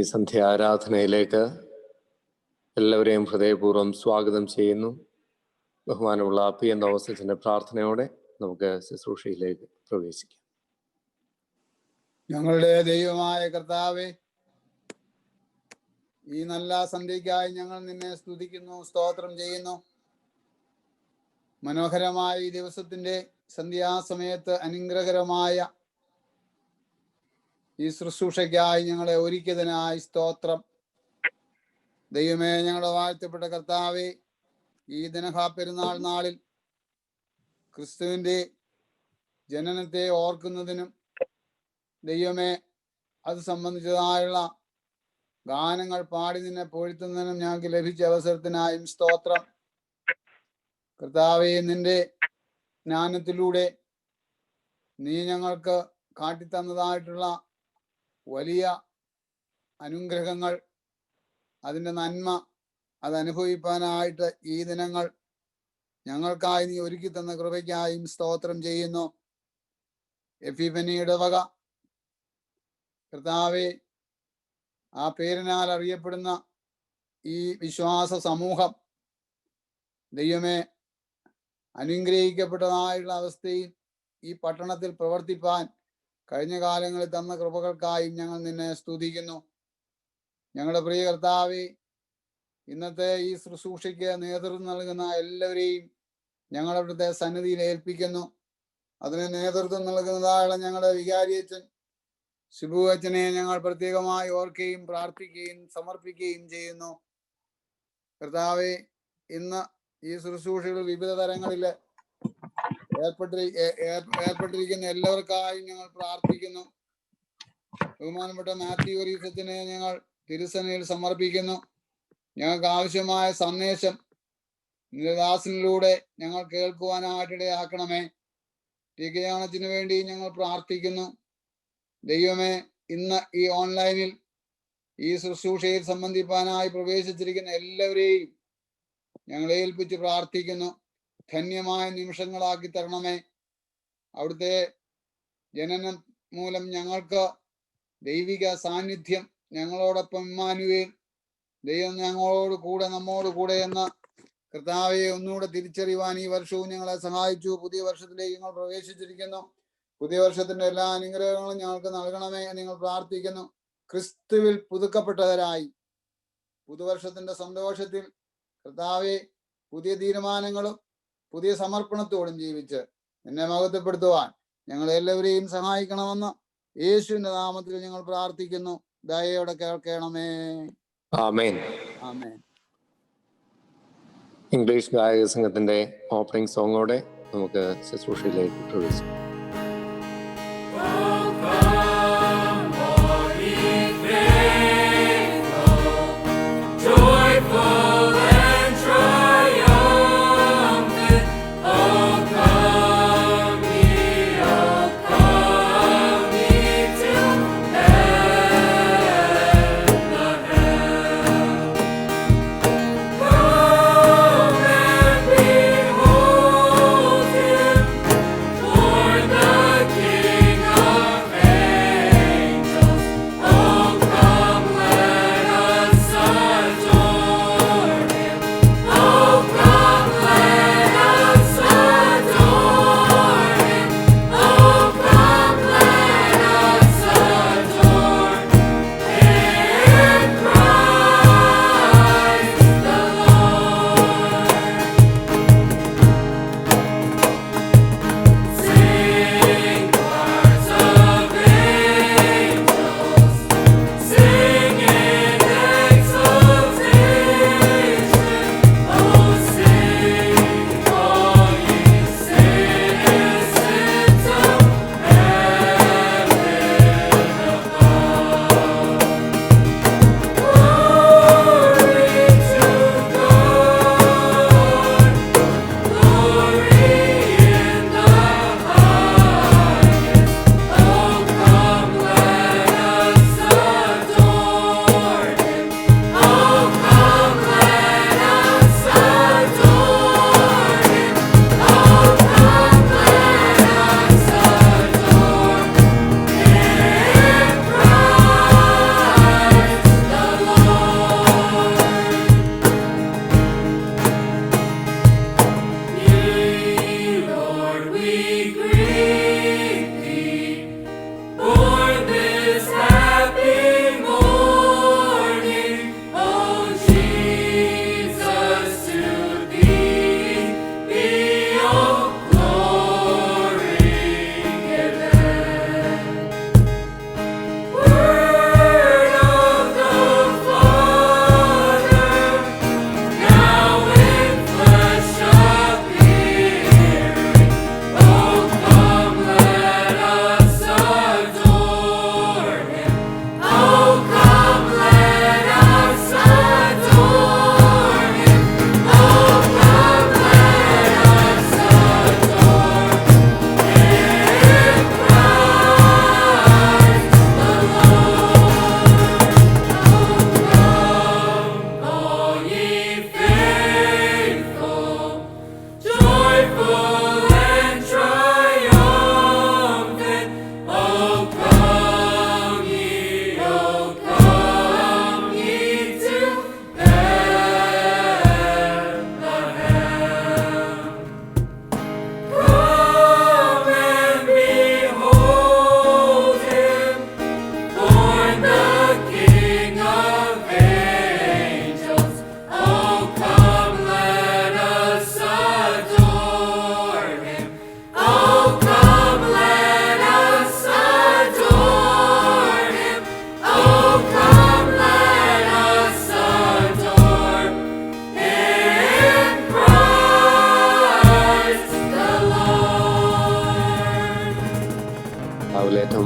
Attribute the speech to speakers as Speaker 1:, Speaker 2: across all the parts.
Speaker 1: ഈ സന്ധ്യാരാധനയിലേക്ക് എല്ലാവരെയും ഹൃദയപൂർവ്വം സ്വാഗതം ചെയ്യുന്നു. ബഹുമാനമുള്ള പി.എൻ. തോമസ് അച്ഛൻ്റെ പ്രാർത്ഥനയോടെ നമുക്ക് ശുശ്രൂഷയിലേക്ക് പ്രവേശിക്കാം.
Speaker 2: ഞങ്ങളുടെ ദൈവമായ കർത്താവേ, ഈ നല്ല സന്ധ്യയ്ക്കായി ഞങ്ങൾ നിന്നെ സ്തുതിക്കുന്നു, സ്തോത്രം ചെയ്യുന്നു. മനോഹരമായ ഈ ദിവസത്തിന്റെ സന്ധ്യാസമയത്ത് അനുഗ്രഹകരമായ ഈ ശുശ്രൂഷയ്ക്കായി ഞങ്ങളെ ഒരുക്കിയതിനായി സ്തോത്രം. ദൈവമേ, ഞങ്ങളുടെ വാഴ്ത്തപ്പെട്ട കർത്താവേ, ഈ പെരുന്നാൾ നാളിൽ ക്രിസ്തുവിന്റെ ജനനത്തെ ഓർക്കുന്നതിനും ദൈവമേ അത് സംബന്ധിച്ചതായുള്ള ഗാനങ്ങൾ പാടി നിന്നെ പൊഴുത്തുന്നതിനും ഞങ്ങൾക്ക് ലഭിച്ച അവസരത്തിനായും സ്തോത്രം. കർത്താവേ, നിന്റെ ജ്ഞാനത്തിലൂടെ നീ ഞങ്ങൾക്ക് കാട്ടിത്തന്നതായിട്ടുള്ള വലിയ അനുഗ്രഹങ്ങൾ, അതിൻ്റെ നന്മ അതനുഭവിപ്പാനായിട്ട് ഈ ദിനങ്ങൾ ഞങ്ങൾക്കായി നീ ഒരുക്കി തന്ന കൃപയ്ക്കായും സ്തോത്രം ചെയ്യുന്നു. എഫിഫനിയുടെ വക കർത്താവെ, ആ പേരിനാൽ അറിയപ്പെടുന്ന ഈ വിശ്വാസ സമൂഹം ദൈവമേ അനുഗ്രഹിക്കപ്പെട്ടതായുള്ള അവസ്ഥയിൽ ഈ പട്ടണത്തിൽ പ്രവർത്തിപ്പാൻ കഴിഞ്ഞ കാലങ്ങളിൽ തന്ന കൃപകൾക്കായും ഞങ്ങൾ നിന്നെ സ്തുതിക്കുന്നു. ഞങ്ങളുടെ പ്രിയ കർത്താവെ, ഇന്നത്തെ ഈ ശുശ്രൂഷയ്ക്ക് നേതൃത്വം നൽകുന്ന എല്ലാവരെയും ഞങ്ങളവിടുത്തെ സന്നിധിയിൽ ഏൽപ്പിക്കുന്നു. അതിന് നേതൃത്വം നൽകുന്നതായുള്ള ഞങ്ങളുടെ വികാരിയച്ഛൻ ശിബു അച്ഛനെ ഞങ്ങൾ പ്രത്യേകമായി ഓർക്കുകയും പ്രാർത്ഥിക്കുകയും സമർപ്പിക്കുകയും ചെയ്യുന്നു. കർത്താവെ, ഇന്ന് ഈ ശുശ്രൂഷകൾ വിവിധ തരങ്ങളിൽ ഏർപ്പെട്ടിരിക്കുന്ന എല്ലാവർക്കായും ഞങ്ങൾ പ്രാർത്ഥിക്കുന്നു. ബഹുമാനപ്പെട്ട മാത്യു വരീസത്തിനെ ഞങ്ങൾ തിരുസനയിൽ സമർപ്പിക്കുന്നു. ഞങ്ങൾക്ക് ആവശ്യമായ സന്ദേശം നിരദാസനിലൂടെ ഞങ്ങൾ കേൾക്കുവാനായിട്ടിടയാക്കണമേ. ടികയാണത്തിന് വേണ്ടി ഞങ്ങൾ പ്രാർത്ഥിക്കുന്നു. ദൈവമേ, ഇന്ന് ഈ ഓൺലൈനിൽ ഈ ശുശ്രൂഷയിൽ സംബന്ധിപ്പാനായി പ്രവേശിച്ചിരിക്കുന്ന എല്ലാവരെയും ഞങ്ങളെ ഏൽപ്പിച്ച് പ്രാർത്ഥിക്കുന്നു. ധന്യമായ നിമിഷങ്ങളാക്കി തരണമേ. അവിടുത്തെ ജനനം മൂലം ഞങ്ങൾക്ക് ദൈവിക സാന്നിധ്യം, ഞങ്ങളോടൊപ്പം ഇമ്മാനുവേൽ, ദൈവം ഞങ്ങളോട് കൂടെ, നമ്മോട് കൂടെ എന്ന് കർത്താവെ ഒന്നുകൂടെ തിരിച്ചറിയുവാൻ ഈ വർഷവും ഞങ്ങളെ സഹായിച്ചു. പുതിയ വർഷത്തിലേക്ക് ഞങ്ങൾ പ്രവേശിച്ചിരിക്കുന്നു. പുതിയ വർഷത്തിന്റെ എല്ലാ അനുഗ്രഹങ്ങളും ഞങ്ങൾക്ക് നൽകണമേ എന്ന് നിങ്ങൾ പ്രാർത്ഥിക്കുന്നു. ക്രിസ്തുവിൽ പുതുക്കപ്പെട്ടവരായി പുതുവർഷത്തിന്റെ സന്തോഷത്തിൽ കർത്താവെ പുതിയ തീരുമാനങ്ങളും പുതിയ സമർപ്പണത്തോടും ജീവിച്ച് എന്നെ മഹത്വപ്പെടുത്തുവാൻ ഞങ്ങളെല്ലാവരെയും സഹായിക്കണമെന്ന് യേശുവിന്റെ നാമത്തിൽ ഞങ്ങൾ പ്രാർത്ഥിക്കുന്നു. ദയയോടെ കേൾക്കണമേ.
Speaker 1: ആമേൻ.
Speaker 2: ആമേൻ.
Speaker 1: ഇംഗ്ലീഷ് ഗായക സംഘത്തിന്റെ ഓപ്പണിംഗ് സോങ്ങോടെ നമുക്ക് ശുശ്രൂഷയിലേക്ക് പ്രവേശിക്കാം.
Speaker 3: For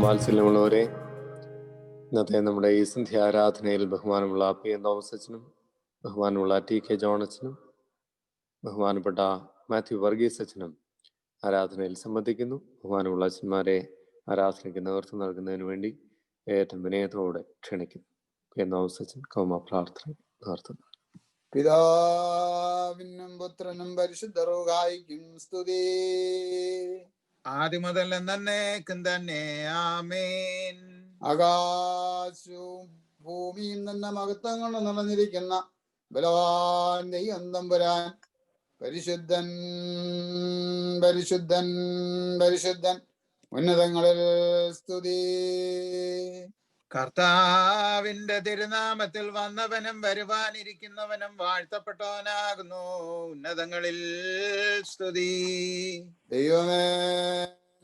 Speaker 1: വാത്സല്യമുള്ളവരെ, ഇന്നത്തെ നമ്മുടെ ഈ സന്ധ്യ ആരാധനയിൽ ബഹുമാനമുള്ള പി എൻ തോമസ് അച്ഛനും ബഹുമാനമുള്ള ടി കെ ജോൺ അച്ഛനും ബഹുമാനപ്പെട്ട മാത്യു വർഗീസ് അച്ഛനും ആരാധനയിൽ സംബന്ധിക്കുന്നു. ബഹുമാനമുള്ള അച്ഛന്മാരെ ആരാധനയ്ക്ക് നേതൃത്വം നൽകുന്നതിന് വേണ്ടി ഏറ്റവും വിനയത്തോടെ ക്ഷണിക്കുന്നു. പി എൻ തോമസ് അച്ഛൻ കൗമ പ്രാർത്ഥന നേതൃത്വം.
Speaker 2: പിതാവിനും പുത്രനും പരിശുദ്ധ റൂഹായിക്കും സ്തുതി.
Speaker 3: ആദ്യം മുതൽ എന്നേക്കും തന്നെ ആമേൻ.
Speaker 2: ആകാശവും ഭൂമിയും തന്നെ മഹത്വം കൊണ്ട് നിറഞ്ഞിരിക്കുന്ന ബലവാൻ ദൈവം തമ്പുരാൻ പരിശുദ്ധൻ പരിശുദ്ധൻ പരിശുദ്ധൻ, ഉന്നതങ്ങളിൽ സ്തുതി.
Speaker 3: കർത്താവിന്റെ തിരുനാമത്തിൽ വന്നവനും വരുവാനിരിക്കുന്നവനും വാഴ്ത്തപ്പെട്ടവനാകുന്നു. ഉന്നതങ്ങളിൽ സ്തുതി.
Speaker 2: ദൈവമേ,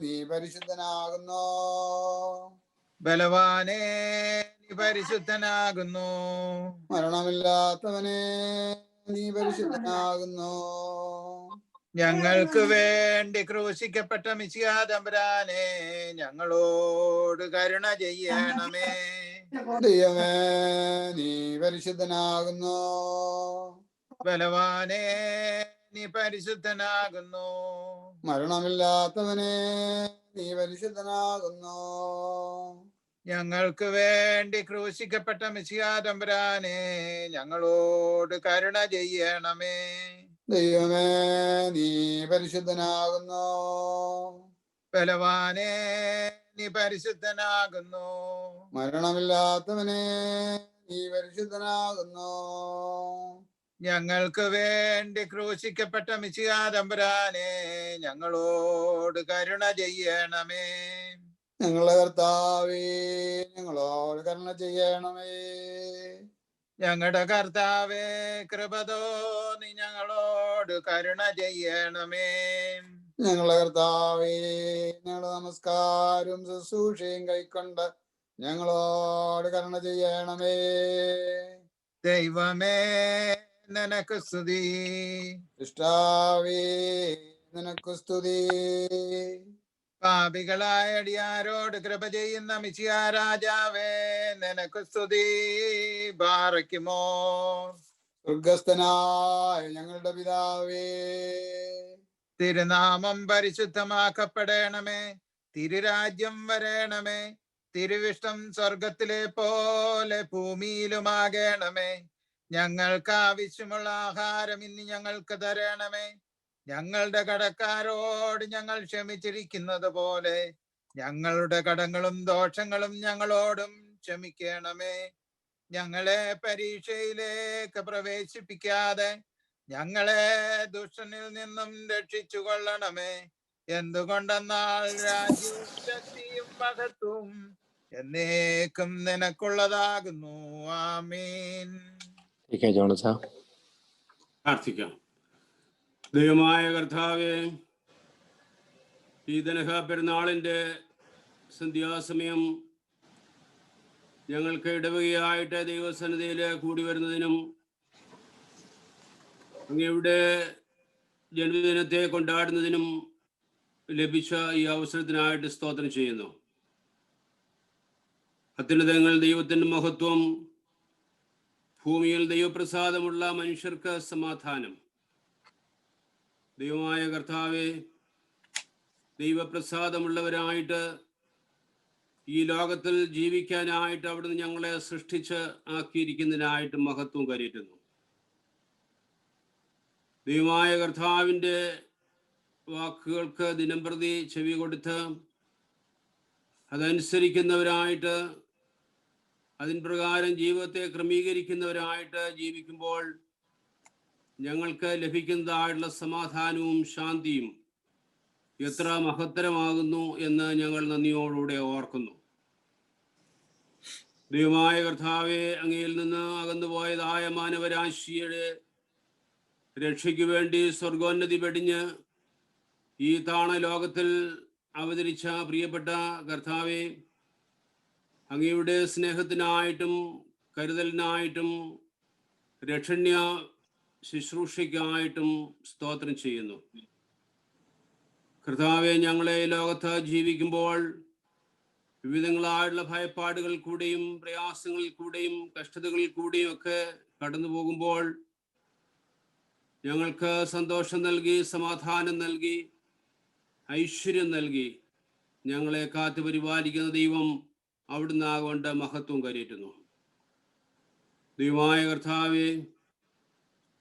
Speaker 2: നീ പരിശുദ്ധനാകുന്നു.
Speaker 3: ബലവാനേ, നീ പരിശുദ്ധനാകുന്നു.
Speaker 2: മരണമില്ലാത്തവനെ, നീ പരിശുദ്ധനാകുന്നു.
Speaker 3: ഞങ്ങൾക്ക് വേണ്ടി ക്രൂശിക്കപ്പെട്ട മിശിഹാ തമ്പുരാനെ, ഞങ്ങളോട് കരുണ ചെയ്യണമേ.
Speaker 2: ദൈവമേ, നീ പരിശുദ്ധനാകുന്നു.
Speaker 3: ബലവാനേ, നീ പരിശുദ്ധനാകുന്നു.
Speaker 2: മരണമില്ലാത്തവനെ, നീ പരിശുദ്ധനാകുന്നു.
Speaker 3: ഞങ്ങൾക്ക് വേണ്ടി ക്രൂശിക്കപ്പെട്ട മിശിഹാ തമ്പുരാനെ, ഞങ്ങളോട് കരുണ ചെയ്യണമേ.
Speaker 2: ദൈവമേ, നീ പരിശുദ്ധനാകുന്നു.
Speaker 3: ബലവാനേ, നീ പരിശുദ്ധനാകുന്നു.
Speaker 2: മരണമില്ലാത്തവനെ, നീ പരിശുദ്ധനാകുന്നു.
Speaker 3: ഞങ്ങൾക്ക് വേണ്ടി ക്രൂശിക്കപ്പെട്ട മിശിഹാ തമ്പുരാനെ, ഞങ്ങളോട് കരുണ ചെയ്യണമേ.
Speaker 2: ഞങ്ങളുടെ കർത്താവേ, ഞങ്ങളോട് കരുണ ചെയ്യണമേ.
Speaker 3: ഞങ്ങളുടെ കർത്താവേ, കൃപ തോന്നി ഞങ്ങളോട് കരുണ ചെയ്യണമേ.
Speaker 2: ഞങ്ങളുടെ കർത്താവേ, ഞങ്ങളുടെ നമസ്കാരവും ശുശ്രൂഷയും കൈക്കൊണ്ട് ഞങ്ങളോട് കരുണ ചെയ്യണമേ.
Speaker 3: ദൈവമേ, നിനക്ക് സ്തുതി.
Speaker 2: സൃഷ്ടാവേ, നിനക്ക് സ്തുതി.
Speaker 3: പാപികളായ അടിയാരോട് കൃപ ചെയ്യുന്ന മിശിഹാ രാജാവേ, നിനക്ക് സ്തുതി. ബാറയ്ക്കുമോ.
Speaker 2: സ്വർഗസ്ഥനായ ഞങ്ങളുടെ പിതാവേ,
Speaker 3: തിരുനാമം പരിശുദ്ധമാക്കപ്പെടണമേ. തിരുരാജ്യം വരേണമേ. തിരുവിഷ്ടം സ്വർഗത്തിലെ പോലെ ഭൂമിയിലുമാകണമേ. ഞങ്ങൾക്ക് ആവശ്യമുള്ള ആഹാരം ഇന്ന് ഞങ്ങൾക്ക് തരണമേ. ഞങ്ങളുടെ കടക്കാരോട് ഞങ്ങൾ ക്ഷമിച്ചിരിക്കുന്നത് പോലെ ഞങ്ങളുടെ കടങ്ങളും ദോഷങ്ങളും ഞങ്ങളോടും ക്ഷമിക്കണമേ. ഞങ്ങളെ പരീക്ഷയിലേക്ക് പ്രവേശിപ്പിക്കാതെ ഞങ്ങളെ ദുഷ്ടനിൽ നിന്നും രക്ഷിച്ചു കൊള്ളണമേ. എന്തുകൊണ്ടെന്നാൽ രാജ്യവും ശക്തിയും മഹത്വവും എന്നേക്കും നിനക്കുള്ളതാകുന്നു. ആമീൻ.
Speaker 4: പ്രാർത്ഥിക്കാം. ദൈവമായ കർത്താവേ, ഈ ദനഹ പെരുന്നാളിൻ്റെ സന്ധ്യാസമയം ഞങ്ങൾക്ക് ഇടവകയായിട്ട് ദൈവസന്നിധിയിൽ കൂടി വരുന്നതിനും അങ്ങയുടെ ജന്മദിനത്തെ കൊണ്ടാടുന്നതിനും ലഭിച്ച ഈ അവസരത്തിനായിട്ട് സ്തോത്രം ചെയ്യുന്നു. അത്യുന്നതങ്ങൾ ദൈവത്തിൻ്റെ മഹത്വം, ഭൂമിയിൽ ദൈവപ്രസാദമുള്ള മനുഷ്യർക്ക് സമാധാനം. ദൈവമായ കർത്താവെ, ദൈവപ്രസാദമുള്ളവരായിട്ട് ഈ ലോകത്തിൽ ജീവിക്കാനായിട്ട് അവിടുന്ന് ഞങ്ങളെ സൃഷ്ടിച്ച് ആക്കിയിരിക്കുന്നതിനായിട്ട് മഹത്വം കരയറ്റുന്നു. ദൈവമായ കർത്താവിൻ്റെ വാക്കുകൾക്ക് ദിനംപ്രതി ചെവി കൊടുത്ത് അതനുസരിക്കുന്നവരായിട്ട് അതിൻ പ്രകാരം ജീവിതത്തെ ക്രമീകരിക്കുന്നവരായിട്ട് ജീവിക്കുമ്പോൾ ഞങ്ങൾക്ക് ലഭിക്കുന്നതായിട്ടുള്ള സമാധാനവും ശാന്തിയും എത്ര മഹത്തരമാകുന്നു എന്ന് ഞങ്ങൾ നന്ദിയോടുകൂടെ ഓർക്കുന്നു. ദൈവമായ കർത്താവെ, അങ്ങയിൽ നിന്ന് അകന്നുപോയതായ മാനവരാശിയുടെ രക്ഷയ്ക്ക് വേണ്ടി സ്വർഗോന്നതി വെടിഞ്ഞ് ഈ താണ ലോകത്തിൽ അവതരിച്ച പ്രിയപ്പെട്ട കർത്താവെ, അങ്ങയുടെ സ്നേഹത്തിനായിട്ടും കരുതലിനായിട്ടും രക്ഷണ്യ ശുശ്രൂഷയ്ക്കായിട്ടും സ്തോത്രം ചെയ്യുന്നു. കർത്താവെ, ഞങ്ങളെ ലോകത്ത് ജീവിക്കുമ്പോൾ വിവിധങ്ങളായുള്ള ഭയപ്പാടുകൾ കൂടെയും പ്രയാസങ്ങളിൽ കൂടെയും കഷ്ടതകളിൽ കൂടെയും ഒക്കെ കടന്നു പോകുമ്പോൾ ഞങ്ങൾക്ക് സന്തോഷം നൽകി, സമാധാനം നൽകി, ഐശ്വര്യം നൽകി ഞങ്ങളെ കാത്തു പരിപാലിക്കുന്ന ദൈവം അവിടുന്ന് ആകൊണ്ട് മഹത്വം കരയറ്റുന്നു. ദൈവമായ കർത്താവേ,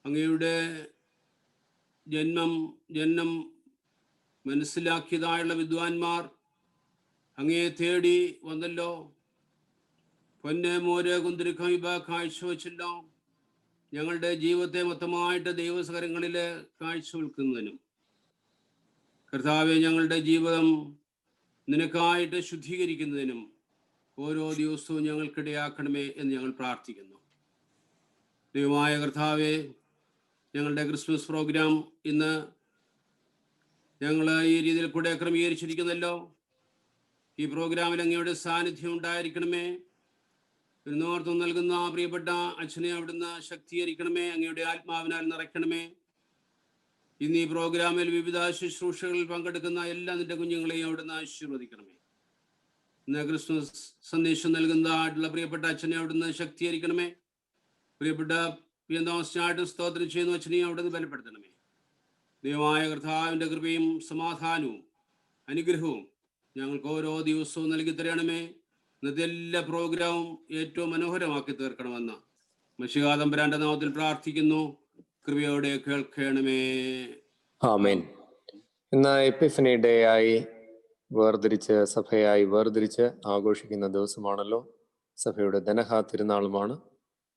Speaker 4: അങ്ങയുടെ ജന്മം മനസ്സിലാക്കിയതായുള്ള വിദ്വാൻമാർ അങ്ങയെ തേടി വന്നല്ലോ. പൊന്ന് മോര് കുന്തിരിക്കം ഇവ കാഴ്ചവെച്ചല്ലോ. ഞങ്ങളുടെ ജീവിതത്തെ മൊത്തമായിട്ട് ദൈവസകരങ്ങളിൽ കാഴ്ചവെക്കുന്നതിനും കർത്താവെ, ഞങ്ങളുടെ ജീവിതം നിനക്കായിട്ട് ശുദ്ധീകരിക്കുന്നതിനും ഓരോ ദിവസവും ഞങ്ങൾക്കിടയാക്കണമേ എന്ന് ഞങ്ങൾ പ്രാർത്ഥിക്കുന്നു. ദൈവമായ കർത്താവെ, ഞങ്ങളുടെ ക്രിസ്മസ് പ്രോഗ്രാം ഇന്ന് ഞങ്ങൾ ഈ രീതിയിൽ കൂടെ ക്രമീകരിച്ചിരിക്കുന്നല്ലോ. ഈ പ്രോഗ്രാമിൽ അങ്ങയുടെ സാന്നിധ്യം ഉണ്ടായിരിക്കണമേ. ഒരു നേതൃത്വം നൽകുന്ന പ്രിയപ്പെട്ട അച്ഛനെ അവിടുന്ന് ശക്തീകരിക്കണമേ. അങ്ങയുടെ ആത്മാവിനാൽ നിറയ്ക്കണമേ. ഇന്ന് ഈ പ്രോഗ്രാമിൽ വിവിധ ശുശ്രൂഷകളിൽ പങ്കെടുക്കുന്ന എല്ലാ നിന്റെ കുഞ്ഞുങ്ങളെയും അവിടുന്ന് ആശീർവദിക്കണമേ. ഇന്ന് ക്രിസ്മസ് സന്ദേശം നൽകുന്നതായിട്ടുള്ള പ്രിയപ്പെട്ട അച്ഛനെ അവിടുന്ന് ശക്തീകരിക്കണമേ. പ്രിയപ്പെട്ട പിതാവിനായിട്ട് സ്തോത്രം ചെയ്യുന്ന അച്ഛനെയും അവിടുന്ന് ബലപ്പെടുത്തണമേ. ദൈവമായ കർത്താവിൻ്റെ കൃപയും സമാധാനവും അനുഗ്രഹവും ഞങ്ങൾക്ക് ഓരോ ദിവസവും നൽകി തരണമേ. ഇന്നത്തെ എല്ലാ പ്രോഗ്രാമും ഏറ്റവും മനോഹരമാക്കി തീർക്കണമെന്ന് മശിഹാ തമ്പുരാന്റെ നാമത്തിൽ പ്രാർത്ഥിക്കുന്നു. കൃപയോടെ കേൾക്കണമേ.
Speaker 1: ആമേൻ. ഇന്ന് എപ്പിഫനി ഡേ ആയി സഭയായി വേർതിരിച്ച് ആഘോഷിക്കുന്ന ദിവസമാണല്ലോ. സഭയുടെ ധനഹാ തിരുനാളുമാണ്.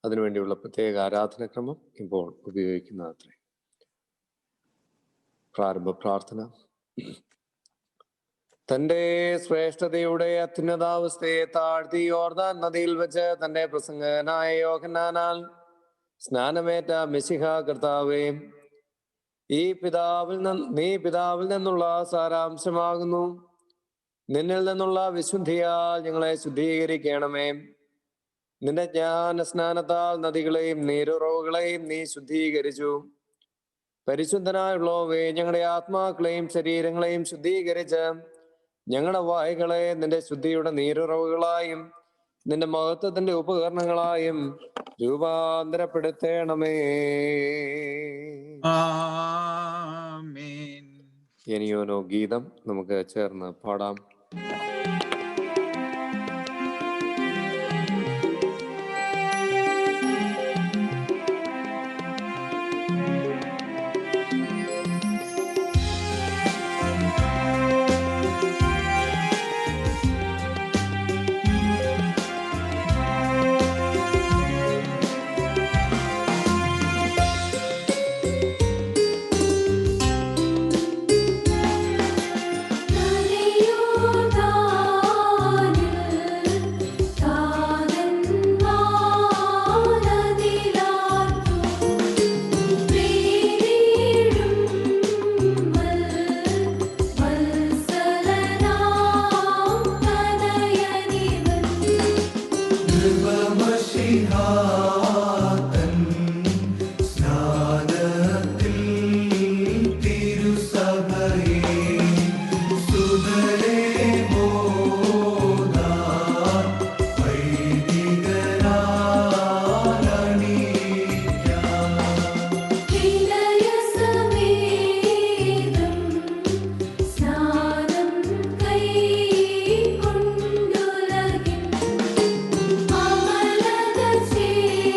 Speaker 1: അതിനുവേണ്ടിയുള്ള പ്രത്യേക ആരാധനക്രമം ഇപ്പോൾ ഉപയോഗിക്കുന്നതത്രേ. പ്രാരംഭ പ്രാർത്ഥന. തന്റെ ശ്രേഷ്ഠതയുടെ അത്യുന്നതാവസ്ഥയെ താഴ്ത്തി യോർദാൻ നദിയിൽ വെച്ച് തന്റെ പ്രസംഗകനായ യോഹന്നാനാൽ സ്നാനമേറ്റ മിശിഹ കർത്താവേ, നീ പിതാവിൽ നിന്നുള്ള സാരാംശമാകുന്നു. നിന്നിൽ നിന്നുള്ള വിശുദ്ധിയാൽ ഞങ്ങളെ ശുദ്ധീകരിക്കണമേ. നിന്റെ ജ്ഞാന സ്നാനത്താൽ നദികളെയും നീരുറവുകളെയും നീ ശുദ്ധീകരിച്ചു. പരിശുദ്ധനായുള്ളവേ, ഞങ്ങളുടെ ആത്മാക്കളെയും ശരീരങ്ങളെയും ശുദ്ധീകരിച്ച് ഞങ്ങളുടെ വായ്കളെ നിന്റെ ശുദ്ധിയുടെ നീരുറവുകളായും നിന്റെ മഹത്വത്തിന്റെ ഉപകരണങ്ങളായും രൂപാന്തരപ്പെടുത്തണമേ.
Speaker 3: ആമേൻ.
Speaker 1: എനിയോനോ ഗീതം നമുക്ക് ചേർന്ന് പാടാം.
Speaker 5: See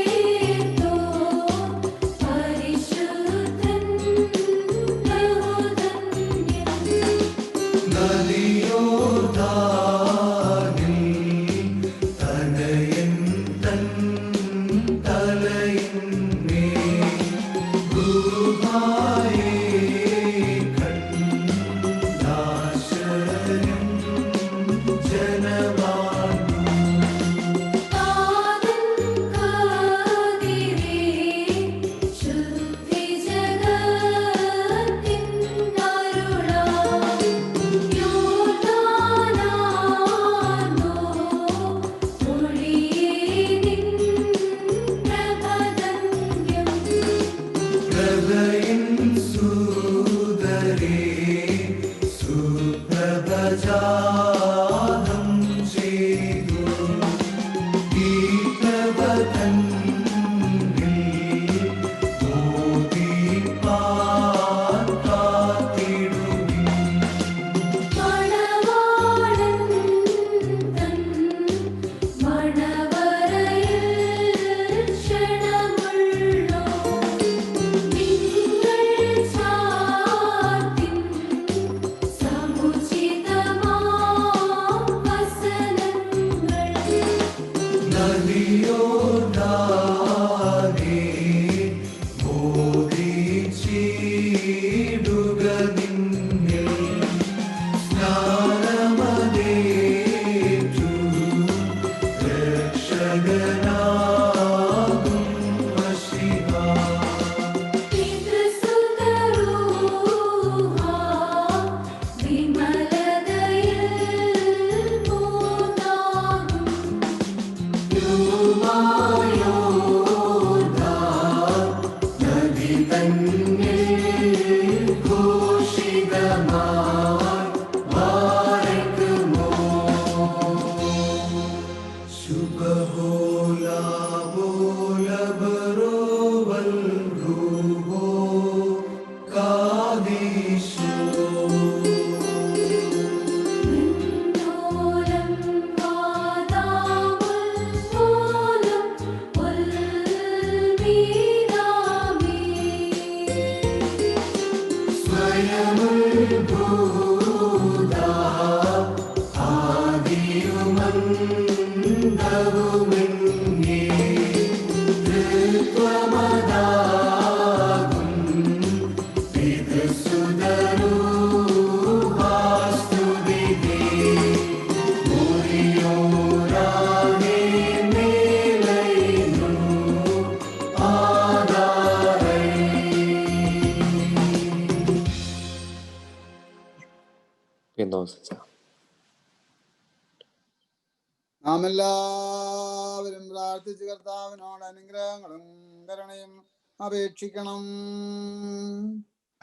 Speaker 2: നാം എല്ലാവരും പ്രാർത്ഥിച്ച് കർത്താവിനോട് അനുഗ്രഹങ്ങളും കരുണയും അപേക്ഷിക്കണം.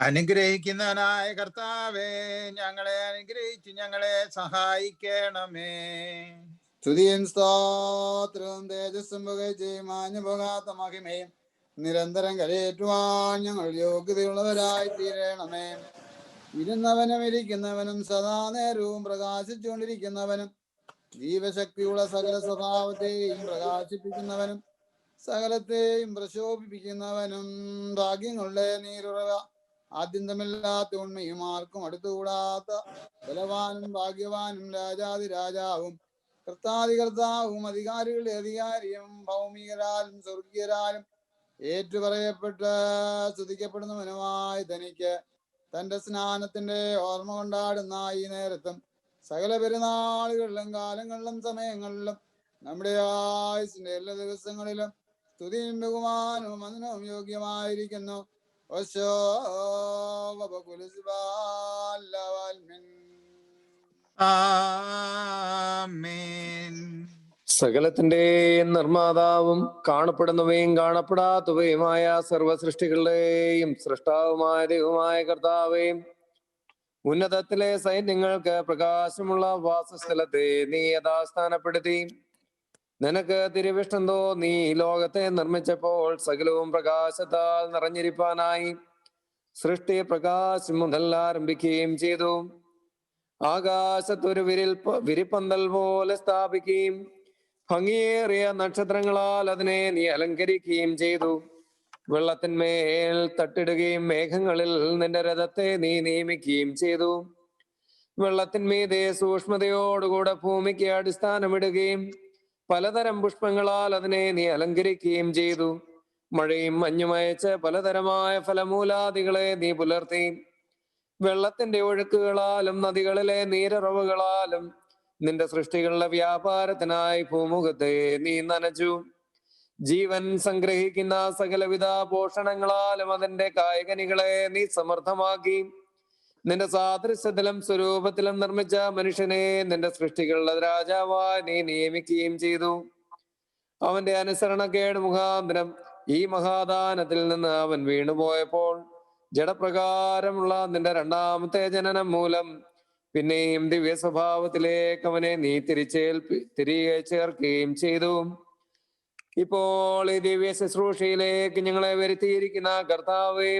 Speaker 3: അനുഗ്രഹിക്കുന്നവനായ കർത്താവേ, ഞങ്ങളെ അനുഗ്രഹിച്ച് ഞങ്ങളെ സഹായിക്കണമേ.
Speaker 2: സ്തുതിയും സ്തോത്രവും തേജസ്സും പുകഴ്ചയും മാഞ്ഞു പോകാത്ത മഹിമയും നിരന്തരം കരയേറ്റുവാൻ ഞങ്ങൾ യോഗ്യതയുള്ളവരായി തീരണമേ. ഇരുന്നവനും ഇരിക്കുന്നവനും സദാ നേരവും പ്രകാശിച്ചുകൊണ്ടിരിക്കുന്നവനും ജീവശക്തിയുള്ള സകല സ്വഭാവത്തെയും പ്രകാശിപ്പിക്കുന്നവനും സകലത്തെയും പ്രശോഭിപ്പിക്കുന്നവനും ഭാഗ്യങ്ങളുടെ നീരുറവ ആദ്യന്തമില്ലാത്ത ഉണ്മയും ആർക്കും അടുത്തുകൂടാത്ത ബലവാനും ഭാഗ്യവാനും രാജാതിരാജാവും കർത്താതികർത്താവും അധികാരികളുടെ അധികാരിയും ഭൗമികരാലും സ്വർഗീയരാലും ഏറ്റുപറയപ്പെട്ട് സ്തുതിക്കപ്പെടുന്നവനുമായി തനിക്ക് തന്റെ സ്നാനത്തിന്റെ ഓർമ്മ കൊണ്ടാടുന്ന ഈ നേരത്തും സകല പെരുന്നാളുകളിലും കാലങ്ങളിലും സമയങ്ങളിലും നമ്മുടെ ആയുസിന്റെ എല്ലാ ദിവസങ്ങളിലും സ്തുതിയും ബഹുമാനവും വന്ദനവും യോഗ്യമായിരിക്കുന്നു.
Speaker 3: ആമേൻ.
Speaker 1: സകലത്തിന്റെ നിർമ്മാതാവും കാണപ്പെടുന്നവയും കാണപ്പെടാത്തവയുമായ സർവസൃഷ്ടികളുടെയും സൃഷ്ടാവുമായ ദൈവമായ കർത്താവേയും ഉന്നതത്തിലെ സൈന്യങ്ങൾക്ക് പ്രകാശമുള്ള വാസസ്ഥലത്തെ നീ യഥാസ്ഥാനപ്പെടുത്തി. നിനക്ക് തിരുവിഷ്ടം തോന്നി ലോകത്തെ നിർമ്മിച്ചപ്പോൾ സകലവും പ്രകാശത്താൽ നിറഞ്ഞിരിപ്പാനായി സൃഷ്ടി പ്രകാശം മുതൽ ആരംഭിക്കുകയും ചെയ്തു. ആകാശത്തൊരു വിരിപ്പന്തൽ പോലെ സ്ഥാപിക്കുകയും ഭംഗിയേറിയ നക്ഷത്രങ്ങളാൽ അതിനെ നീ അലങ്കരിക്കുകയും ചെയ്തു. വെള്ളത്തിന്മേൽ തട്ടിടുകയും മേഘങ്ങളിൽ നിന്റെ രഥത്തെ നീ നിയമിക്കുകയും ചെയ്തു. വെള്ളത്തിന്മീതെ സൂക്ഷ്മതയോടുകൂടെ ഭൂമിക്ക് അടിസ്ഥാനമിടുകയും പലതരം പുഷ്പങ്ങളാൽ അതിനെ നീ അലങ്കരിക്കുകയും ചെയ്തു. മഴയും മഞ്ഞുമയച്ച് പലതരമായ ഫലമൂലാദികളെ നീ പുലർത്തി. വെള്ളത്തിന്റെ ഒഴുക്കുകളാലും നദികളിലെ നീരുറവുകളാലും നിന്റെ സൃഷ്ടികളുടെ വ്യാപാരത്തിനായി ഭൂമുഖത്തെ നീ നനച്ചു. ജീവൻ സംഗ്രഹിക്കുന്ന സകലവിധ പോഷണങ്ങളാലും അതിന്റെ കായ്കനികളെ നീ സമർത്ഥമാക്കി. നിന്റെ സാദൃശ്യത്തിലും സ്വരൂപത്തിലും നിർമ്മിച്ച മനുഷ്യനെ നിന്റെ സൃഷ്ടികളുടെ രാജാവായി നീ നിയമിക്കുകയും ചെയ്തു. അവന്റെ അനുസരണക്കേട് മുഖാന്തരം ഈ മഹാദാനത്തിൽ നിന്ന് അവൻ വീണുപോയപ്പോൾ ജഡപ്രകാരമുള്ള നിന്റെ രണ്ടാമത്തെ ജനനം മൂലം പിന്നെയും ദിവ്യ സ്വഭാവത്തിലേക്ക് അവനെ നീ തിരികെ ചേർക്കുകയും ചെയ്തു. ഇപ്പോൾ ഈ ദിവ്യ ശുശ്രൂഷയിലേക്ക് ഞങ്ങളെ വരുത്തിയിരിക്കുന്ന കർത്താവേ,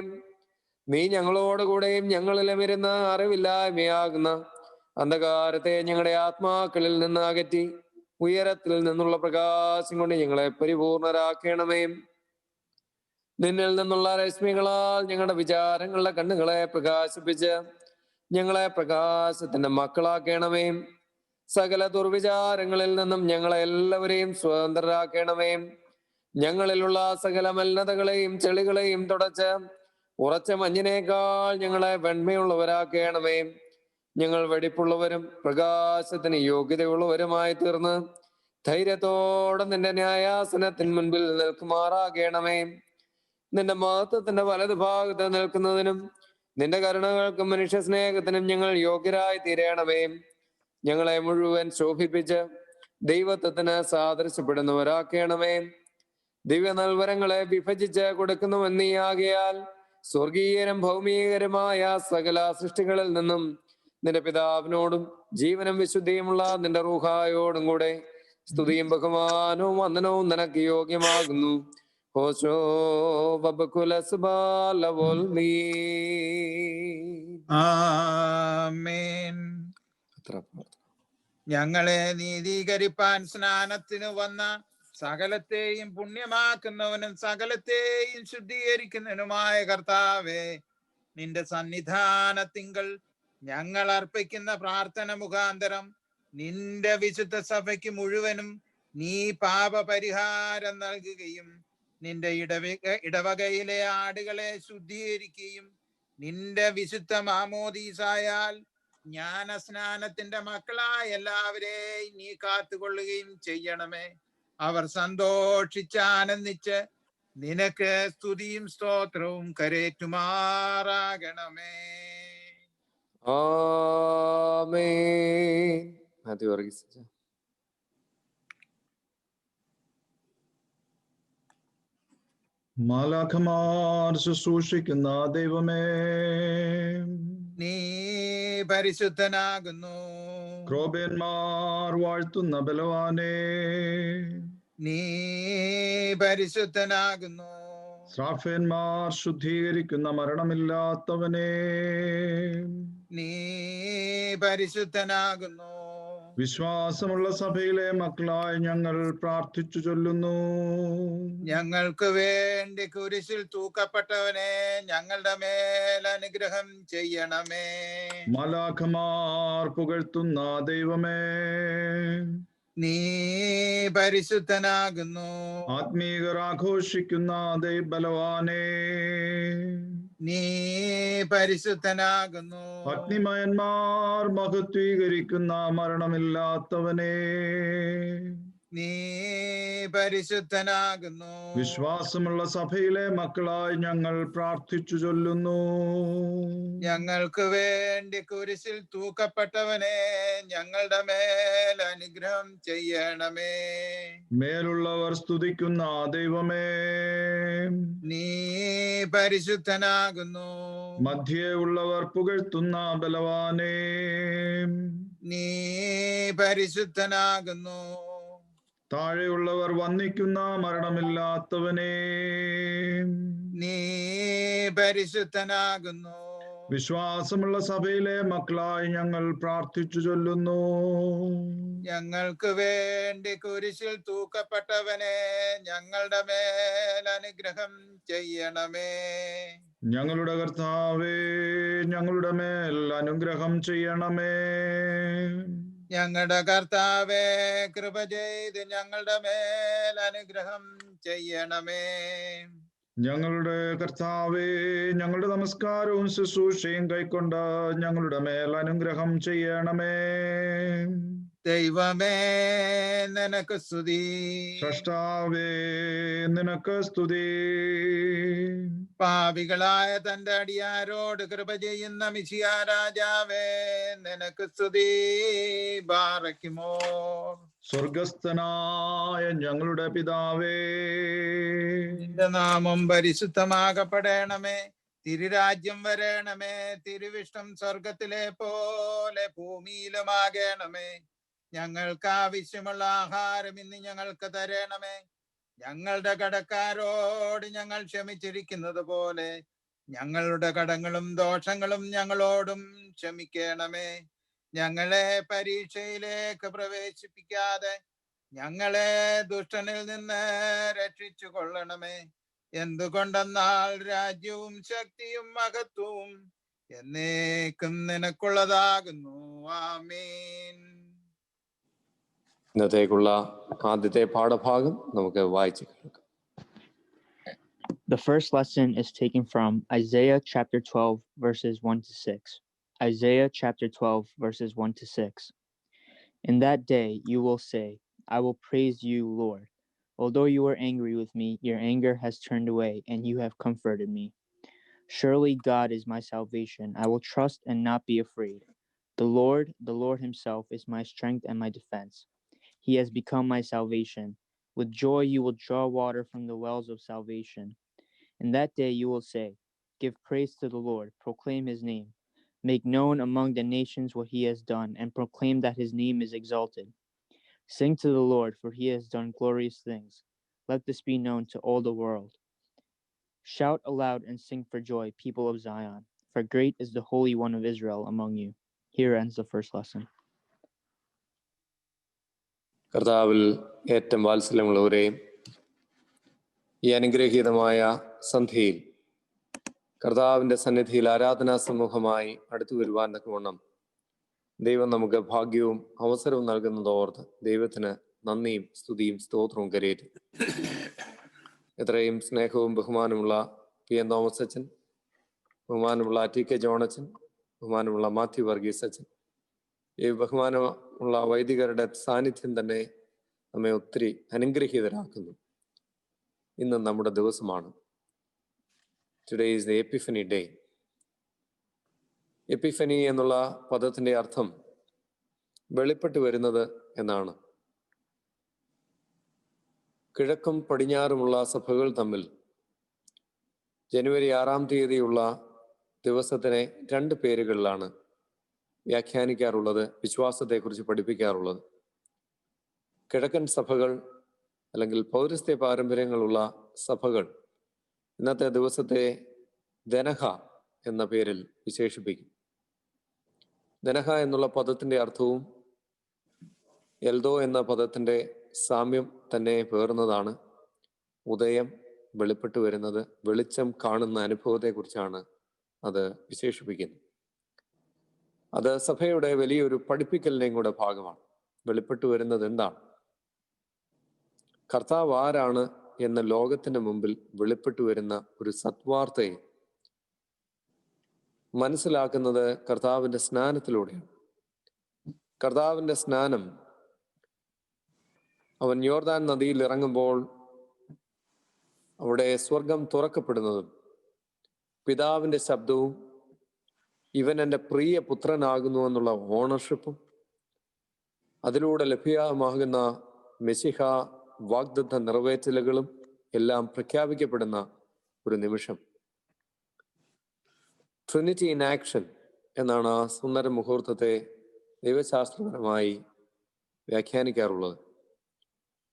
Speaker 1: നീ ഞങ്ങളോടുകൂടെയും ഞങ്ങളിലും ഇരുന്ന് അറിവില്ലായ്മയാകുന്ന അന്ധകാരത്തെ ഞങ്ങളുടെ ആത്മാക്കളിൽ നിന്ന് അകറ്റി ഉയരത്തിൽ നിന്നുള്ള പ്രകാശം കൊണ്ട് ഞങ്ങളെ പരിപൂർണരാക്കണമേ. നിന്നിൽ നിന്നുള്ള രശ്മികളാൽ ഞങ്ങളുടെ വിചാരങ്ങളുടെ കണ്ണുകളെ പ്രകാശിപ്പിച്ച് ഞങ്ങളെ പ്രകാശത്തിന്റെ മക്കളാക്കണമേ. സകല ദുർവിചാരങ്ങളിൽ നിന്നും ഞങ്ങളെ എല്ലാവരെയും സ്വതന്ത്രരാക്കണമേ. ഞങ്ങളിലുള്ള സകല മലിനതകളെയും ചെളികളെയും തുടച്ച് ഉറച്ച മഞ്ഞിനേക്കാൾ ഞങ്ങളെ വെണ്മയുള്ളവരാക്കണമേ. ഞങ്ങൾ വെടിപ്പുള്ളവരും പ്രകാശത്തിന് യോഗ്യതയുള്ളവരുമായി തീർന്ന് ധൈര്യത്തോടെ നിന്റെ ന്യായാസനത്തിന് മുൻപിൽ നിൽക്കുമാറാകണമേ. നിന്റെ മഹത്വത്തിന്റെ വലതു ഭാഗത്ത് നിൽക്കുന്നതിനും നിന്റെ കരുണകൾക്കും മനുഷ്യ സ്നേഹത്തിനും ഞങ്ങൾ യോഗ്യരായി തീരണമേ. ഞങ്ങളെ മുഴുവൻ ശോഭിപ്പിച്ച് ദൈവത്വത്തിന് സാദൃശ്യപ്പെടുന്നവരാക്കണമേ. ദിവ്യ നൽവരങ്ങളെ വിഭജിച്ച് കൊടുക്കുന്നുവെന്നീയാകയാൽ സ്വർഗീയരും ഭൗമികരമായ സകല സൃഷ്ടികളിൽ നിന്നും നിന്റെ പിതാവിനോടും ജീവനും വിശുദ്ധിയുമുള്ള നിന്റെ റൂഹായോടും കൂടെ സ്തുതിയും ബഹുമാനവും വന്ദനവും നിനക്ക് യോഗ്യമാകുന്നു. ഹോശോ ബബകുലസ്ബാലവോൽമീ.
Speaker 3: ആമേൻ. ഞങ്ങളെ നീതീകരിപ്പാൻ സ്നാനത്തിന് വന്ന സകലത്തെയും പുണ്യമാക്കുന്നവനും സകലത്തെയും ശുദ്ധീകരിക്കുന്നവനുമായ കർത്താവേ, നിന്റെ സന്നിധാനത്തിങ്കൽ ഞങ്ങൾ അർപ്പിക്കുന്ന പ്രാർത്ഥന മുഖാന്തരം നിന്റെ വിശുദ്ധ സഭയ്ക്ക് മുഴുവനും നീ പാപപരിഹാരം നൽകുകയും നിന്റെ ഇടവകയിലെ ആടുകളെ ശുദ്ധീകരിക്കുകയും നിന്റെ വിശുദ്ധ മാമോദീസായാൽ ജ്ഞാനസ്നാനത്തിന്റെ മക്കളായ എല്ലാവരെയും നീ കാത്തുകൊള്ളുകയും ചെയ്യണമേ. അവർ സന്തോഷിച്ച് ആനന്ദിച്ച് നിനക്ക് സ്തുതിയും സ്തോത്രവും കരേറ്റുമാറാകണമേ.
Speaker 1: ആമേൻ. മാത്യു വർഗീസ് അച്ഛാ.
Speaker 5: മാലാഖമാർ ശുശ്രൂഷിക്കുന്ന ദൈവമേ,
Speaker 3: നീ പരിശുദ്ധനാകുന്നു.
Speaker 5: ക്രോബേന്മാർ വാഴ്ത്തുന്ന ബലവാനേ,
Speaker 3: നീ പരിശുദ്ധനാകുന്നു.
Speaker 5: ശ്രാഫേന്മാർ ശുദ്ധീകരിക്കുന്ന മരണമില്ലാത്തവനേ,
Speaker 3: നീ പരിശുദ്ധനാകുന്നു.
Speaker 5: വിശ്വാസമുള്ള സഭയിലെ മക്കളായി ഞങ്ങൾ പ്രാർത്ഥിച്ചു ചൊല്ലുന്നു.
Speaker 3: ഞങ്ങൾക്ക് വേണ്ടി കുരിശിൽ തൂക്കപ്പെട്ടവനെ ഞങ്ങളുടെ മേൽ അനുഗ്രഹം ചെയ്യണമേ.
Speaker 5: മാലാഖമാർ പുകഴ്ത്തുന്ന ദൈവമേ,
Speaker 3: നീ പരിശുദ്ധനാകുന്നു.
Speaker 5: ആത്മീകർ ആഘോഷിക്കുന്ന ബലവാനേ,
Speaker 3: നീ പരിശുദ്ധനാകുന്നു.
Speaker 5: അഗ്നിമയന്മാർ മഹത്വീകരിക്കുന്ന മരണമില്ലാത്തവനേ,
Speaker 3: നീ പരിശുദ്ധനാകുന്നു.
Speaker 5: വിശ്വാസമുള്ള സഭയിലെ മക്കളായി ഞങ്ങൾ പ്രാർത്ഥിച്ചു ചൊല്ലുന്നു.
Speaker 3: ഞങ്ങൾക്ക് വേണ്ടി കുരിശിൽ തൂക്കപ്പെട്ടവനെ ഞങ്ങളുടെ മേൽ അനുഗ്രഹം ചെയ്യണമേ.
Speaker 5: മേലുള്ളവർ സ്തുതിക്കുന്ന ദൈവമേ,
Speaker 3: നീ പരിശുദ്ധനാകുന്നു.
Speaker 5: മധ്യേ ഉള്ളവർ പുകഴ്ത്തുന്ന ബലവാനേ,
Speaker 3: നീ പരിശുദ്ധനാകുന്നു.
Speaker 5: താഴെയുള്ളവർ വന്ദിക്കുന്ന മരണമില്ലാത്തവനേ,
Speaker 3: നീ പരിശുദ്ധനാകുന്നു.
Speaker 5: വിശ്വാസമുള്ള സഭയിലെ മക്കളായി ഞങ്ങൾ പ്രാർത്ഥിച്ചു ചൊല്ലുന്നു.
Speaker 3: ഞങ്ങൾക്ക് വേണ്ടി കുരിശിൽ തൂക്കപ്പെട്ടവനെ ഞങ്ങളുടെ മേൽ അനുഗ്രഹം ചെയ്യണമേ.
Speaker 5: ഞങ്ങളുടെ കർത്താവേ, ഞങ്ങളുടെ മേൽ അനുഗ്രഹം ചെയ്യണമേ.
Speaker 3: ഞങ്ങളുടെ കർത്താവേ, കൃപ ചെയ്ത് ഞങ്ങളുടെ മേൽ അനുഗ്രഹം ചെയ്യണമേ.
Speaker 5: ഞങ്ങളുടെ കർത്താവേ, ഞങ്ങളുടെ നമസ്കാരവും ശുശ്രൂഷയും കൈക്കൊണ്ട് ഞങ്ങളുടെ മേൽ അനുഗ്രഹം ചെയ്യണമേ.
Speaker 3: ദൈവമേ, നിനക്ക് സ്തുതി.
Speaker 5: സൃഷ്ടാവേ, നിനക്ക് സ്തുതി.
Speaker 3: പാപികളായ തന്റെ അടിയാരോട് കൃപ ചെയ്യുന്ന മിശിഹാ രാജാവേ, നിനക്ക് സ്തുതി. ബാറക്കുമോ.
Speaker 5: സ്വർഗസ്ഥനായ ഞങ്ങളുടെ പിതാവേ,
Speaker 3: നിന്റെ നാമം പരിശുദ്ധമാകപ്പെടണമേ. തിരുരാജ്യം വരണമേ. തിരുവിഷ്ടം സ്വർഗത്തിലെ പോലെ ഭൂമിയിലുമാകണമേ. ഞങ്ങൾക്ക് ആവശ്യമുള്ള ആഹാരം ഇന്ന് ഞങ്ങൾക്ക് തരണമേ. ഞങ്ങളുടെ കടക്കാരോട് ഞങ്ങൾ ക്ഷമിച്ചിരിക്കുന്നത് പോലെ ഞങ്ങളുടെ കടങ്ങളും ദോഷങ്ങളും ഞങ്ങളോടും ക്ഷമിക്കണമേ. ഞങ്ങളെ പരീക്ഷയിലേക്ക് പ്രവേശിപ്പിക്കാതെ ഞങ്ങളെ ദുഷ്ടനിൽ നിന്ന് രക്ഷിച്ചു കൊള്ളണമേ. എന്തുകൊണ്ടെന്നാൽ രാജ്യവും ശക്തിയും മഹത്വവും എന്നേക്കും നിനക്കുള്ളതാകുന്നു. ആമേൻ.
Speaker 1: ഇന്നത്തേക്കുള്ള ആദ്യത്തെ പാഠഭാഗം നമുക്ക് വായിച്ചു കേൾക്കാം.
Speaker 6: The first lesson is taken from Isaiah chapter 12, verses 1 to 6. Isaiah chapter 12, verses 1 to 6. In that day you will say, I will praise you, Lord. Although you were angry with me, your anger has turned away, and you have comforted me. Surely God is my salvation. I will trust and not be afraid. The Lord himself is my strength and my defense. He has become my salvation. With joy you will draw water from the wells of salvation. In that day you will say, give praise to the Lord, proclaim his name. Make known among the nations what he has done, and proclaim that his name is exalted. Sing to the Lord, for he has done glorious things. Let this be known to all the world. Shout aloud and sing for joy, people of Zion, for great is the Holy One of Israel among you. Here ends the first lesson.
Speaker 1: കർത്താവിൽ ഏറ്റവും വാത്സല്യമുള്ളവരെയും ഈ അനുഗ്രഹീതമായ സന്ധ്യയിൽ കർത്താവിൻ്റെ സന്നിധിയിൽ ആരാധനാ സമൂഹമായി അടുത്തു വരുവാൻ തക്കവണ്ണം ദൈവം നമുക്ക് ഭാഗ്യവും അവസരവും നൽകുന്നതോർത്ത് ദൈവത്തിന് നന്ദിയും സ്തുതിയും സ്തോത്രവും കരയേറ്റും. എത്രയും സ്നേഹവും ബഹുമാനമുള്ള പി എൻ തോമസ് അച്ഛൻ, ബഹുമാനമുള്ള ടി കെ ജോണച്ചൻ, ബഹുമാനമുള്ള മാത്യു വർഗീസ് അച്ഛൻ, ഈ ബഹുമാനമുള്ള വൈദികരുടെ സാന്നിധ്യം തന്നെ നമ്മെ ഒത്തിരി അനുഗ്രഹീതരാക്കുന്നു. ഇന്ന് നമ്മുടെ ദിവസമാണ്. Today is the Epiphany day. Epiphany എന്നുള്ള പദത്തിൻ്റെ അർത്ഥം വെളിപ്പെട്ട് വരുന്നത് എന്നാണ്. കിഴക്കും പടിഞ്ഞാറുമുള്ള സഭകൾ തമ്മിൽ ജനുവരി 6-ാം തീയതിയുള്ള ദിവസത്തിനെ 2 പേരുകളിലാണ് വ്യാഖ്യാനിക്കാറുള്ളത്, വിശ്വാസത്തെക്കുറിച്ച് പഠിപ്പിക്കാറുള്ളത്. കിഴക്കൻ സഭകൾ അല്ലെങ്കിൽ പൗരസ്ത്യ പാരമ്പര്യങ്ങളുള്ള സഭകൾ ഇന്നത്തെ ദിവസത്തെ ദനഹ എന്ന പേരിൽ വിശേഷിപ്പിക്കും. ദനഹ എന്നുള്ള പദത്തിൻ്റെ അർത്ഥവും എൽദോ എന്ന പദത്തിൻ്റെ സാമ്യം തന്നെ പേർന്നതാണ്. ഉദയം, വെളിപ്പെട്ട് വരുന്നത്, വെളിച്ചം കാണുന്ന അനുഭവത്തെക്കുറിച്ചാണ് അത് വിശേഷിപ്പിക്കുന്നത്. അത് സഭയുടെ വലിയൊരു പഠിപ്പിക്കലിൻ്റെയും കൂടെ ഭാഗമാണ്. വെളിപ്പെട്ട് വരുന്നത് എന്താണ്? കർത്താവ് ആരാണ് എന്ന ലോകത്തിന് മുമ്പിൽ വെളിപ്പെട്ട് വരുന്ന ഒരു സത്വാർത്തയെ മനസ്സിലാക്കുന്നത് കർത്താവിൻ്റെ സ്നാനത്തിലൂടെയാണ്. കർത്താവിൻ്റെ സ്നാനം, അവൻ യോർദാൻ നദിയിൽ ഇറങ്ങുമ്പോൾ അവിടെ സ്വർഗം തുറക്കപ്പെടുന്നതും പിതാവിൻ്റെ ശബ്ദവും ഇവൻ എൻ്റെ പ്രിയ പുത്രനാകുന്നു എന്നുള്ള ഓണർഷിപ്പും അതിലൂടെ ലഭ്യമാകുന്ന മെശിഹ വാഗ്ദത്ത നിറവേറ്റലുകളും എല്ലാം പ്രഖ്യാപിക്കപ്പെടുന്ന ഒരു നിമിഷം. ട്രിനിറ്റി ഇൻ ആക്ഷൻ എന്നാണ് ആ സുന്ദര മുഹൂർത്തത്തെ ദൈവശാസ്ത്രപരമായി വ്യാഖ്യാനിക്കാറുള്ളത്.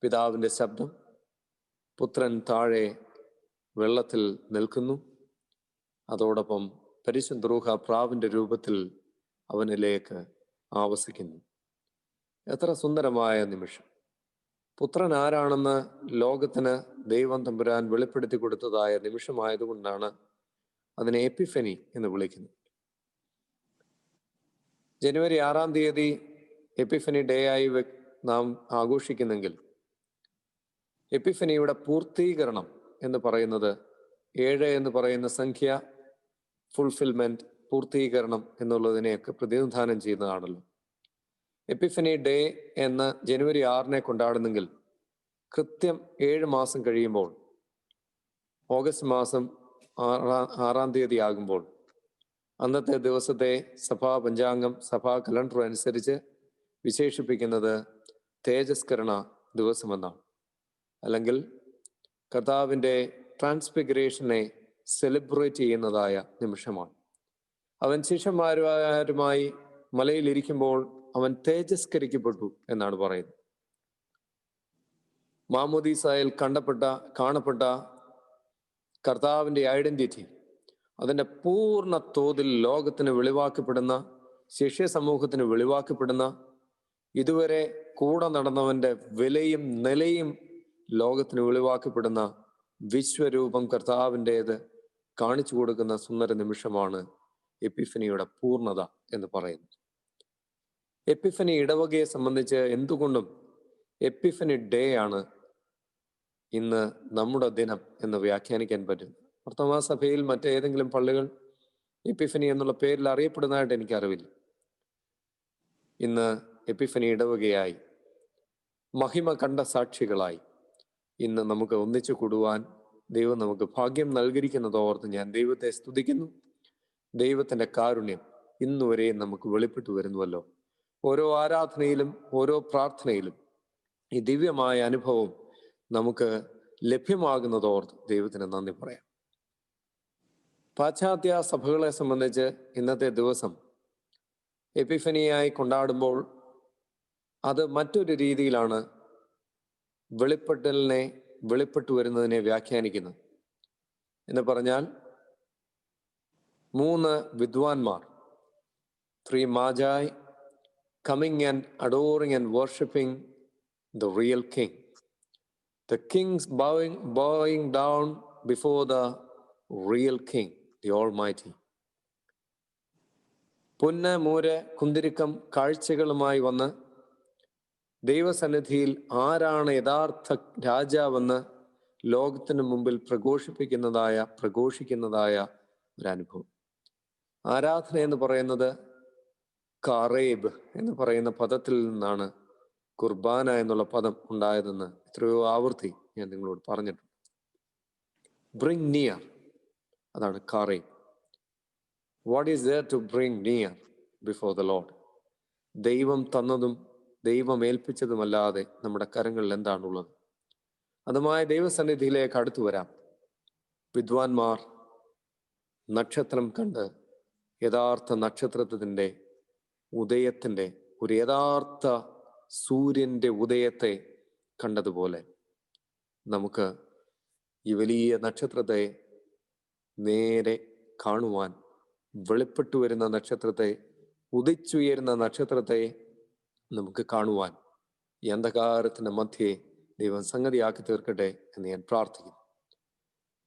Speaker 1: പിതാവിൻ്റെ ശബ്ദം, പുത്രൻ താഴെ വെള്ളത്തിൽ നിൽക്കുന്നു, അതോടൊപ്പം പരിശുദ്ധ റൂഹ പ്രാവിൻ്റെ രൂപത്തിൽ അവനിലേക്ക് ആവസിക്കുന്നു. എത്ര സുന്ദരമായ നിമിഷം! പുത്രൻ ആരാണെന്ന് ലോകത്തിന് ദൈവം തമ്പുരാൻ വെളിപ്പെടുത്തി കൊടുത്തതായ നിമിഷമായതുകൊണ്ടാണ് അതിനെ എപ്പിഫനി എന്ന് വിളിക്കുന്നത്. ജനുവരി 6-ാം തീയതി എപ്പിഫനി ഡേ ആയി നാം ആഘോഷിക്കുന്നെങ്കിൽ എപ്പിഫനിയുടെ പൂർത്തീകരണം എന്ന് പറയുന്നത് 7 എന്ന് പറയുന്ന സംഖ്യ ഫുൾഫിൽമെന്റ്, പൂർത്തീകരണം എന്നുള്ളതിനെയൊക്കെ പ്രതിനിധാനം ചെയ്യുന്നതാണല്ലോ. എപ്പിഫനി ഡേ എന്ന് ജനുവരി 6-നെ കൊണ്ടാടുന്നെങ്കിൽ കൃത്യം 7 മാസം കഴിയുമ്പോൾ, ഓഗസ്റ്റ് മാസം 6-ാം തീയതി ആകുമ്പോൾ അന്നത്തെ ദിവസത്തെ സഭാ പഞ്ചാംഗം, സഭാ കലണ്ടർ അനുസരിച്ച് വിശേഷിപ്പിക്കുന്നത് തേജസ്കരണ ദിവസമെന്നാണ്. അല്ലെങ്കിൽ കർത്താവിൻ്റെ ട്രാൻസ്ഫിഗറേഷനെ സെലിബ്രേറ്റ് ചെയ്യുന്നതായ നിമിഷമാണ്. അവൻ ശിഷ്യന്മാരുമായി മലയിലിരിക്കുമ്പോൾ അവൻ തേജസ്കരിക്കപ്പെട്ടു എന്നാണ് പറയുന്നത്. മാമോദീസായിൽ കാണപ്പെട്ട കർത്താവിൻ്റെ ഐഡന്റിറ്റി, അതിൻ്റെ പൂർണ്ണ തോതിൽ ലോകത്തിന് വെളിവാക്കപ്പെടുന്ന, ശിഷ്യ സമൂഹത്തിന് വെളിവാക്കപ്പെടുന്ന, ഇതുവരെ കൂടെ നടന്നവൻ്റെ വിലയും നിലയും ലോകത്തിന് വെളിവാക്കപ്പെടുന്ന വിശ്വരൂപം കർത്താവിൻ്റേത് കാണിച്ചു കൊടുക്കുന്ന സുന്ദര നിമിഷമാണ് എപ്പിഫനിയുടെ പൂർണ്ണത എന്ന് പറയുന്നത്. എപ്പിഫനി ഇടവകയെ സംബന്ധിച്ച് എന്തുകൊണ്ടും എപ്പിഫനി ഡേ ആണ് ഇന്ന് നമ്മുടെ ദിനം എന്ന് വ്യാഖ്യാനിക്കാൻ പറ്റും. വർത്തമാന സഭയിൽ മറ്റേതെങ്കിലും പള്ളികൾ എപ്പിഫനി എന്നുള്ള പേരിൽ അറിയപ്പെടുന്നതായിട്ട് എനിക്കറിവില്ല. ഇന്ന് എപ്പിഫനി ഇടവകയായി മഹിമ കണ്ട സാക്ഷികളായി ഇന്ന് നമുക്ക് ഒന്നിച്ചു കൂടുവാൻ ദൈവം നമുക്ക് ഭാഗ്യം നൽകിയിരിക്കുന്നതോർത്ത് ഞാൻ ദൈവത്തെ സ്തുതിക്കുന്നു. ദൈവത്തിൻ്റെ കാരുണ്യം ഇന്നുവരെയും നമുക്ക് വെളിപ്പെട്ടു വരുന്നുവല്ലോ. ഓരോ ആരാധനയിലും ഓരോ പ്രാർത്ഥനയിലും ഈ ദിവ്യമായ അനുഭവം നമുക്ക് ലഭ്യമാകുന്നതോർത്ത് ദൈവത്തിന് നന്ദി പറയാം. പാശ്ചാത്യ സഭകളെ സംബന്ധിച്ച് ഇന്നത്തെ ദിവസം എപ്പിഫനിയായി കൊണ്ടാടുമ്പോൾ അത് മറ്റൊരു രീതിയിലാണ് വെളിപ്പെട്ടു വരുന്നതിനെ വ്യാഖ്യാനിക്കുന്നത്. എന്ന് പറഞ്ഞാൽ 3 വിദ്വാൻമാർ, 3 മാജായ് coming and adoring and worshipping the real king. The kings bowing down before the real king, the Almighty. പൊന്ന്, മൂര്, കുന്തിരിക്കം കാഴ്ചകളുമായി വന്ന് ദൈവസന്നിധിയിൽ ആരാണ് യഥാർത്ഥ രാജാവെന്ന് ലോകത്തിന് മുമ്പിൽ പ്രഘോഷിക്കുന്നതായ ഒരനുഭവം. ആരാധന എന്ന് പറയുന്നത് കാറേബ് എന്ന് പറയുന്ന പദത്തിൽ നിന്നാണ് കുർബാന എന്നുള്ള പദം ഉണ്ടായതെന്ന് എത്രയോ ആവർത്തി ഞാൻ നിങ്ങളോട് പറഞ്ഞിട്ടുണ്ട്. ബ്രിങ് നിയർ, അതാണ് കാറേബ്. What is there to bring near before the Lord? ദൈവം തന്നതും ദൈവം ഏൽപ്പിച്ചതുമല്ലാതെ നമ്മുടെ കരങ്ങളിൽ എന്താണുള്ളത്? അതുമായ ദൈവസന്നിധിയിലേക്ക് അടുത്തു വരാം. വിദ്വാൻമാർ നക്ഷത്രം കണ്ട് യഥാർത്ഥ നക്ഷത്രത്തിൻ്റെ ഉദയത്തിൻ്റെ ഒരു യഥാർത്ഥ സൂര്യൻ്റെ ഉദയത്തെ കണ്ടതുപോലെ നമുക്ക് ഈ വലിയ നക്ഷത്രത്തെ നേരെ കാണുവാൻ, വെളിപ്പെട്ടു വരുന്ന നക്ഷത്രത്തെ, ഉദിച്ചുയരുന്ന നക്ഷത്രത്തെ നമുക്ക് കാണുവാൻ ഈ അന്ധകാരത്തിൻ്റെ മധ്യേ ദൈവം സംഗതിയാക്കി തീർക്കട്ടെ എന്ന് ഞാൻ പ്രാർത്ഥിക്കുന്നു.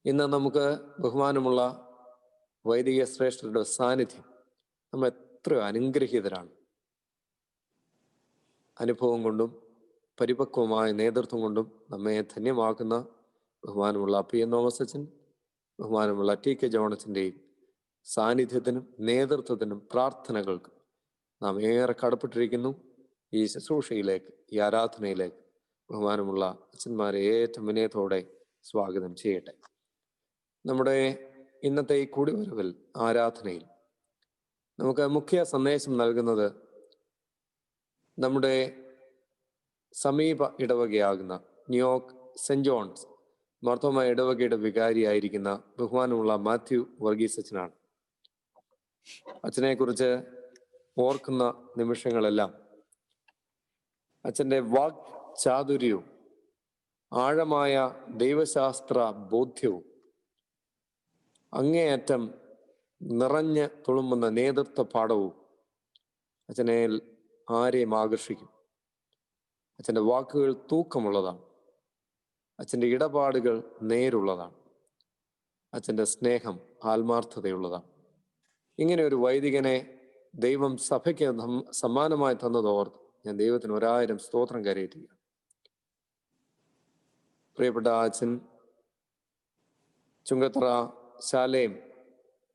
Speaker 1: ഇന്ന് നമുക്ക് ബഹുമാനമുള്ള വൈദിക ശ്രേഷ്ഠരുടെ സാന്നിധ്യം നമ്മൾ എത്ര അനുഗ്രഹീതരാണ്. അനുഭവം കൊണ്ടും പരിപക്വമായ നേതൃത്വം കൊണ്ടും നമ്മെ ധന്യമാക്കുന്ന ബഹുമാനമുള്ള PM തോമസ് അച്ഛൻ, ബഹുമാനമുള്ള TK ജോണച്ചൻ്റെയും സാന്നിധ്യത്തിനും നേതൃത്വത്തിനും പ്രാർത്ഥനകൾക്കും നാം ഏറെ കടപ്പെട്ടിരിക്കുന്നു. ഈ ശുശ്രൂഷയിലേക്ക്, ഈ ആരാധനയിലേക്ക് ബഹുമാനമുള്ള അച്ഛന്മാരെ ഏറ്റവും വിനയത്തോടെ സ്വാഗതം ചെയ്യട്ടെ. നമ്മുടെ ഇന്നത്തെ ഈ കൂടിവരവിൽ ആരാധനയിൽ നമുക്ക് മുഖ്യ സന്ദേശം നൽകുന്നത് നമ്മുടെ സമീപ ഇടവകയാകുന്ന ന്യൂയോർക്ക് സെന്റ് ജോൺസ് മാർത്തോമ ഇടവകയുടെ വികാരിയായിരിക്കുന്ന ബഹുമാനമുള്ള മാത്യു വർഗീസ് അച്ഛനാണ്. അച്ഛനെ കുറിച്ച് ഓർക്കുന്ന നിമിഷങ്ങളെല്ലാം അച്ഛൻ്റെ വാക് ചാതുര്യവും ആഴമായ ദൈവശാസ്ത്ര ബോധ്യവും അങ്ങേയറ്റം നിറഞ്ഞ് തുളുമ്പുന്ന നേതൃത്വ പാഠവും അച്ഛനെ ആരെയും ആകർഷിക്കും. അച്ഛൻ്റെ വാക്കുകൾ തൂക്കമുള്ളതാണ്. അച്ഛൻ്റെ ഇടപാടുകൾ നേരുള്ളതാണ്. അച്ഛൻ്റെ സ്നേഹം ആത്മാർത്ഥതയുള്ളതാണ്. ഇങ്ങനെ ഒരു വൈദികനെ ദൈവം സഭയ്ക്ക് സമ്മാനമായി തന്നതോർത്ത് ഞാൻ ദൈവത്തിന് 1000 സ്തോത്രം കരയറ്റുകയാണ്. പ്രിയപ്പെട്ട അച്ഛൻ ചുങ്കത്തറ ശാലേം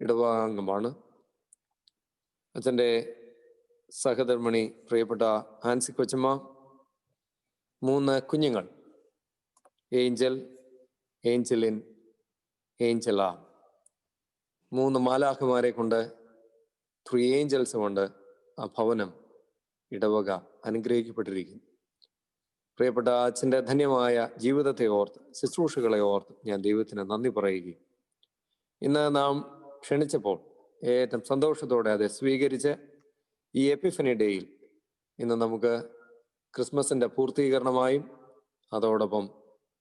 Speaker 1: ഇടവകാംഗമാണ്. അച്ഛൻ്റെ സഹധർമ്മിണി പ്രിയപ്പെട്ട ആൻസി കൊച്ചമ്മ, 3 കുഞ്ഞുങ്ങൾ, ഏഞ്ചൽ, ഏഞ്ചലിൻ, ഏഞ്ചല, 3 മാലാഖമാരെ കൊണ്ട്, 3 ഏഞ്ചൽസ് കൊണ്ട് ആ ഭവനം, ഇടവക അനുഗ്രഹിക്കപ്പെട്ടിരിക്കുന്നു. പ്രിയപ്പെട്ട അച്ഛൻ്റെ ധന്യമായ ജീവിതത്തെ ഓർത്ത്, ശുശ്രൂഷകളെ ഓർത്ത് ഞാൻ ദൈവത്തിന് നന്ദി പറയുകയും ഇന്ന് നാം ക്ഷണിച്ചപ്പോൾ ഏറ്റവും സന്തോഷത്തോടെ അത് സ്വീകരിച്ച് ഈ എപ്പിഫനി ഡേയിൽ ഇന്ന് നമുക്ക് ക്രിസ്മസിൻ്റെ പൂർത്തീകരണമായും അതോടൊപ്പം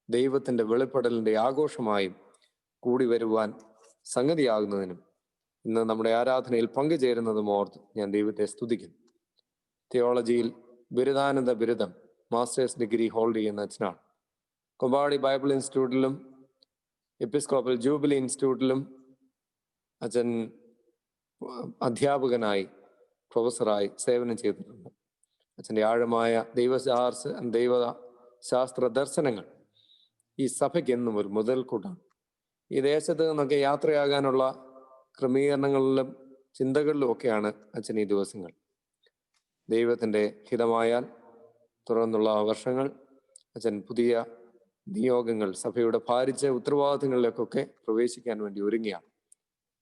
Speaker 1: ദൈവത്തിൻ്റെ വെളിപ്പെടലിൻ്റെ ആഘോഷമായും കൂടി വരുവാൻ സംഗതിയാകുന്നതിനും ഇന്ന് നമ്മുടെ ആരാധനയിൽ പങ്കുചേരുന്നതും ഓർത്ത് ഞാൻ ദൈവത്തെ സ്തുതിക്കുന്നു. തിയോളജിയിൽ ബിരുദാനന്ദ ബിരുദം, മാസ്റ്റേഴ്സ് ഡിഗ്രി ഹോൾഡ് ചെയ്യുന്ന അച്ഛനാണ്. കൊമ്പാടി ബൈബിൾ ഇൻസ്റ്റിറ്റ്യൂട്ടിലും എപ്പിസ്കോപ്പൽ ജൂബിലി ഇൻസ്റ്റിറ്റ്യൂട്ടിലും അച്ഛൻ അധ്യാപകനായി, പ്രൊഫസറായി സേവനം ചെയ്തിട്ടുണ്ട്. അച്ഛൻ്റെ ആഴമായ ദൈവശാസ്ത്ര ദർശനങ്ങൾ ഈ സഭയ്ക്ക് എന്നും ഒരു മുതൽക്കൂട്ടാണ്. ഈ ദേശത്ത് നിന്നൊക്കെ യാത്രയാകാനുള്ള ക്രമീകരണങ്ങളിലും ചിന്തകളിലും ഒക്കെയാണ് അച്ഛൻ ഈ ദിവസങ്ങൾ. ദൈവത്തിൻ്റെ ഹിതമായാൽ തുടർന്നുള്ള വർഷങ്ങൾ അച്ഛൻ പുതിയ നിയോഗങ്ങൾ, സഭയുടെ ഭാരിച്ച ഉത്തരവാദിത്തങ്ങളിലേക്കൊക്കെ പ്രവേശിക്കാൻ വേണ്ടി ഒരുങ്ങിയാണ്.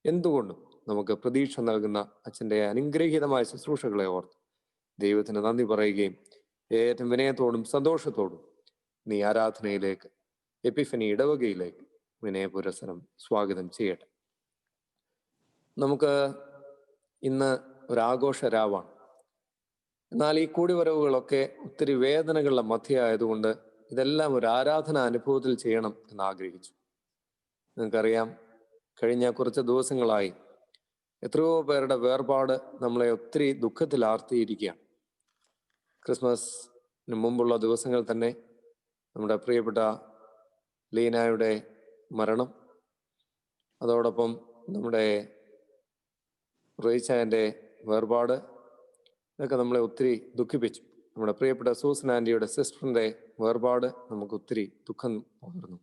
Speaker 1: എന്തുകൊണ്ടും നമുക്ക് പ്രതീക്ഷ നൽകുന്ന അച്ഛൻ്റെ അനുഗ്രഹീതമായ ശുശ്രൂഷകളെ ഓർത്ത് ദൈവത്തിന് നന്ദി പറയുകയും ഏറ്റവും വിനയത്തോടും സന്തോഷത്തോടും നീ ആരാധനയിലേക്ക്, എപ്പിഫനി ഇടവകയിലേക്ക് വിനയപുരസരം സ്വാഗതം ചെയ്യട്ടെ. നമുക്ക് ഇന്ന് ഒരാഘോഷ രാവാണ്. എന്നാൽ ഈ കൂടിവരവുകളൊക്കെ ഒത്തിരി വേദനകളുടെ മധ്യയായതുകൊണ്ട് ഇതെല്ലാം ഒരു ആരാധന അനുഭവത്തിൽ ചെയ്യണം എന്ന് ആഗ്രഹിച്ചു. നിങ്ങൾക്കറിയാം, കഴിഞ്ഞ കുറച്ച് ദിവസങ്ങളായി എത്രയോ പേരുടെ വേർപാട് നമ്മളെ ഒത്തിരി ദുഃഖത്തിലാർത്തിയിരിക്കുകയാണ്. ക്രിസ്മസിന് മുമ്പുള്ള ദിവസങ്ങൾ തന്നെ നമ്മുടെ പ്രിയപ്പെട്ട ലീനായുടെ മരണം, അതോടൊപ്പം നമ്മുടെ റോയിച്ചായൻ്റെ വേർപാട്, ഇതൊക്കെ നമ്മളെ ഒത്തിരി ദുഃഖിപ്പിച്ചു. നമ്മുടെ പ്രിയപ്പെട്ട സൂസൻ ആൻറ്റിയുടെ സിസ്റ്ററിൻ്റെ വേർപാട് നമുക്ക് ഒത്തിരി ദുഃഖം പകർന്നു.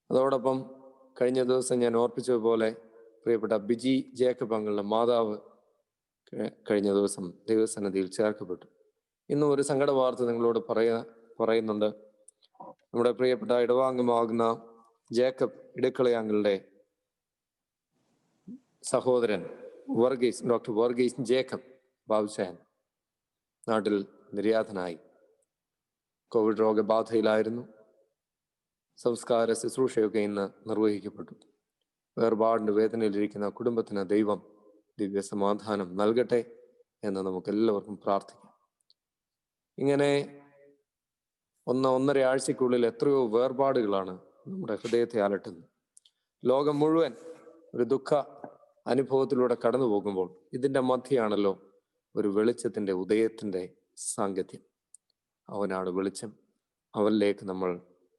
Speaker 1: അതോടൊപ്പം കഴിഞ്ഞ ദിവസം ഞാൻ ഓർപ്പിച്ചതുപോലെ പ്രിയപ്പെട്ട ബിജി ജേക്കബ് അങ്ങളുടെ മാതാവ് കഴിഞ്ഞ ദിവസം ദൈവസന്നിധിയിൽ ചേർക്കപ്പെട്ടു. ഇന്നും ഒരു സങ്കട വാർത്ത നിങ്ങളോട് പറയുന്നുണ്ട്. നമ്മുടെ പ്രിയപ്പെട്ട ഇടവാംഗമാകുന്ന ജേക്കബ് ഇടക്കളയാങ്ങളുടെ സഹോദരൻ ഡോക്ടർ വർഗീസ് ജേക്കബ് ബാബുശാൻ നാട്ടിൽ നിര്യാതനായി. കോവിഡ് രോഗബാധയിലായിരുന്നു. സംസ്കാര ശുശ്രൂഷയൊക്കെ ഇന്ന് നിർവഹിക്കപ്പെട്ടു. വേർപാടിൻ്റെ വേദനയിലിരിക്കുന്ന കുടുംബത്തിന് ദൈവം ദിവ്യ സമാധാനം നൽകട്ടെ എന്ന് നമുക്ക് എല്ലാവർക്കും പ്രാർത്ഥിക്കാം. ഇങ്ങനെ ഒന്നര ആഴ്ചയ്ക്കുള്ളിൽ എത്രയോ വേർപാടുകളാണ് നമ്മുടെ ഹൃദയത്തെ അലട്ടുന്നത്. ലോകം മുഴുവൻ ഒരു ദുഃഖ അനുഭവത്തിലൂടെ കടന്നു പോകുമ്പോൾ ഇതിൻ്റെ മധ്യയാണല്ലോ ഒരു വെളിച്ചത്തിൻ്റെ ഉദയത്തിൻ്റെ സാങ്കത്യം. അവനാണ് വെളിച്ചം, അവനിലേക്ക് നമ്മൾ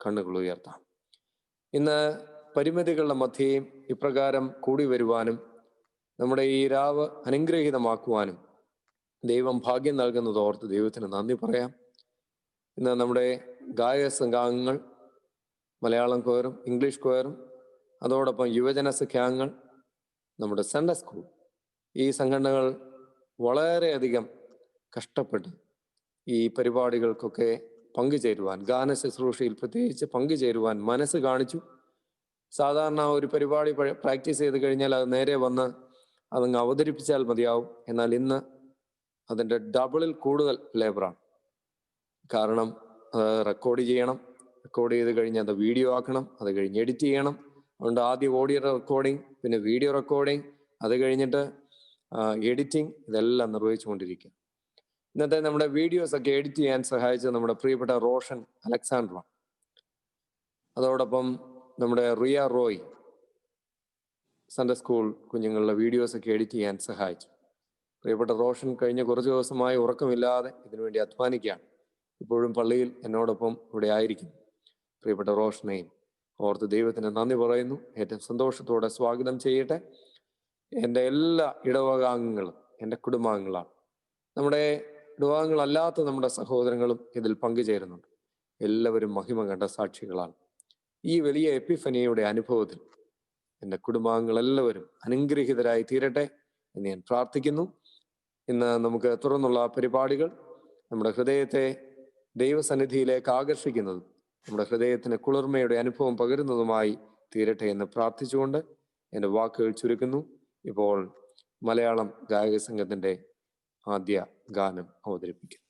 Speaker 1: കണ്ണുകൾ ഉയർത്താം. ഇന്ന് പരിമിതികളുടെ മധ്യയും ഇപ്രകാരം കൂടി വരുവാനും നമ്മുടെ ഈ രാവ് അനുഗ്രഹീതമാക്കുവാനും ദൈവം ഭാഗ്യം നൽകുന്നതോർത്ത് ദൈവത്തിന് നന്ദി പറയാം. ഇന്ന് നമ്മുടെ ഗായക സംഘാംഗങ്ങൾ, മലയാളം ക്വയറും ഇംഗ്ലീഷ് ക്വയറും, അതോടൊപ്പം യുവജന സഖ്യാംഗങ്ങൾ, നമ്മുടെ സൺഡേ സ്കൂൾ, ഈ സംഘടനകൾ വളരെയധികം കഷ്ടപ്പെട്ട് ഈ പരിപാടികൾക്കൊക്കെ പങ്കുചേരുവാൻ, ഗാന ശുശ്രൂഷയിൽ പ്രത്യേകിച്ച് പങ്കുചേരുവാൻ മനസ്സ് കാണിച്ചു. സാധാരണ ഒരു പരിപാടി പ്രാക്ടീസ് ചെയ്ത് കഴിഞ്ഞാൽ അത് നേരെ വന്ന് അതങ്ങ് അവതരിപ്പിച്ചാൽ മതിയാവും. എന്നാൽ ഇന്ന് അതിൻ്റെ ഡബിളിൽ കൂടുതൽ ലേബറാണ്. കാരണം അത് റെക്കോർഡ് ചെയ്യണം, റെക്കോർഡ് ചെയ്ത് കഴിഞ്ഞ് അത് വീഡിയോ ആക്കണം, അത് കഴിഞ്ഞ് എഡിറ്റ് ചെയ്യണം. അതുകൊണ്ട് ആദ്യം ഓഡിയോ റെക്കോർഡിങ്, പിന്നെ വീഡിയോ റെക്കോർഡിങ്, അത് കഴിഞ്ഞിട്ട് എഡിറ്റിംഗ്, ഇതെല്ലാം നിർവഹിച്ചുകൊണ്ടിരിക്കുക. ഇന്നത്തെ നമ്മുടെ വീഡിയോസ് ഒക്കെ എഡിറ്റ് ചെയ്യാൻ സഹായിച്ചത് നമ്മുടെ പ്രിയപ്പെട്ട റോഷൻ അലക്സാണ്ടറാണ്. അതോടൊപ്പം നമ്മുടെ റിയ റോയ് സൺഡേ സ്കൂൾ കുഞ്ഞുങ്ങളുടെ വീഡിയോസ് ഒക്കെ എഡിറ്റ് ചെയ്യാൻ സഹായിച്ചു. പ്രിയപ്പെട്ട റോഷൻ കഴിഞ്ഞ കുറച്ച് ദിവസമായി ഉറക്കമില്ലാതെ ഇതിനുവേണ്ടി അധ്വാനിക്കുകയാണ്. ഇപ്പോഴും പള്ളിയിൽ എന്നോടൊപ്പം ഇവിടെ ആയിരിക്കും. പ്രിയപ്പെട്ട റോഷനെയും ഓർത്ത് ദൈവത്തിന് നന്ദി പറയുന്നു. ഏറ്റവും സന്തോഷത്തോടെ സ്വാഗതം ചെയ്യട്ടെ. എൻ്റെ എല്ലാ ഇടവകാംഗങ്ങളും എൻ്റെ കുടുംബാംഗങ്ങളാണ്. നമ്മുടെ ഇടവകാംഗങ്ങളല്ലാത്ത നമ്മുടെ സഹോദരങ്ങളും ഇതിൽ പങ്കുചേരുന്നുണ്ട്. എല്ലാവരും മഹിമ കണ്ട സാക്ഷികളാണ്. ഈ വലിയ എപ്പിഫനിയുടെ അനുഭവത്തിൽ എൻ്റെ കുടുംബാംഗങ്ങളെല്ലാവരും അനുഗ്രഹീതരായി തീരട്ടെ എന്ന് ഞാൻ പ്രാർത്ഥിക്കുന്നു. ഇന്ന് നമുക്ക് തുറന്നുള്ള പരിപാടികൾ നമ്മുടെ ഹൃദയത്തെ ദൈവസന്നിധിയിലേക്ക് ആകർഷിക്കുന്നതും നമ്മുടെ ഹൃദയത്തിന് കുളിർമയുടെ അനുഭവം പകരുന്നതുമായി തീരട്ടെ എന്ന് പ്രാർത്ഥിച്ചുകൊണ്ട് എൻ്റെ വാക്കുകൾ ചുരുക്കുന്നു. ഇപ്പോൾ മലയാളം ഗായക സംഘത്തിൻ്റെ ആദ്യ ഗാനം അവതരിപ്പിക്കും.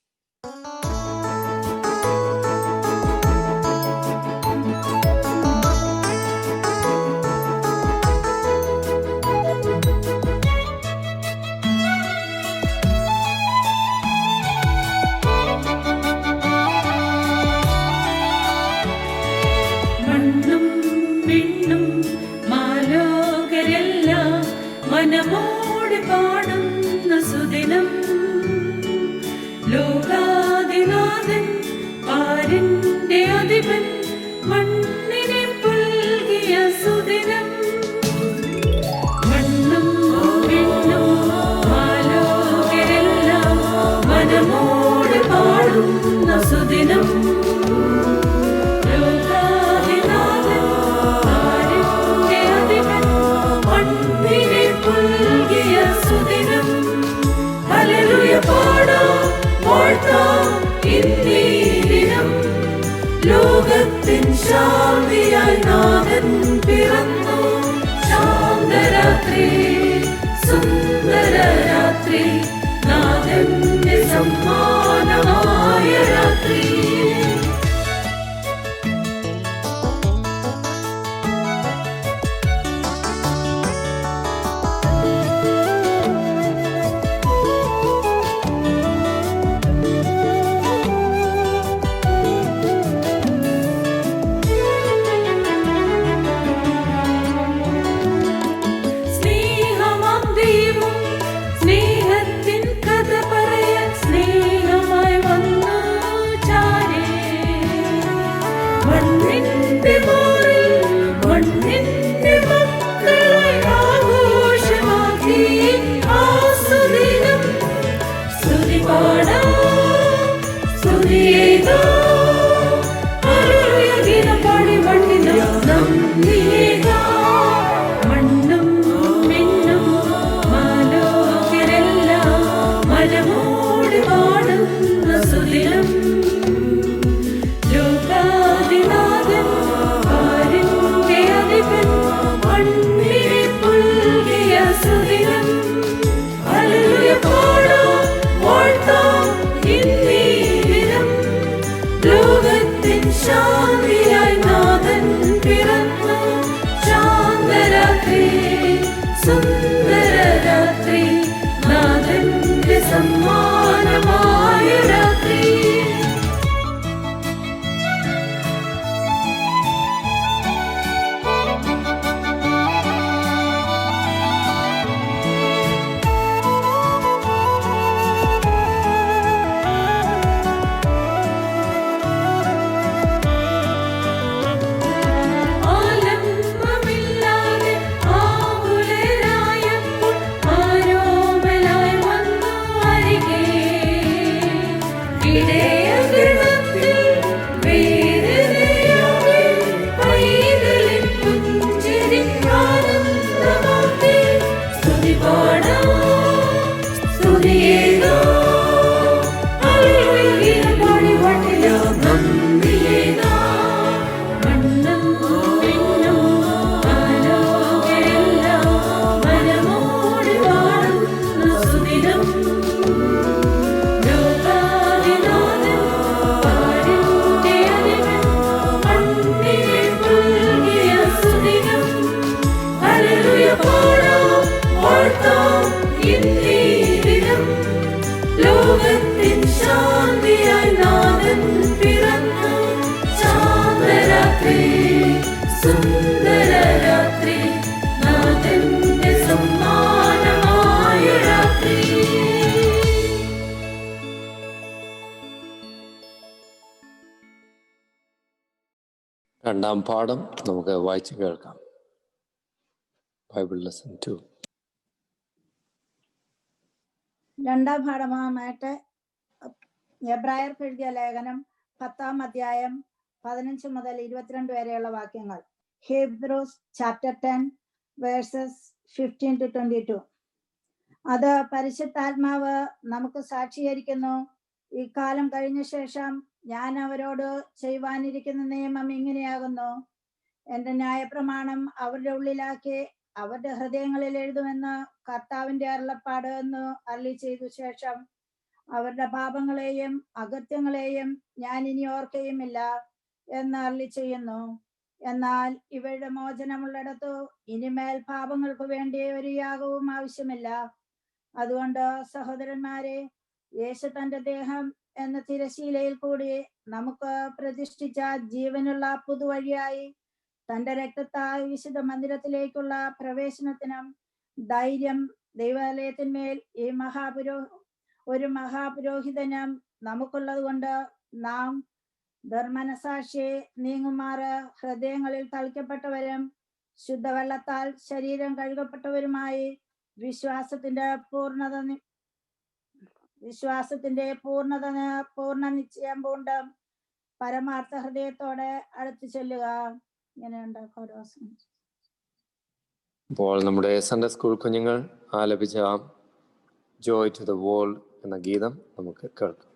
Speaker 7: മനമോട് പാടുന്ന സുദിനം, ലോകാധിനാഥൻ പാരിന്റെ അധിപൻ മണ്ണിനെ പുൽകിയ സുദിനം. മണ്ണും പെണ്ണും മാലോകരെല്ലാം മനമോട് പാടുന്ന സുദിനം, പാടാം വാഴ്ത്താം ഇന്നീ ദിനം. ശാന്തിയായി നാഥൻ പിറന്നു. ശാന്തരാത്രി സുന്ദര രാത്രി നാഥന്റെ സമ്മാനമായ രാത്രി. സ്നേഹമാം ദൈവം സ്നേഹത്തിൻ കഥ പറയാൻ സ്നേഹമായി വന്നു ചാരേ. മണ്ണിന്റെ മോറിൽ മണ്ണിന്റെ മക്കളായി ആഘോഷമാക്കി ആസ്വദിനം. സ്തുതി പാടാം സ്തുതിയേകാം ഹല്ലേലൂയ ഗീതം പാടി മണ്ണിനാം നന്ദിയേകാം. മണ്ണും മിന്നും മാലോകരെല്ലാം മനമോട് പാടുന്ന സുദിനം. ലോകാധിനാഥൻ പാരിന്റെ അധിപൻ മണ്ണിനെ പുൽകിയ സുദിനം. ഹല്ലേലൂയ പാടാം വാഴ്ത്താം ഇന്നീ ദിനം. ലോകത്തിൻ ശാന്തിയായി നാഥൻ പിറന്നു. ശാന്തരാത്രി സുന്ദര രാത്രി നാഥന്റെ സമ്മാനമായ രാത്രി. ആലംബമില്ലാതെ ആകുലരായപ്പോൾ ആരോമലായി വന്നു അരികെ. ഇടയഗൃഹത്തിൽ വേദനയോടെ പൈതലിൻ പുഞ്ചിരി ആനന്ദമാക്കി. സ്തുതി പാടാം സ്തുതിയേകാം ഹല്ലേലൂയ ഗീതം പാടി വാഴ്ത്തിടാം നന്ദിയേകാം. മണ്ണും മിന്നും മാലോകരെല്ലാം മനമോട് പാടുന്ന സുദിനം. ലോകാധിനാഥൻ പാരിന്റെ അധിപൻ മണ്ണിനെ പുൽകിയ സുദിനം. ഹല്ലേലൂയ പാടാം വാഴ്ത്താം ഇന്നീ ദിനം. ലോകത്തിൻ ശാന്തിയായി നാഥൻ പിറന്നു. ശാന്തരാത്രി സുന്ദര രാത്രി നാഥന്റെ സമ്മാനമായ രാത്രി.
Speaker 1: രണ്ടാം പാഠം നമുക്ക് വായിച്ചു കേൾക്കാം. Bible lesson 2.
Speaker 8: രണ്ടാം പാഠമായിട്ട് എബ്രായർക്ക് എഴുതിയ ലേഖനം 10-ാം അധ്യായം 15 മുതൽ 22 വരെയുള്ള വാക്യങ്ങൾ. Hebrews chapter 10 versus 15 to 22. അത് പരിശുദ്ധാത്മാവ് നമുക്ക് സാക്ഷീകരിക്കുന്നു. ഈ കാലം കഴിഞ്ഞ ശേഷം ഞാൻ അവരോട് ചെയ്യുവാനിരിക്കുന്ന നിയമം ഇങ്ങനെയാകുന്നു. എന്റെ ന്യായപ്രമാണം അവരുടെ ഉള്ളിലാക്കി അവരുടെ ഹൃദയങ്ങളിൽ എഴുതുമെന്ന് കർത്താവിന്റെ അരുളപ്പാട് എന്ന് അരുളി ചെയ്ത ശേഷം അവരുടെ പാപങ്ങളെയും അകൃത്യങ്ങളെയും ഞാൻ ഇനി ഓർക്കുകയുമില്ല എന്ന് അരുളി ചെയ്യുന്നു. എന്നാൽ ഇവരുടെ മോചനമുള്ളിടത്തു ഇനിമേൽ പാപങ്ങൾക്ക് വേണ്ടി ഒരു യാഗവും ആവശ്യമില്ല. അതുകൊണ്ട് സഹോദരന്മാരെ, യേശു തന്റെ ദേഹം എന്ന തിരശീലയിൽ കൂടി നമുക്ക് പ്രതിഷ്ഠിച്ച ജീവനുള്ള പുതുവഴിയായി തന്റെ രക്തത്താൽ വിശുദ്ധ മന്ദിരത്തിലേക്കുള്ള പ്രവേശനത്തിനും ധൈര്യം ദൈവാലയത്തിന്മേൽ ഈ ഒരു മഹാപുരോഹിതനും നമുക്കുള്ളത് കൊണ്ട് നാം ധർമ്മനസാക്ഷിയെ നീങ്ങുമാറ് ഹൃദയങ്ങളിൽ തളിക്കപ്പെട്ടവരും ശുദ്ധവെള്ളത്താൽ ശരീരം കഴുകപ്പെട്ടവരുമായി വിശ്വാസത്തിന്റെ പൂർണ്ണ നിശ്ചയം പൂണ്ട് പരമാർത്ഥ ഹൃദയത്തോടെ അടുത്തു ചെല്ലുക. ഇങ്ങനെയുണ്ട്.
Speaker 1: ഇപ്പോൾ നമ്മുടെ സൺഡേ സ്കൂൾ കുഞ്ഞുങ്ങൾ ആലപിച്ച ജോയ് ടു ദ വേൾഡ് എന്ന ഗീതം നമുക്ക് കേൾക്കാം.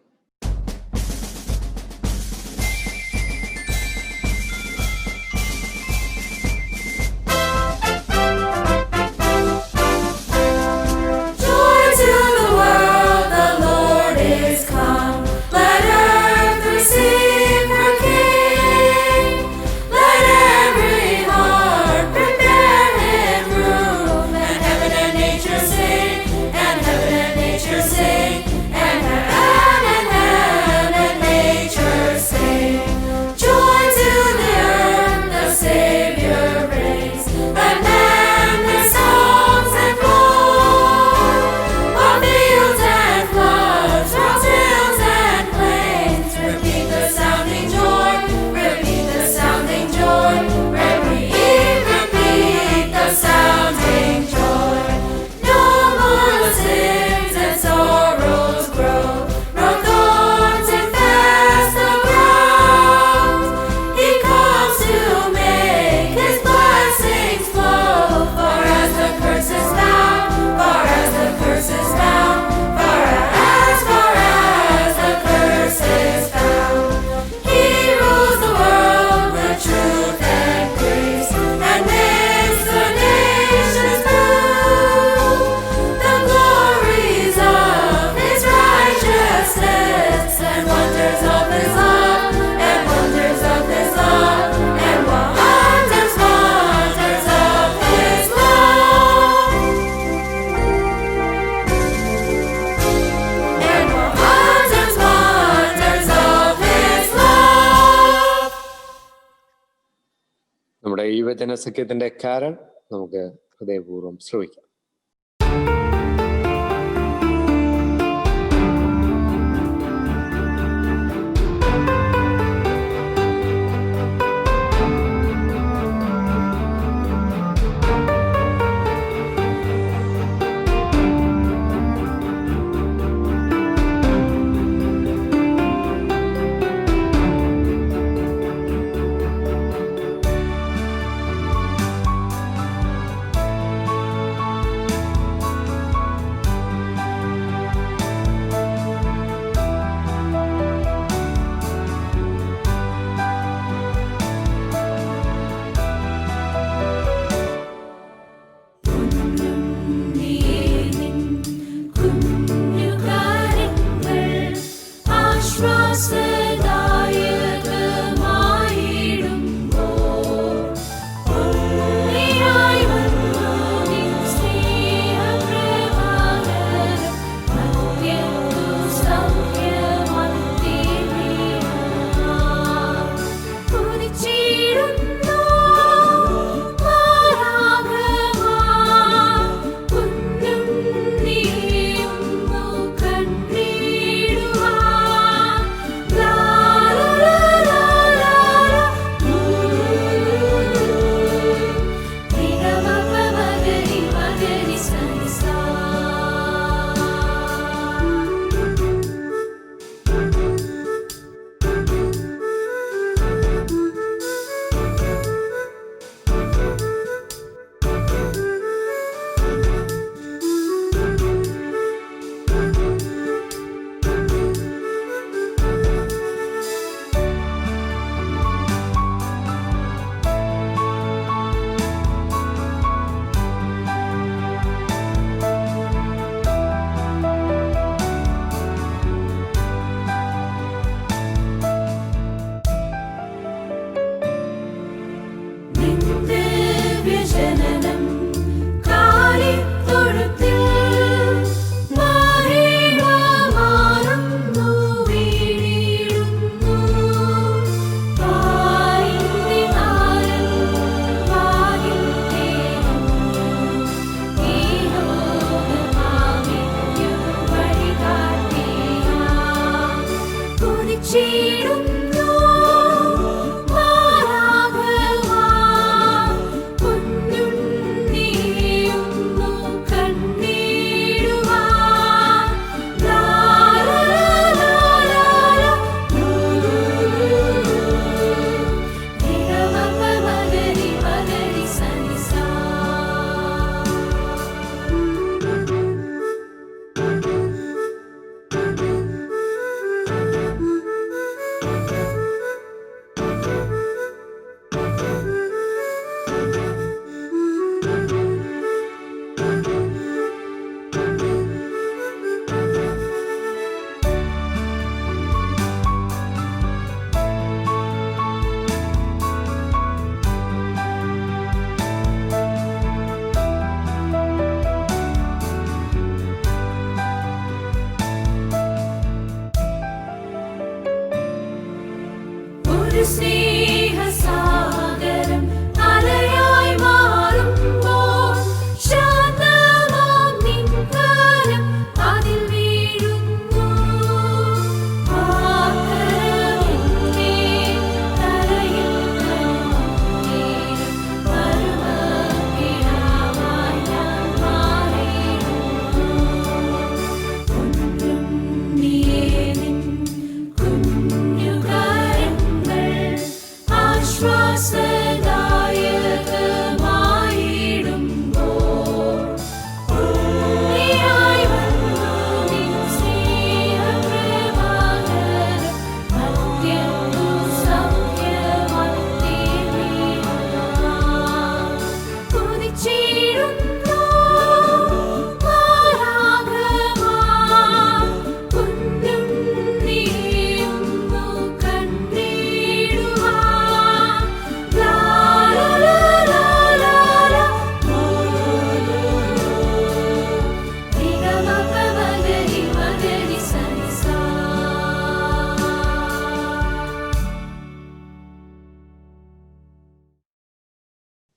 Speaker 1: നമ്മുടെ ഈ വചനസഖ്യത്തിന്റെ കാരൺ നമുക്ക് ഹൃദയപൂർവ്വം ശ്രവിക്കാം.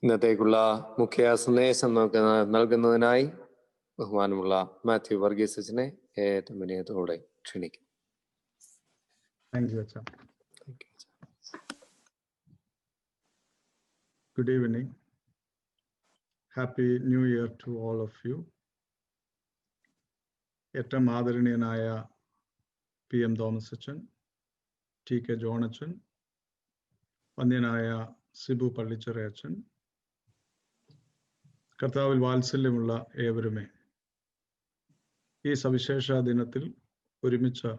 Speaker 1: ഇന്നത്തേക്കുള്ള മുഖ്യ സന്ദേശം നമുക്ക് നൽകുന്നതിനായി ബഹുമാനമുള്ള മാത്യു വർഗീസ് അച്ഛനെ ഏറ്റവും വിനയത്തോടെ ക്ഷണിക്കും.
Speaker 5: Thank you, Acha. Good evening. Happy New Year to all of you. ഏറ്റവും ആദരണീയനായ PM തോമസ് അച്ഛൻ, TK ജോൺ അച്ഛൻ, വന്യനായ സിബു പള്ളിച്ചിറ അച്ഛൻ, കർത്താവിൽ വാത്സല്യമുള്ള ഏവരുമേ, ഈ സവിശേഷ ദിനത്തിൽ ഒരുമിച്ച്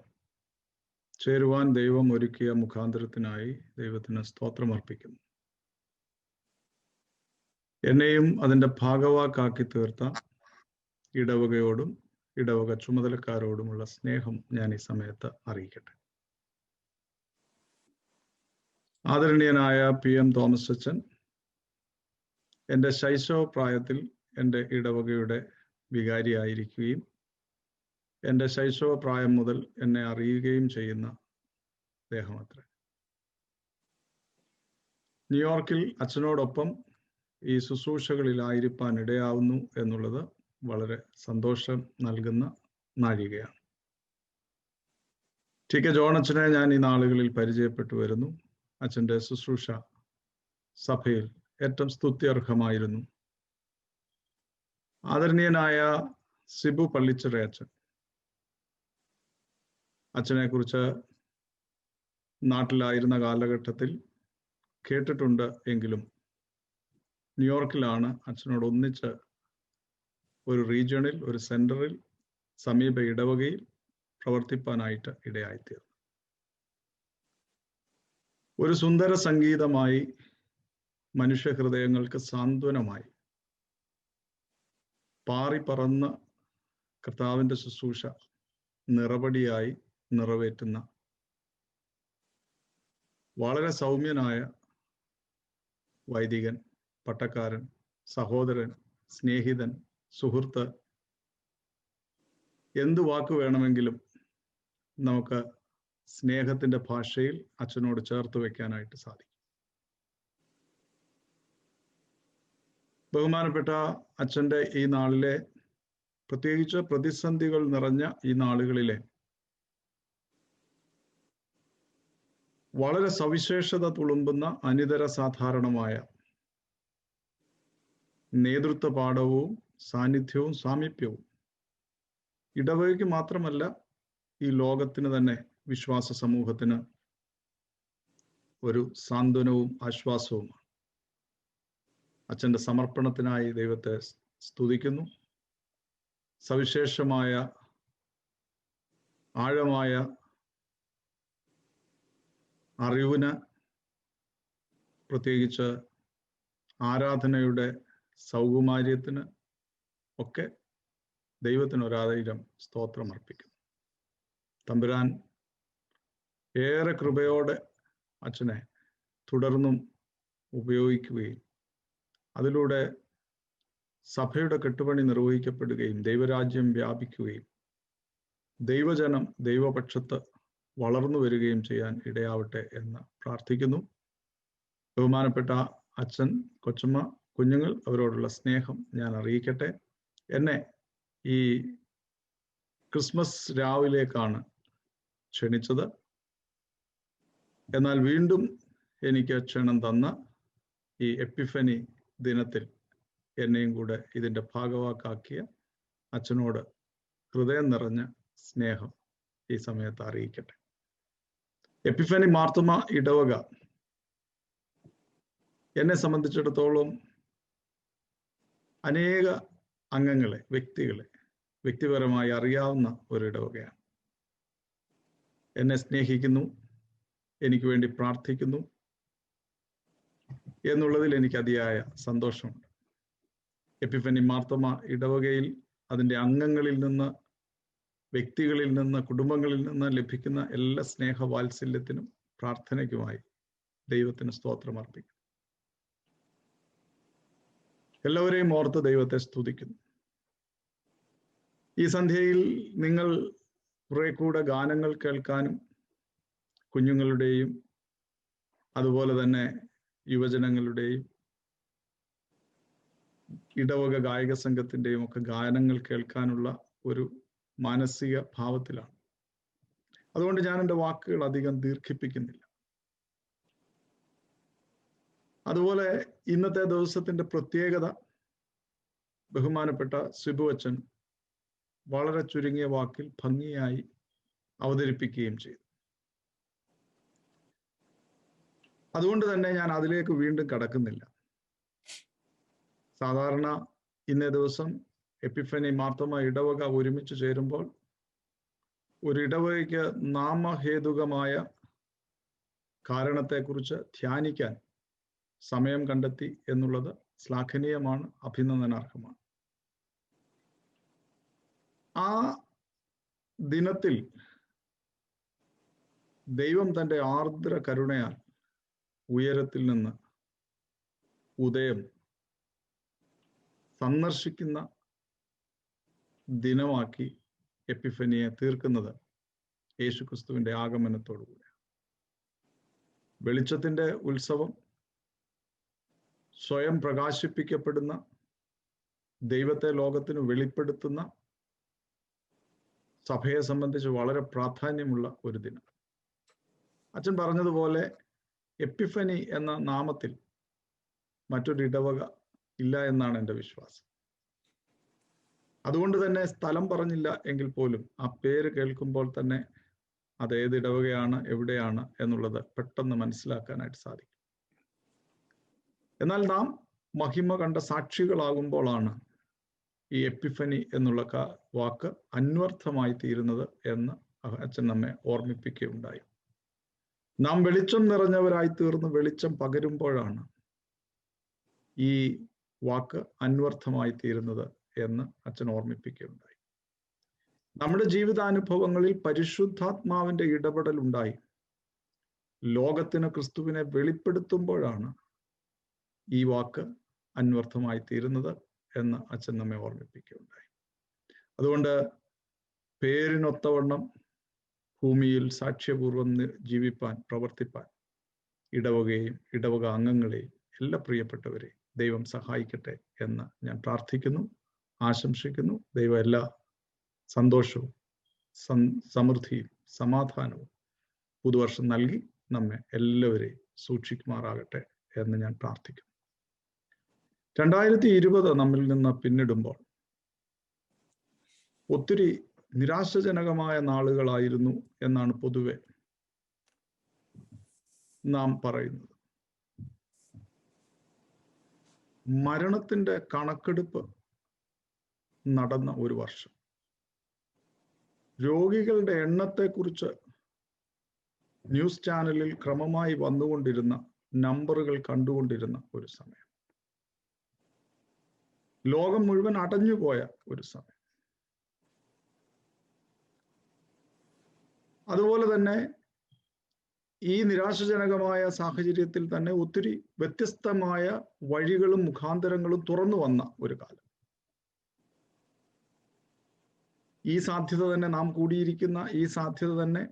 Speaker 5: ചേരുവാൻ ദൈവം ഒരുക്കിയ മുഖാന്തരത്തിനായി ദൈവത്തിന് സ്തോത്രമർപ്പിക്കുന്നു. എന്നെയും അതിൻ്റെ ഭാഗവാക്കാക്കി തീർത്ത ഇടവകയോടും ഇടവക ചുമതലക്കാരോടുമുള്ള സ്നേഹം ഞാൻ ഈ സമയത്ത് അറിയിക്കട്ടെ. ആദരണീയനായ PM തോമസ് അച്ഛൻ എൻ്റെ ശൈശവ പ്രായത്തിൽ എൻ്റെ ഇടവകയുടെ വികാരിയായിരിക്കുകയും എൻ്റെ ശൈശവ പ്രായം മുതൽ എന്നെ അറിയുകയും ചെയ്യുന്ന അദ്ദേഹമത്രേ. ന്യൂയോർക്കിൽ അച്ഛനോടൊപ്പം ഈ ശുശ്രൂഷകളിലായിരിക്കാൻ ഇടയാവുന്നു എന്നുള്ളത് വളരെ സന്തോഷം നൽകുന്ന നാഴികയാണ്. TK ജോൺ അച്ഛനെ ഞാൻ ഈ നാളുകളിൽ പരിചയപ്പെട്ടു വരുന്നു. അച്ഛൻ്റെ ശുശ്രൂഷ സഭയിൽ ഏറ്റവും സ്തുത്യർഹമായിരുന്നു. ആദരണീയനായ സിബു പള്ളിച്ചിറ അച്ഛൻ, അച്ഛനെ കുറിച്ച് നാട്ടിലായിരുന്ന കാലഘട്ടത്തിൽ കേട്ടിട്ടുണ്ട് എങ്കിലും ന്യൂയോർക്കിലാണ് അച്ഛനോട് ഒന്നിച്ച് ഒരു റീജിയണിൽ, ഒരു സെന്ററിൽ, സമീപ ഇടവകയിൽ പ്രവർത്തിപ്പാനായിട്ട് ഇടയായിത്തീർന്നു. ഒരു സുന്ദര സംഗീതമായി, മനുഷ്യഹൃദയങ്ങൾക്ക് സാന്ത്വനമായി പാറിപ്പറന്ന് കർത്താവിൻ്റെ ശുശ്രൂഷ നിറപടിയായി നിറവേറ്റുന്ന വളരെ സൗമ്യനായ വൈദികൻ, പട്ടക്കാരൻ, സഹോദരൻ, സ്നേഹിതൻ, സുഹൃത്ത്, എന്തു വാക്ക് വേണമെങ്കിലും നമുക്ക് സ്നേഹത്തിൻ്റെ ഭാഷയിൽ അച്ഛനോട് ചേർത്ത് വെക്കാനായിട്ട് സാധിക്കും. ബഹുമാനപ്പെട്ട അച്ഛൻ്റെ ഈ നാളിലെ, പ്രത്യേകിച്ച് പ്രതിസന്ധികൾ നിറഞ്ഞ ഈ നാളുകളിലെ വളരെ സവിശേഷത തുളുമ്പുന്ന അനിതര സാധാരണമായ നേതൃത്വ പാഠവും സാന്നിധ്യവും സാമീപ്യവും ഇടവകയ്ക്ക് മാത്രമല്ല ഈ ലോകത്തിന് തന്നെ, വിശ്വാസ സമൂഹത്തിന് ഒരു സാന്ത്വനവും ആശ്വാസവുമാണ്. അച്ഛൻ്റെ സമർപ്പണത്തിനായി ദൈവത്തെ സ്തുതിക്കുന്നു. സവിശേഷമായ ആഴമായ അറിവിന്, പ്രത്യേകിച്ച് ആരാധനയുടെ സൗകുമാര്യത്തിന് ഒക്കെ ദൈവത്തിന് ഒരായിരം സ്തോത്രം അർപ്പിക്കുന്നു. തമ്പുരാൻ ഏറെ കൃപയോടെ അച്ഛനെ തുടർന്നും ഉപയോഗിക്കുകയും അതിലൂടെ സഭയുടെ കെട്ടുപണി നിർവഹിക്കപ്പെടുകയും ദൈവരാജ്യം വ്യാപിക്കുകയും ദൈവജനം ദൈവപക്ഷത്ത് വളർന്നു വരികയും ചെയ്യാൻ ഇടയാവട്ടെ എന്ന് പ്രാർത്ഥിക്കുന്നു. ബഹുമാനപ്പെട്ട അച്ഛൻ, കൊച്ചമ്മ, കുഞ്ഞുങ്ങൾ, അവരോടുള്ള സ്നേഹം ഞാൻ അറിയിക്കട്ടെ. എന്നെ ഈ ക്രിസ്മസ് രാവിലേക്കാണ് ക്ഷണിച്ചത്. എന്നാൽ വീണ്ടും എനിക്ക് ക്ഷണം തന്ന ഈ എപ്പിഫനി ദിനത്തിൽ എന്നെയും കൂടെ ഇതിൻ്റെ ഭാഗവാക്കാക്കിയ അച്ഛനോട് ഹൃദയം നിറഞ്ഞ സ്നേഹം ഈ സമയത്ത് അറിയിക്കട്ടെ. എപ്പിഫനി മാർത്തോമാ ഇടവക എന്നെ സംബന്ധിച്ചിടത്തോളം അനേക അംഗങ്ങളെ, വ്യക്തിപരമായി അറിയാവുന്ന ഒരു ഇടവകയാണ്. എന്നെ സ്നേഹിക്കുന്നു, എനിക്ക് വേണ്ടി പ്രാർത്ഥിക്കുന്നു എന്നുള്ളതിൽ എനിക്ക് അതിയായ സന്തോഷമുണ്ട്. എപ്പിഫനി മാർത്തോമാ ഇടവകയിൽ അതിൻ്റെ അംഗങ്ങളിൽ നിന്ന്, വ്യക്തികളിൽ നിന്ന്, കുടുംബങ്ങളിൽ നിന്ന് ലഭിക്കുന്ന എല്ലാ സ്നേഹവാത്സല്യത്തിനും പ്രാർത്ഥനയ്ക്കുമായി ദൈവത്തിന് സ്തോത്രം അർപ്പിക്കുന്നു. എല്ലാവരെയും ഓർത്ത് ദൈവത്തെ സ്തുതിക്കുന്നു. ഈ സന്ധ്യയിൽ നിങ്ങൾ കുറെ കൂടെ ഗാനങ്ങൾ കേൾക്കാനും കുഞ്ഞുങ്ങളുടെയും അതുപോലെ തന്നെ യുവജനങ്ങളുടെയും ഇടവക ഗായക സംഘത്തിൻ്റെയും ഒക്കെ ഗാനങ്ങൾ കേൾക്കാനുള്ള ഒരു മാനസിക ഭാവത്തിലാണ്. അതുകൊണ്ട് ഞാൻ എൻ്റെ വാക്കുകൾ അധികം ദീർഘിപ്പിക്കുന്നില്ല. അതുപോലെ ഇന്നത്തെ ദിവസത്തിന്റെ പ്രത്യേകത ബഹുമാനപ്പെട്ട സിബു അച്ഛൻ വളരെ ചുരുങ്ങിയ വാക്കിൽ ഭംഗിയായി അവതരിപ്പിക്കുകയും ചെയ്തു. അതുകൊണ്ട് തന്നെ ഞാൻ അതിലേക്ക് വീണ്ടും കടക്കുന്നില്ല. സാധാരണ ഇന്നേ ദിവസം എപ്പിഫനി മാർത്തോമ ഇടവക ഒരുമിച്ച് ചേരുമ്പോൾ ഒരു ഇടവകയ്ക്ക് നാമഹേതുകമായ കാരണത്തെക്കുറിച്ച് ധ്യാനിക്കാൻ സമയം കണ്ടെത്തി എന്നുള്ളത് ശ്ലാഘനീയമാണ്, അഭിനന്ദനാർഹമാണ്. ആ ദിനത്തിൽ ദൈവം തൻ്റെ ആർദ്ര കരുണയാൽ ഉയരത്തിൽ നിന്ന് ഉദയം സന്ദർശിക്കുന്ന ദിനമാക്കി എപ്പിഫനിയെ തീർക്കുന്നത് യേശുക്രിസ്തുവിന്റെ ആഗമനത്തോടുകൂടി. വെളിച്ചത്തിന്റെ ഉത്സവം, സ്വയം പ്രകാശിപ്പിക്കപ്പെടുന്ന, ദൈവത്തെ ലോകത്തിന് വെളിപ്പെടുത്തുന്ന സഭയെ സംബന്ധിച്ച് വളരെ പ്രാധാന്യമുള്ള ഒരു ദിനം. അച്ഛൻ പറഞ്ഞതുപോലെ എപ്പിഫനി എന്ന നാമത്തിൽ മറ്റൊരു ഇടവക ഇല്ല എന്നാണ് എൻ്റെ വിശ്വാസം. അതുകൊണ്ട് തന്നെ സ്ഥലം പറഞ്ഞില്ല എങ്കിൽ പോലും ആ പേര് കേൾക്കുമ്പോൾ തന്നെ അത് ഏത് ഇടവകയാണ്, എവിടെയാണ് എന്നുള്ളത് പെട്ടെന്ന് മനസ്സിലാക്കാനായിട്ട് സാധിക്കും. എന്നാൽ നാം മഹിമ കണ്ട സാക്ഷികളാകുമ്പോഴാണ് ഈ എപ്പിഫനി എന്നുള്ള വാക്ക് അന്വർത്ഥമായി തീരുന്നത് എന്ന് അച്ഛൻ നമ്മെ ഓർമ്മിപ്പിക്കുകയുണ്ടായി. നാം വെളിച്ചം നിറഞ്ഞവരായി തീർന്ന് വെളിച്ചം പകരുമ്പോഴാണ് ഈ വാക്ക് അന്വർത്ഥമായി തീരുന്നത് എന്ന് അച്ഛൻ ഓർമ്മിപ്പിക്കുകയുണ്ടായി. നമ്മുടെ ജീവിതാനുഭവങ്ങളിൽ പരിശുദ്ധാത്മാവിന്റെ ഇടപെടൽ ഉണ്ടായി ലോകത്തിന് ക്രിസ്തുവിനെ വെളിപ്പെടുത്തുമ്പോഴാണ് ഈ വാക്ക് അന്വർത്ഥമായി തീരുന്നത് എന്ന് അച്ഛൻ നമ്മെ ഓർമ്മിപ്പിക്കുകയുണ്ടായി. അതുകൊണ്ട് പേരിനൊത്തവണ്ണം ഭൂമിയിൽ സാക്ഷ്യപൂർവം ജീവിപ്പാൻ, പ്രവർത്തിപ്പാൻ ഇടവകയെയും ഇടവക അംഗങ്ങളെയും എല്ലാ പ്രിയപ്പെട്ടവരെയും ദൈവം സഹായിക്കട്ടെ എന്ന് ഞാൻ പ്രാർത്ഥിക്കുന്നു, ആശംസിക്കുന്നു. ദൈവം എല്ലാ സന്തോഷവും സമൃദ്ധിയും സമാധാനവും പുതുവർഷം നൽകി നമ്മെ എല്ലാവരെയും സൂക്ഷിക്കുമാറാകട്ടെ എന്ന് ഞാൻ പ്രാർത്ഥിക്കുന്നു. 2020 നമ്മിൽ നിന്ന് പിന്നിടുമ്പോൾ ഒത്തിരി നിരാശജനകമായ നാളുകളായിരുന്നു എന്നാണ് പൊതുവെ നാം പറയുന്നത്. മരണത്തിന്റെ കണക്കെടുപ്പ് നടന്ന ഒരു വർഷം, രോഗികളുടെ എണ്ണത്തെക്കുറിച്ച് ന്യൂസ് ചാനലിൽ ക്രമമായി വന്നുകൊണ്ടിരുന്ന നമ്പറുകൾ കണ്ടുകൊണ്ടിരുന്ന ഒരു സമയം, ലോകം മുഴുവൻ അടഞ്ഞുപോയ ഒരു സമയം. അതുപോലെ തന്നെ ഈ നിരാശജനകമായ സാഹചര്യത്തിൽ തന്നെ ഒത്തിരി വ്യത്യസ്തമായ വഴികളും മുഖാന്തരങ്ങളും തുറന്നു വന്ന ഒരു കാലം. ഈ സാധ്യത തന്നെ, നാം കൂടിയിരിക്കുന്ന ഈ സാധ്യത തന്നെ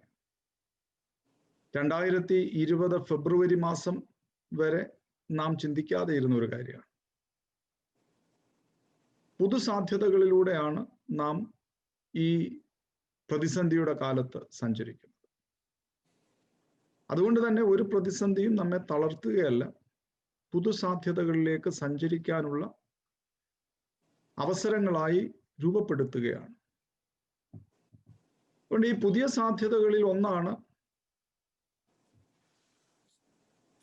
Speaker 5: 2020 ഫെബ്രുവരി മാസം വരെ നാം ചിന്തിക്കാതെ ഇരുന്ന ഒരു കാര്യമാണ്. പുതുസാധ്യതകളിലൂടെയാണ് നാം ഈ പ്രതിസന്ധിയുടെ കാലത്ത് സഞ്ചരിക്കുന്നത്. അതുകൊണ്ട് തന്നെ ഒരു പ്രതിസന്ധിയും നമ്മെ തളർത്തുകയല്ല, പുതുസാധ്യതകളിലേക്ക് സഞ്ചരിക്കാനുള്ള അവസരങ്ങളായി രൂപപ്പെടുത്തുകയാണ്. അതുകൊണ്ട് ഈ പുതിയ സാധ്യതകളിൽ ഒന്നാണ്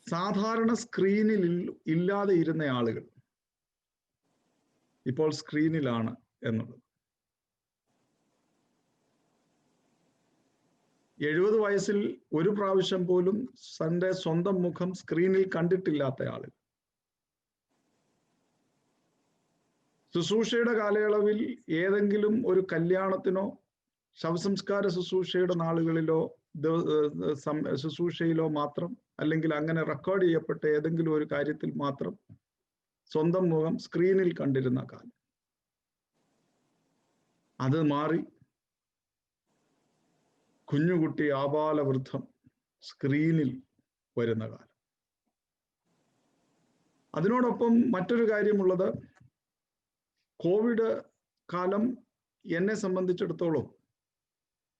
Speaker 5: സാധാരണ സ്ക്രീനിൽ ഇല്ലാതെ ഇരുന്ന ആളുകൾ ഇപ്പോൾ സ്ക്രീനിലാണ് എന്നുള്ളത്. 70 വയസ്സിൽ ഒരു പ്രാവശ്യം പോലും തൻ്റെ സ്വന്തം മുഖം സ്ക്രീനിൽ കണ്ടിട്ടില്ലാത്ത ആളുകൾ, ശുശ്രൂഷയുടെ കാലയളവിൽ ഏതെങ്കിലും ഒരു കല്യാണത്തിനോ ശവസംസ്കാര ശുശ്രൂഷയുടെ നാളുകളിലോ ശുശ്രൂഷയിലോ മാത്രം, അല്ലെങ്കിൽ അങ്ങനെ റെക്കോർഡ് ചെയ്യപ്പെട്ട ഏതെങ്കിലും ഒരു കാര്യത്തിൽ മാത്രം സ്വന്തം മുഖം സ്ക്രീനിൽ കണ്ടിരുന്ന കാലം, അത് മാറി കുഞ്ഞുകുട്ടി ആബാലവൃദ്ധം സ്ക്രീനിൽ വരുന്ന കാലം. അതിനോടൊപ്പം മറ്റൊരു കാര്യമുള്ളത്, കോവിഡ് കാലം എന്നെ സംബന്ധിച്ചിടത്തോളം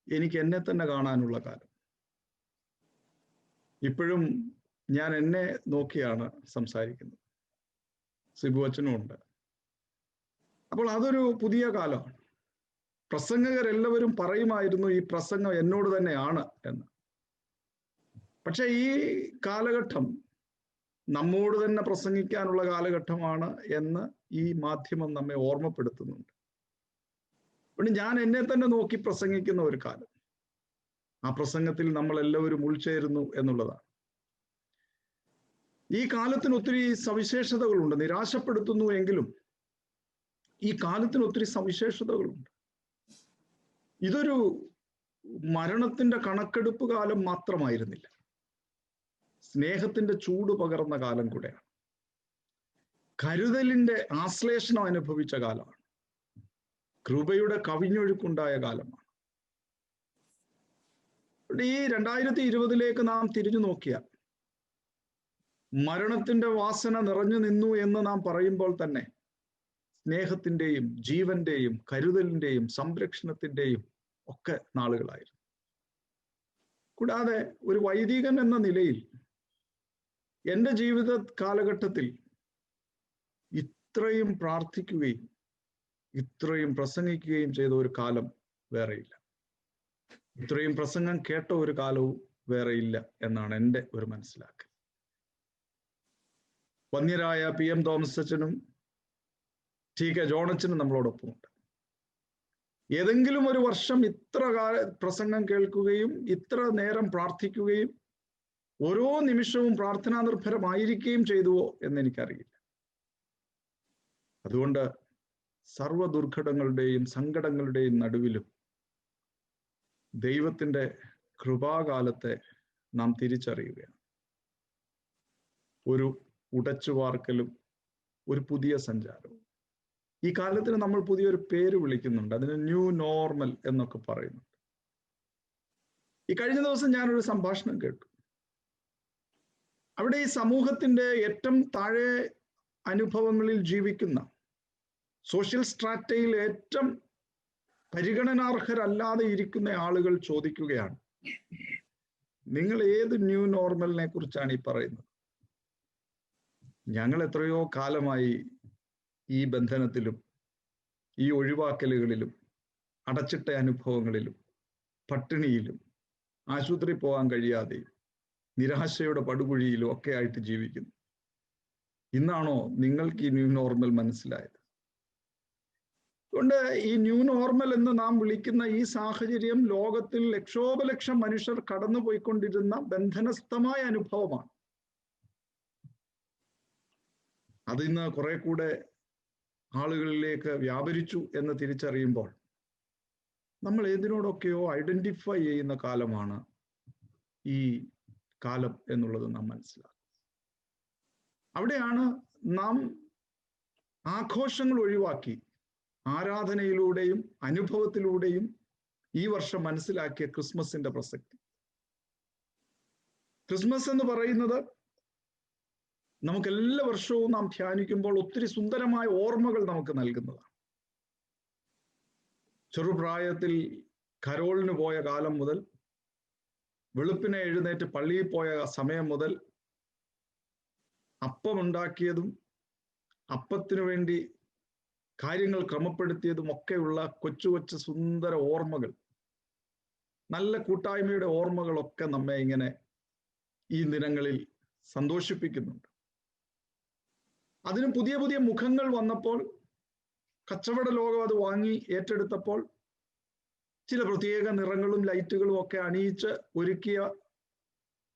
Speaker 5: എനിക്ക് എന്നെ തന്നെ കാണാനുള്ള കാലം. ഇപ്പോഴും ഞാൻ എന്നെ നോക്കിയാണ് സംസാരിക്കുന്നത്. സിബു അച്ഛനും ഉണ്ട്. അപ്പോൾ അതൊരു പുതിയ കാലമാണ്. പ്രസംഗകരെല്ലാവരും പറയുമായിരുന്നു ഈ പ്രസംഗം എന്നോട് തന്നെയാണ് എന്ന്. പക്ഷെ ഈ കാലഘട്ടം നമ്മോട് തന്നെ പ്രസംഗിക്കാനുള്ള കാലഘട്ടമാണ് എന്ന് ഈ മാധ്യമം നമ്മെ ഓർമ്മപ്പെടുത്തുന്നുണ്ട്. അതുകൊണ്ട് ഞാൻ എന്നെ തന്നെ നോക്കി പ്രസംഗിക്കുന്ന ഒരു കാലം. ആ പ്രസംഗത്തിൽ നമ്മൾ എല്ലാവരും ഉൾച്ചേരുന്നു എന്നുള്ളതാണ്. ഈ കാലത്തിന് ഒത്തിരി സവിശേഷതകളുണ്ട്. നിരാശപ്പെടുത്തുന്നു എങ്കിലും ഈ കാലത്തിന് ഒത്തിരി സവിശേഷതകളുണ്ട്. ഇതൊരു മരണത്തിന്റെ കണക്കെടുപ്പ് കാലം മാത്രമായിരുന്നില്ല, സ്നേഹത്തിന്റെ ചൂട് പകർന്ന കാലം കൂടെയാണ്. കരുതലിന്റെ ആശ്ലേഷണം അനുഭവിച്ച കാലമാണ്. കൃപയുടെ കവിഞ്ഞൊഴുക്കുണ്ടായ കാലമാണ്. ഈ 2020 നാം തിരിഞ്ഞു നോക്കിയാൽ മരണത്തിന്റെ വാസന നിറഞ്ഞു നിന്നു എന്ന് നാം പറയുമ്പോൾ തന്നെ സ്നേഹത്തിന്റെയും ജീവന്റെയും കരുതലിന്റെയും സംരക്ഷണത്തിന്റെയും ഒക്കെ നാളുകളായിരുന്നു. കൂടാതെ ഒരു വൈദികൻ എന്ന നിലയിൽ എൻ്റെ ജീവിത കാലഘട്ടത്തിൽ ഇത്രയും പ്രാർത്ഥിക്കുകയും ഇത്രയും പ്രസംഗിക്കുകയും ചെയ്ത ഒരു കാലം വേറെയില്ല. ഇത്രയും പ്രസംഗം കേട്ട ഒരു കാലവും വേറെയില്ല എന്നാണ് എൻ്റെ ഒരു മനസ്സിലാക്കൽ. വന്യരായ PM തോമസ് അച്ഛനും TK ജോണച്ചനും നമ്മളോടൊപ്പമുണ്ട്. ഏതെങ്കിലും ഒരു വർഷം ഇത്ര പ്രസംഗം കേൾക്കുകയും ഇത്ര നേരം പ്രാർത്ഥിക്കുകയും ഓരോ നിമിഷവും പ്രാർത്ഥനാ നിർഭരമായിരിക്കുകയും ചെയ്തുവോ എന്നെനിക്കറിയില്ല. അതുകൊണ്ട് സർവ്വ ദുർഘടങ്ങളുടെയും സങ്കടങ്ങളുടെയും നടുവിലും ദൈവത്തിൻ്റെ കൃപാകാലത്തെ നാം തിരിച്ചറിയുകയാണ്. ഒരു ഉടച്ചുവാർക്കലും ഒരു പുതിയ സഞ്ചാരവും. ഈ കാലത്തിന് നമ്മൾ പുതിയൊരു പേര് വിളിക്കുന്നുണ്ട്, അതിന് ന്യൂ നോർമൽ എന്നൊക്കെ പറയുന്നുണ്ട്. ഈ കഴിഞ്ഞ ദിവസം ഞാനൊരു സംഭാഷണം കേട്ടു. അവിടെ ഈ സമൂഹത്തിന്റെ ഏറ്റവും താഴെ അനുഭവങ്ങളിൽ ജീവിക്കുന്ന, സോഷ്യൽ സ്ട്രാറ്റയിൽ ഏറ്റവും പരിഗണനാർഹരല്ലാതെ ഇരിക്കുന്ന ആളുകൾ ചോദിക്കുകയാണ്, നിങ്ങൾ ഏത് ന്യൂ നോർമലിനെ കുറിച്ചാണ് ഈ പറയുന്നത്? ഞങ്ങൾ എത്രയോ കാലമായി ഈ ബന്ധനത്തിലും ഈ ഒഴിവാക്കലുകളിലും അടച്ചിട്ട അനുഭവങ്ങളിലും പട്ടിണിയിലും ആശുപത്രി പോകാൻ കഴിയാതെയും നിരാശയുടെ പടുകുഴിയിലും ഒക്കെ ആയിട്ട് ജീവിക്കുന്നു. ഇന്നാണോ നിങ്ങൾക്ക് ഈ ന്യൂ നോർമൽ മനസ്സിലായത്? അതുകൊണ്ട് ഈ ന്യൂ നോർമൽ എന്ന് നാം വിളിക്കുന്ന ഈ സാഹചര്യം ലോകത്തിൽ ലക്ഷോപലക്ഷം മനുഷ്യർ കടന്നുപോയിക്കൊണ്ടിരുന്ന ബന്ധനസ്ഥമായ അനുഭവമാണ്. അതിന്ന് കുറെ കൂടെ ആളുകളിലേക്ക് വ്യാപരിച്ചു എന്ന് തിരിച്ചറിയുമ്പോൾ നമ്മൾ ഏതിനോടൊക്കെയോ ഐഡന്റിഫൈ ചെയ്യുന്ന കാലമാണ് ഈ കാലം എന്നുള്ളത് നാം മനസ്സിലാക്കും. അവിടെയാണ് നാം ആഘോഷങ്ങൾ ഒഴിവാക്കി ആരാധനയിലൂടെയും അനുഭവത്തിലൂടെയും ഈ വർഷം മനസ്സിലാക്കിയ ക്രിസ്മസിന്റെ പ്രസക്തി. ക്രിസ്മസ് എന്ന് പറയുന്നത് നമുക്ക് എല്ലാ വർഷവും നാം ധ്യാനിക്കുമ്പോൾ ഒത്തിരി സുന്ദരമായ ഓർമ്മകൾ നമുക്ക് നൽകുന്നതാണ്. ചെറുപ്രായത്തിൽ കരോളിന് പോയ കാലം മുതൽ, വെളുപ്പിനെ എഴുന്നേറ്റ് പള്ളിയിൽ പോയ സമയം മുതൽ, അപ്പമുണ്ടാക്കിയതും അപ്പത്തിനു വേണ്ടി കാര്യങ്ങൾ ക്രമപ്പെടുത്തിയതും ഒക്കെയുള്ള കൊച്ചു കൊച്ചു സുന്ദര ഓർമ്മകൾ, നല്ല കൂട്ടായ്മയുടെ ഓർമ്മകളൊക്കെ നമ്മെ ഇങ്ങനെ ഈ ദിനങ്ങളിൽ സന്തോഷിപ്പിക്കുന്നുണ്ട്. അതിന് പുതിയ പുതിയ മുഖങ്ങൾ വന്നപ്പോൾ, കച്ചവട ലോകം അത് വാങ്ങി ഏറ്റെടുത്തപ്പോൾ, ചില പ്രത്യേക നിറങ്ങളും ലൈറ്റുകളും ഒക്കെ അണിയിച്ച് ഒരുക്കിയ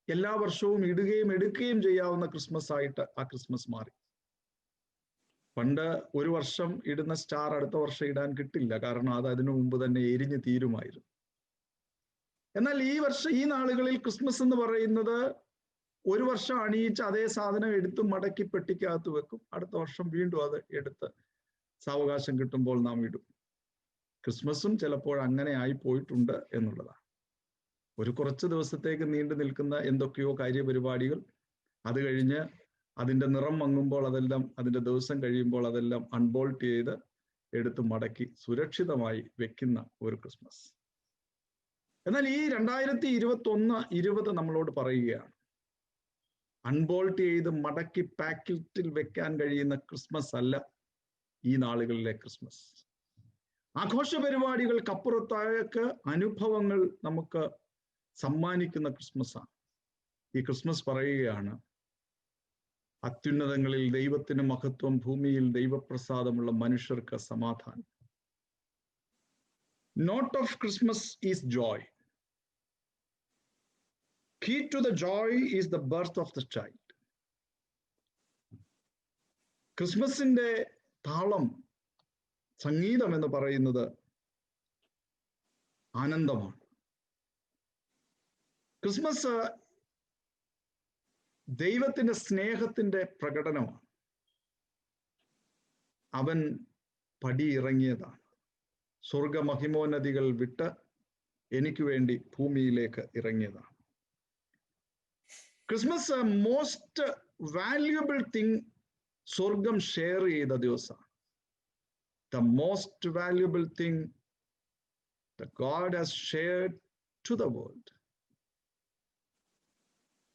Speaker 5: എല്ലാ വർഷവും ഇടുകയും എടുക്കുകയും ചെയ്യാവുന്ന ക്രിസ്മസ് ആയിട്ട് ആ ക്രിസ്മസ് മാറി. പണ്ട് ഒരു വർഷം ഇടുന്ന സ്റ്റാർ അടുത്ത വർഷം ഇടാൻ കിട്ടില്ല, കാരണം അത് അതിനു മുമ്പ് തന്നെ എരിഞ്ഞു തീരുമായിരുന്നു. എന്നാൽ ഈ നാളുകളിൽ ക്രിസ്മസ് എന്ന് പറയുന്നത് ഒരു വർഷം അണിയിച്ച് അതേ സാധനം എടുത്ത് മടക്കി പെട്ടിക്കകത്ത് വെക്കും, അടുത്ത വർഷം വീണ്ടും അത് എടുത്ത് സാവകാശം കിട്ടുമ്പോൾ നാം ഇടും. ക്രിസ്മസും ചിലപ്പോൾ അങ്ങനെ ആയി പോയിട്ടുണ്ട് എന്നുള്ളതാണ്. ഒരു കുറച്ച് ദിവസത്തേക്ക് നീണ്ടു നിൽക്കുന്ന എന്തൊക്കെയോ കാര്യപരിപാടികൾ, അത് കഴിഞ്ഞ് അതിൻ്റെ നിറം മങ്ങുമ്പോൾ അതെല്ലാം, അതിൻ്റെ ദിവസം കഴിയുമ്പോൾ അതെല്ലാം അൺബോൾട്ട് ചെയ്ത് എടുത്ത് മടക്കി സുരക്ഷിതമായി വെക്കുന്ന ഒരു ക്രിസ്മസ്. എന്നാൽ ഈ 2021-20 നമ്മളോട് പറയുകയാണ്, അൺബോൾട്ട് ചെയ്ത് മടക്കി പാക്കറ്റിൽ വെക്കാൻ കഴിയുന്ന ക്രിസ്മസ് അല്ല ഈ നാളുകളിലെ ക്രിസ്മസ്. ആഘോഷ പരിപാടികൾക്കപ്പുറത്തേക്ക് അനുഭവങ്ങൾ നമുക്ക് സമ്മാനിക്കുന്ന ക്രിസ്മസാണ്. ഈ ക്രിസ്മസ് പറയുകയാണ്, അത്യുന്നതങ്ങളിൽ ദൈവത്തിന് മഹത്വം, ഭൂമിയിൽ ദൈവപ്രസാദമുള്ള മനുഷ്യർക്ക് സമാധാനം. Note of Christmas is joy. Key to the joy is the birth of the child. ക്രിസ്മസിന്റെ താളം, സംഗീതം എന്ന് പറയുന്നത് ആനന്ദമാണ്. ക്രിസ്മസ് ദൈവത്തിന്റെ സ്നേഹത്തിന്റെ പ്രകടനമാണ്. അവൻ പടിയിറങ്ങിയതാണ്. സ്വർഗമഹിമോന്നതികൾ വിട്ട് എനിക്ക് വേണ്ടി ഭൂമിയിലേക്ക് ഇറങ്ങിയതാണ്. ക്രിസ്മസ് മോസ്റ്റ് വാല്യുബിൾ തിങ് സ്വർഗം ഷെയർ ചെയ്ത ദിവസമാണ്. The most valuable thing the God has shared to the world.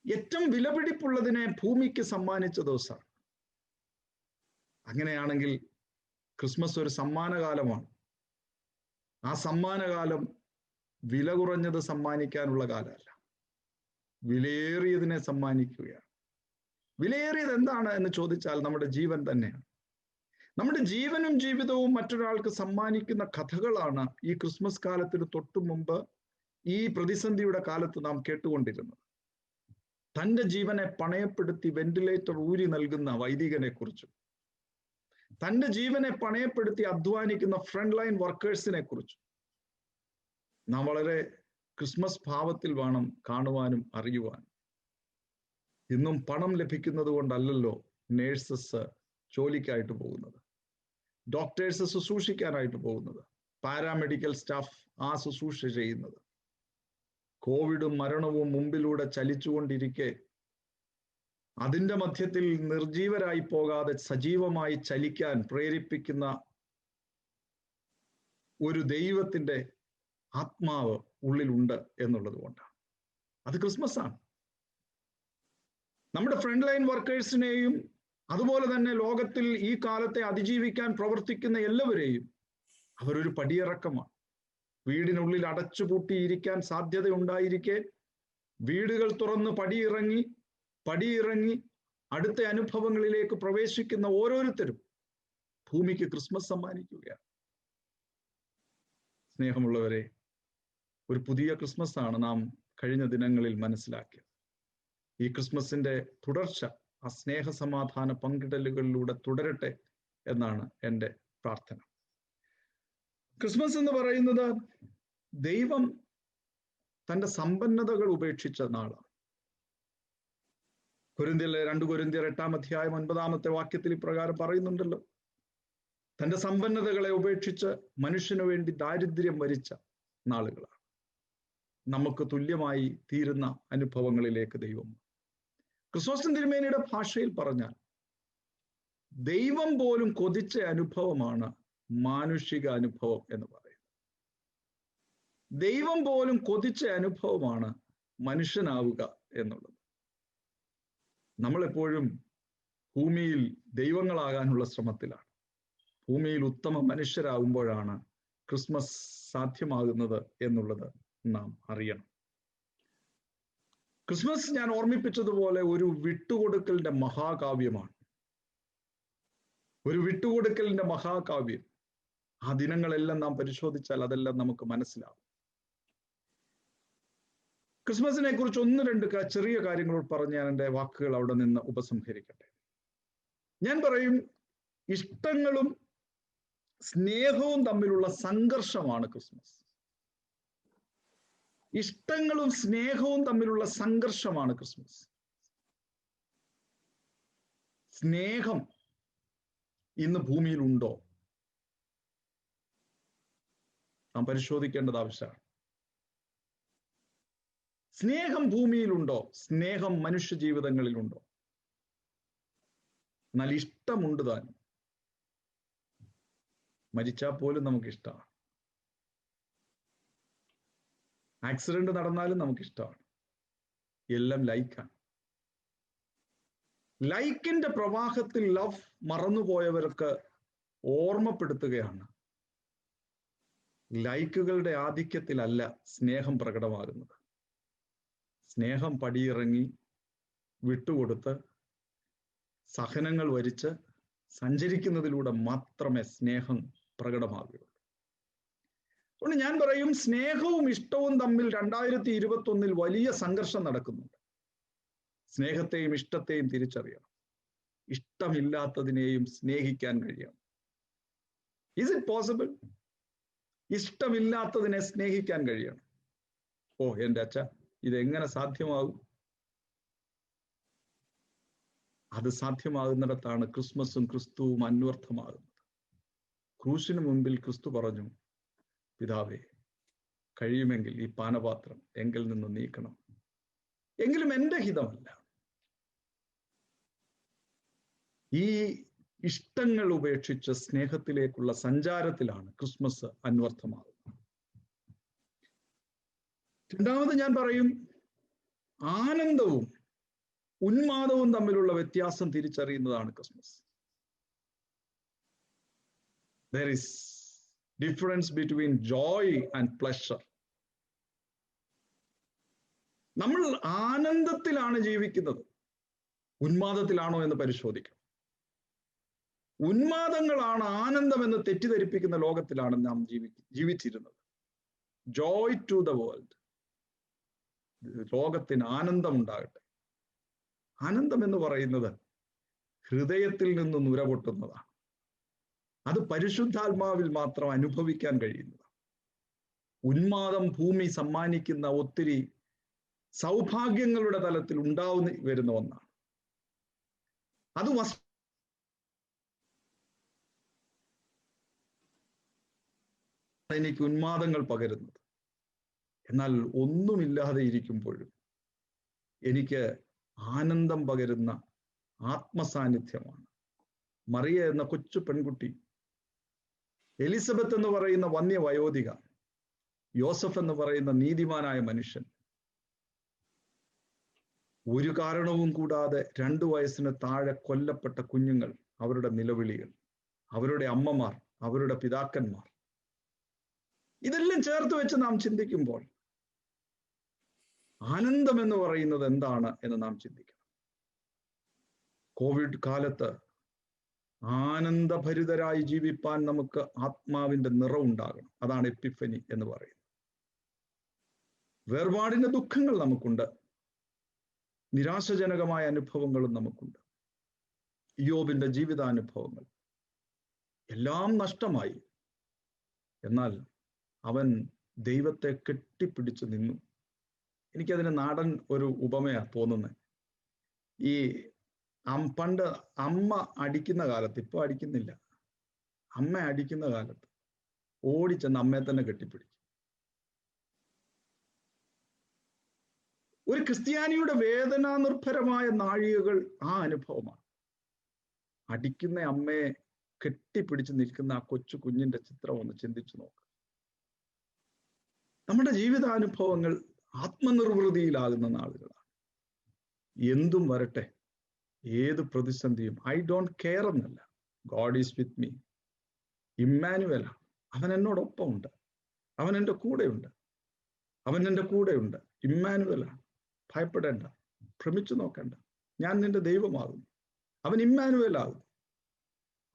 Speaker 5: ഏറ്റവും വിലപിടിപ്പുള്ളതിനെ ഭൂമിക്ക് സമ്മാനിച്ച ദിവസമാണ്. അങ്ങനെയാണെങ്കിൽ ക്രിസ്മസ് ഒരു സമ്മാനകാലമാണ്. ആ സമ്മാനകാലം വില കുറഞ്ഞത് സമ്മാനിക്കാനുള്ള കാലമല്ല, വിലയേറിയതിനെ സമ്മാനിക്കുകയാണ്. വിലയേറിയത് എന്താണ് എന്ന് ചോദിച്ചാൽ നമ്മുടെ ജീവൻ തന്നെയാണ്. നമ്മുടെ ജീവനും ജീവിതവും മറ്റൊരാൾക്ക് സമ്മാനിക്കുന്ന കഥകളാണ് ഈ ക്രിസ്മസ് കാലത്തിന് തൊട്ടു മുമ്പ് ഈ പ്രതിസന്ധിയുടെ കാലത്ത് നാം കേട്ടുകൊണ്ടിരുന്നത്. തൻ്റെ ജീവനെ പണയപ്പെടുത്തി വെന്റിലേറ്റർ ഊരി നൽകുന്ന വൈദികനെ കുറിച്ചും, തൻ്റെ ജീവനെ പണയപ്പെടുത്തി അധ്വാനിക്കുന്ന ഫ്രണ്ട് ലൈൻ വർക്കേഴ്സിനെ കുറിച്ചും നാം വളരെ ക്രിസ്മസ് ഭാവത്തിൽ വേണം കാണുവാനും അറിയുവാനും. ഇന്നും പണം ലഭിക്കുന്നത് കൊണ്ടല്ലല്ലോ നേഴ്സസ് ജോലിക്കായിട്ട് പോകുന്നത്, ഡോക്ടേഴ്സ് ശുശ്രൂഷിക്കാനായിട്ട് പോകുന്നത്, പാരാമെഡിക്കൽ സ്റ്റാഫ് ആ ശുശ്രൂഷ ചെയ്യുന്നത്. കോവിഡും മരണവും മുമ്പിലൂടെ ചലിച്ചുകൊണ്ടിരിക്കെ അതിൻ്റെ മധ്യത്തിൽ നിർജീവരായി പോകാതെ സജീവമായി ചലിക്കാൻ പ്രേരിപ്പിക്കുന്ന ഒരു ദൈവത്തിൻ്റെ ആത്മാവ് ഉള്ളിലുണ്ട് എന്നുള്ളത് കൊണ്ടാണ്. അത് ക്രിസ്മസ് ആണ്. നമ്മുടെ ഫ്രണ്ട് ലൈൻ വർക്കേഴ്സിനെയും അതുപോലെ തന്നെ ലോകത്തിൽ ഈ കാലത്തെ അതിജീവിക്കാൻ പ്രവർത്തിക്കുന്ന എല്ലാവരെയും അവരൊരു പടിയിറക്കമാണ്. വീടിനുള്ളിൽ അടച്ചുപൂട്ടിയിരിക്കാൻ സാധ്യതയുണ്ടായിരിക്കെ വീടുകൾ തുറന്ന് പടിയിറങ്ങി അടുത്ത അനുഭവങ്ങളിലേക്ക് പ്രവേശിക്കുന്ന ഓരോരുത്തരും ഭൂമിക്ക് ക്രിസ്മസ് സമ്മാനിക്കുകയാണ്. സ്നേഹമുള്ളവരെ, ഒരു പുതിയ ക്രിസ്മസ് ആണ് നാം കഴിഞ്ഞ ദിനങ്ങളിൽ മനസ്സിലാക്കിയത്. ഈ ക്രിസ്മസിന്റെ തുടർച്ച ആ സ്നേഹ സമാധാന പങ്കിടലുകളിലൂടെ തുടരട്ടെ എന്നാണ് എൻ്റെ പ്രാർത്ഥന. ക്രിസ്മസ് എന്ന് പറയുന്നത് ദൈവം തൻ്റെ സമ്പന്നതകൾ ഉപേക്ഷിച്ച നാളാണ്. 2 കൊരിന്ത്യർ 8-9 വാക്യത്തിൽ ഇപ്രകാരം പറയുന്നുണ്ടല്ലോ, തൻ്റെ സമ്പന്നതകളെ ഉപേക്ഷിച്ച് മനുഷ്യന് വേണ്ടി ദാരിദ്ര്യം വരിച്ച നാളുകളാണ്. നമുക്ക് തുല്യമായി തീരുന്ന അനുഭവങ്ങളിലേക്ക് ദൈവം. ക്രിസ്തോസ് തിരുമേനിയുടെ ഭാഷയിൽ പറഞ്ഞാൽ ദൈവം പോലും കൊതിച്ച അനുഭവമാണ് മാനുഷിക അനുഭവം എന്ന് പറയുന്നത്. ദൈവം പോലും കൊതിച്ച അനുഭവമാണ് മനുഷ്യനാവുക എന്നുള്ളത്. നമ്മളെപ്പോഴും ഭൂമിയിൽ ദൈവങ്ങളാകാനുള്ള ശ്രമത്തിലാണ്. ഭൂമിയിൽ ഉത്തമ മനുഷ്യരാകുമ്പോഴാണ് ക്രിസ്മസ് സാധ്യമാകുന്നത് എന്നുള്ളത് നാം അറിയണം. ക്രിസ്മസ് ഞാൻ ഓർമ്മിപ്പിച്ചതുപോലെ ഒരു വിട്ടുകൊടുക്കലിന്റെ മഹാകാവ്യമാണ്. ഒരു വിട്ടുകൊടുക്കലിന്റെ മഹാകാവ്യം. ആ ദിനങ്ങളെല്ലാം നാം പരിശോധിച്ചാൽ അതെല്ലാം നമുക്ക് മനസ്സിലാവും. ക്രിസ്മസിനെ കുറിച്ച് 1-2 ചെറിയ കാര്യങ്ങൾ പറഞ്ഞ് ഞാൻ എൻ്റെ വാക്കുകൾ അവിടെ നിന്ന് ഉപസംഹരിക്കട്ടെ. ഞാൻ പറയും, ഇഷ്ടങ്ങളും സ്നേഹവും തമ്മിലുള്ള സംഘർഷമാണ് ക്രിസ്മസ്. ഇഷ്ടങ്ങളും സ്നേഹവും തമ്മിലുള്ള സംഘർഷമാണ് ക്രിസ്മസ്. സ്നേഹം ഇന്ന് ഭൂമിയിൽ ഉണ്ടോ? നാം പരിശോധിക്കേണ്ടത് ആവശ്യമാണ്. സ്നേഹം ഭൂമിയിലുണ്ടോ? സ്നേഹം മനുഷ്യ ജീവിതങ്ങളിലുണ്ടോ? എന്നാൽ ഇഷ്ടമുണ്ട് താനും. മരിച്ചാൽ പോലും നമുക്ക് ഇഷ്ടമാണ്. ആക്സിഡന്റ് നടന്നാലും നമുക്ക് ഇഷ്ടമാണ്. എല്ലാം ലൈക്കാണ്. ലൈക്കിന്റെ പ്രവാഹത്തിൽ ലവ് മറന്നുപോയവർക്ക് ഓർമ്മപ്പെടുത്തുകയാണ്, ലൈക്കുകളുടെ ആധിക്യത്തിലല്ല സ്നേഹം പ്രകടമാകുന്നത്. സ്നേഹം പടിയിറങ്ങി വിട്ടുകൊടുത്ത് സഹനങ്ങൾ വരിച്ച് സഞ്ചരിക്കുന്നതിലൂടെ മാത്രമേ സ്നേഹം പ്രകടമാകുകയുള്ളൂ. അതുകൊണ്ട് ഞാൻ പറയും, സ്നേഹവും ഇഷ്ടവും തമ്മിൽ 2021 വലിയ സംഘർഷം നടക്കുന്നുണ്ട്. സ്നേഹത്തെയും ഇഷ്ടത്തെയും തിരിച്ചറിയണം. ഇഷ്ടമില്ലാത്തതിനെയും സ്നേഹിക്കാൻ കഴിയണം. Is it possible? ഇഷ്ടമില്ലാത്തതിനെ സ്നേഹിക്കാൻ കഴിയണം. ഓ എൻ്റെ അച്ഛ, ഇതെങ്ങനെ സാധ്യമാകും? അത് സാധ്യമാകുന്നിടത്താണ് ക്രിസ്മസും ക്രിസ്തുവും അന്വർത്ഥമാകുന്നത്. ക്രൂശിന് മുമ്പിൽ ക്രിസ്തു പറഞ്ഞു, പിതാവേ, കഴിയുമെങ്കിൽ ഈ പാനപാത്രം എങ്കിൽ നിന്ന് നീക്കണം, എങ്കിലും എൻ്റെ ഹിതമല്ല. ഈ ഇഷ്ടങ്ങൾ ഉപേക്ഷിച്ച് സ്നേഹത്തിലേക്കുള്ള സഞ്ചാരത്തിലാണ് ക്രിസ്മസ് അന്വർത്ഥമാകുന്നത്. രണ്ടാമത് ഞാൻ പറയും, ആനന്ദവും ഉന്മാദവും തമ്മിലുള്ള വ്യത്യാസം തിരിച്ചറിയുന്നതാണ് Christmas. There is difference between joy and pleasure. നമ്മൾ ആനന്ദത്തിലാണ് ജീവിക്കുന്നത്, ഉന്മാദത്തിലാണോ എന്ന് പരിശോധിക്കണം. ഉന്മാദങ്ങളാണ് ആനന്ദം എന്ന് തെറ്റിദ്ധരിപ്പിക്കുന്ന ലോകത്തിലാണ് നാം ജീവിച്ചിരുന്നത്. Joy to the world. ലോകത്തിന് ആനന്ദം ഉണ്ടാകട്ടെ. ആനന്ദം എന്ന് പറയുന്നത് ഹൃദയത്തിൽ നിന്ന് നുരപൊട്ടുന്നതാണ്. അത് പരിശുദ്ധാത്മാവിൽ മാത്രം അനുഭവിക്കാൻ കഴിയുന്നതാണ്. ഉന്മാദം ഭൂമി സമ്മാനിക്കുന്ന ഒത്തിരി സൗഭാഗ്യങ്ങളുടെ തലത്തിൽ ഉണ്ടാവുന്ന വരുന്ന ഒന്നാണ്. അത് എനിക്ക് ഉന്മാദങ്ങൾ പകരുന്നത്. എന്നാൽ ഒന്നുമില്ലാതെ ഇരിക്കുമ്പോഴും എനിക്ക് ആനന്ദം പകരുന്ന ആത്മസാന്നിധ്യമാണ്. മറിയ എന്ന കൊച്ചു പെൺകുട്ടി, എലിസബത്ത് എന്ന് പറയുന്ന വന്യവയോധിക, യോസഫ് എന്ന് പറയുന്ന നീതിമാനായ മനുഷ്യൻ, ഒരു കാരണവും കൂടാതെ 2 വയസ്സിന് താഴെ കൊല്ലപ്പെട്ട കുഞ്ഞുങ്ങൾ, അവരുടെ നിലവിളികൾ, അവരുടെ അമ്മമാർ, അവരുടെ പിതാക്കന്മാർ, ഇതെല്ലാം ചേർത്ത് വെച്ച് നാം ചിന്തിക്കുമ്പോൾ ആനന്ദം എന്ന് പറയുന്നത് എന്താണ് എന്ന് നാം ചിന്തിക്കണം. കോവിഡ് കാലത്ത് ആനന്ദഭരിതരായി ജീവിപ്പാൻ നമുക്ക് ആത്മാവിന്റെ നിറവുണ്ടാകണം. അതാണ് എപ്പിഫനി എന്ന് പറയുന്നത്. വേർപാടിന്റെ ദുഃഖങ്ങൾ നമുക്കുണ്ട്, നിരാശജനകമായ അനുഭവങ്ങളും നമുക്കുണ്ട്. യോബിന്റെ ജീവിതാനുഭവങ്ങൾ എല്ലാം നഷ്ടമായി. എന്നാൽ അവൻ ദൈവത്തെ കെട്ടിപ്പിടിച്ച് നിന്നു. എനിക്കതിന് നാടൻ ഒരു ഉപമയാ തോന്നുന്നത്. ഈ പണ്ട് അമ്മ അടിക്കുന്ന കാലത്ത്, ഇപ്പൊ അടിക്കുന്നില്ല, അമ്മ അടിക്കുന്ന കാലത്ത് ഓടിച്ചെന്ന് അമ്മയെ തന്നെ കെട്ടിപ്പിടിക്കും. ഒരു ക്രിസ്ത്യാനിയുടെ വേദനാ നിർഭരമായ നാഴികകൾ ആ അനുഭവമാണ്. അടിക്കുന്ന അമ്മയെ കെട്ടിപ്പിടിച്ച് നിൽക്കുന്ന ആ കൊച്ചു കുഞ്ഞിന്റെ ചിത്രം ഒന്ന് ചിന്തിച്ചു നോക്ക്. നമ്മുടെ ജീവിതാനുഭവങ്ങൾ ആത്മനിർവൃതിയിലാകുന്ന നാളുകളാണ്. എന്തും വരട്ടെ, ഏത് പ്രതിസന്ധിയും ഐ ഡോണ്ട് കെയർ എന്നല്ല, ഗോഡ് ഈസ് വിത്ത് മീ. ഇമ്മാനുവലാണ്. അവൻ എന്നോടൊപ്പം ഉണ്ട്, അവൻ എൻ്റെ കൂടെയുണ്ട്, അവൻ എൻ്റെ കൂടെയുണ്ട്. ഇമ്മാനുവലാണ്. ഭയപ്പെടേണ്ട, ഭ്രമിച്ചു നോക്കേണ്ട, ഞാൻ നിന്റെ ദൈവമാകുന്നു. അവൻ ഇമ്മാനുവലാകുന്നു.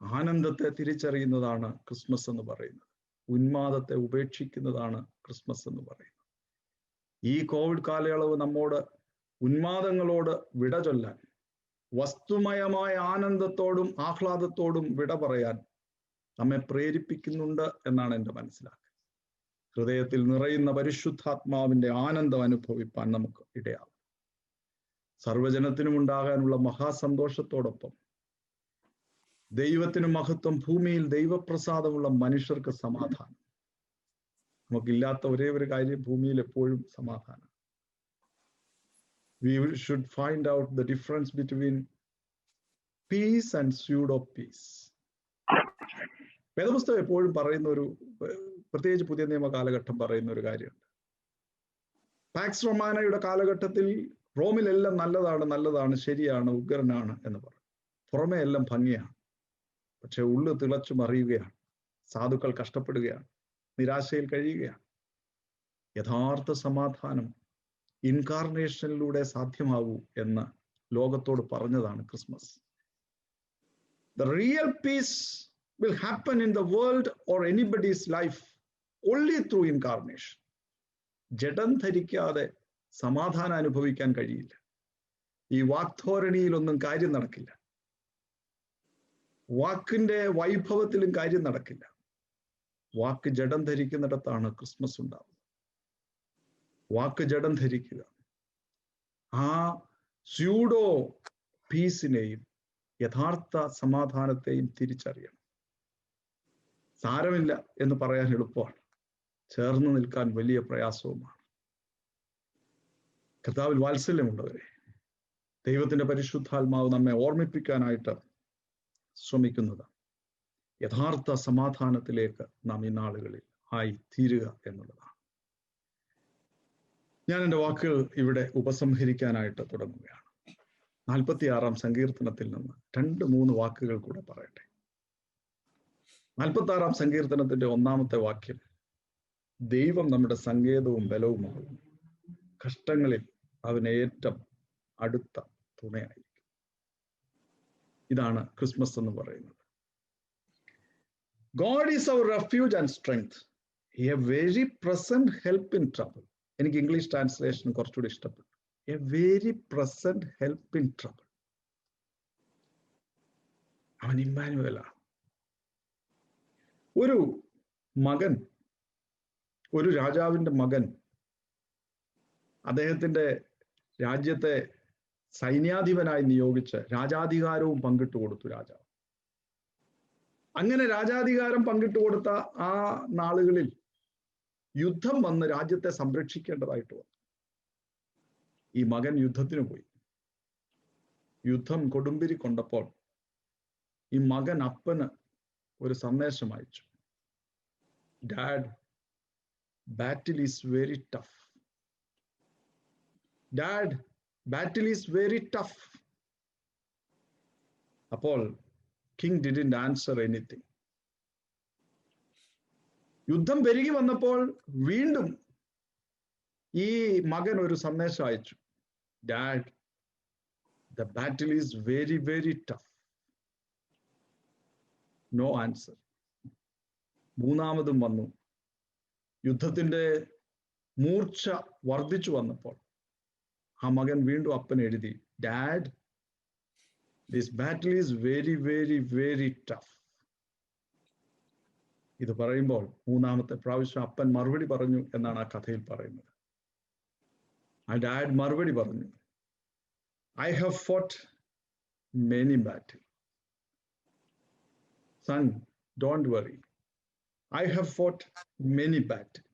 Speaker 5: ആനന്ദത്തെ തിരിച്ചറിയുന്നതാണ് ക്രിസ്മസ് എന്ന് പറയുന്നത്. ഉന്മാദത്തെ ഉപേക്ഷിക്കുന്നതാണ് ക്രിസ്മസ് എന്ന് പറയുന്നത്. ഈ കോവിഡ് കാലയളവ് നമ്മോട് ഉന്മാദങ്ങളോട് വിട ചൊല്ലാൻ, വസ്തുമയമായ ആനന്ദത്തോടും ആഹ്ലാദത്തോടും വിട പറയാൻ നമ്മെ പ്രേരിപ്പിക്കുന്നുണ്ട് എന്നാണ് എൻ്റെ മനസ്സിലാക്കൽ. ഹൃദയത്തിൽ നിറയുന്ന പരിശുദ്ധാത്മാവിന്റെ ആനന്ദം അനുഭവിപ്പാൻ നമുക്ക് ഇടയാകും. സർവ്വജനത്തിനും ഉണ്ടാകാനുള്ള മഹാസന്തോഷത്തോടൊപ്പം ദൈവത്തിന് മഹത്വം, ഭൂമിയിൽ ദൈവപ്രസാദമുള്ള മനുഷ്യർക്ക് സമാധാനം. നമുക്കില്ലാത്ത ഒരേ ഒരു കാര്യം ഭൂമിയിൽ എപ്പോഴും സമാധാനം. We should find out the difference between peace and pseudo peace. വേദപുസ്തകം എപ്പോഴും പറയുന്ന ഒരു, പ്രത്യേകിച്ച് പുതിയ നിയമ കാലഘട്ടം പറയുന്ന ഒരു കാര്യമുണ്ട്. പാക്സ് റൊമാനയുടെ കാലഘട്ടത്തിൽ റോമിലെല്ലാം നല്ലതാണ്, ശരിയാണ്, ഉഗ്രനാണ് എന്ന് പറയും. പുറമെ എല്ലാം ഭംഗിയാണ്, പക്ഷെ ഉള്ളു തിളച്ചു മറിയുകയാണ്. സാധുക്കൾ കഷ്ടപ്പെടുകയാണ്, നിരാശയിൽ കഴിയുകയാണ്. യഥാർത്ഥ സമാധാനം ഇൻകാർണേഷനിലൂടെ സാധ്യമാകൂ എന്ന് ലോകത്തോട് പറഞ്ഞതാണ് Christmas. The real peace will happen in the world or anybody's life only through incarnation. ജഡം ധരിക്കാതെ സമാധാനം അനുഭവിക്കാൻ കഴിയില്ല. ഈ വാക്ധോരണിയിലൊന്നും കാര്യം നടക്കില്ല. വാക്കിന്റെ വൈഭവത്തിലും കാര്യം നടക്കില്ല. വാക്ക് ജഡം ധരിക്കുന്നിടത്താണ് ക്രിസ്മസ് ഉണ്ടാവുന്നത്. വാക്ക് ജഡം ധരിക്കുക, ആ സ്യൂഡോ പീസിനെയും യഥാർത്ഥ സമാധാനത്തെയും തിരിച്ചറിയണം. സാരമില്ല എന്ന് പറയാൻ എളുപ്പമാണ്, ചേർന്ന് നിൽക്കാൻ വലിയ പ്രയാസവുമാണ്. കർത്താവിൽ വാത്സല്യമുള്ളവരെ, ദൈവത്തിന്റെ പരിശുദ്ധാത്മാവ് നമ്മെ ഓർമ്മിപ്പിക്കാനായിട്ട് ശ്രമിക്കുന്നത് യഥാർത്ഥ സമാധാനത്തിലേക്ക് നാം ഈ നാളുകളിൽ ആയി തീരുക എന്നുള്ളതാണ്. ഞാൻ എൻ്റെ വാക്കുകൾ ഇവിടെ ഉപസംഹരിക്കാനായിട്ട് തുടങ്ങുകയാണ്. 46-ാം സങ്കീർത്തനത്തിൽ നിന്ന് 2-3 വാക്കുകൾ കൂടെ പറയട്ടെ. 46-ാം സങ്കീർത്തനത്തിന്റെ 1-ാമത്തെ വാക്യം, ദൈവം നമ്മുടെ സങ്കേതവും ബലവുമാകുന്നു, കഷ്ടങ്ങളിൽ അവൻ ഏറ്റവും അടുത്ത തുണയായിരിക്കും. ഇതാണ് ക്രിസ്മസ് എന്ന് പറയുന്നത്. God is our refuge and strength, a very present help in trouble. എനിക്ക് ഇംഗ്ലീഷ് ട്രാൻസ്ലേഷൻ കുറച്ചുകൂടി ഇഷ്ടപ്പെട്ടു. A very present help in trouble. അവൻ ഇമ്മാനുവേലാണ്. ഒരു മകൻ, ഒരു രാജാവിന്റെ മകൻ അദ്ദേഹത്തിന്റെ രാജ്യത്തെ സൈന്യാധിപനായി നിയോഗിച്ച് രാജാധികാരവും പങ്കിട്ടു കൊടുത്തു രാജാവ്. അങ്ങനെ രാജാധികാരം പങ്കിട്ടു കൊടുത്ത ആ നാളുകളിൽ യുദ്ധം വന്ന് രാജ്യത്തെ സംരക്ഷിക്കേണ്ടതായിട്ട് വന്നു. ഈ മകൻ യുദ്ധത്തിന് പോയി. യുദ്ധം കൊടുമ്പിരി കൊണ്ടപ്പോൾ ഈ മകൻ അപ്പന് ഒരു സന്ദേശം അയച്ചു. Dad, battle is very tough. Dad, battle is very tough. അപ്പോൾ കിങ് ഡിഡ്ന്റ് ആൻസർ എനിത്തിങ്. യുദ്ധം പെരുകി വന്നപ്പോൾ വീണ്ടും ഈ മകൻ ഒരു സന്ദേശം അയച്ചു. Dad, the battle is very very tough. No answer. മൂന്നാമതും വന്നു. യുദ്ധത്തിന്റെ മൂർച്ച വർദ്ധിച്ചു വന്നപ്പോൾ ആ മകൻ വീണ്ടും അപ്പൻ എഴുതി, dad, this battle is very very very tough. ഇത് പറയുമ്പോൾ മൂന്നാമത്തെ പ്രാവശ്യം അപ്പൻ മറുപടി പറഞ്ഞു എന്നാണ് ആ കഥയിൽ പറയുന്നത്. ആ ഡാഡ് മറുപടി പറഞ്ഞു, I have fought many battle. Son, don't worry, I have fought many battle.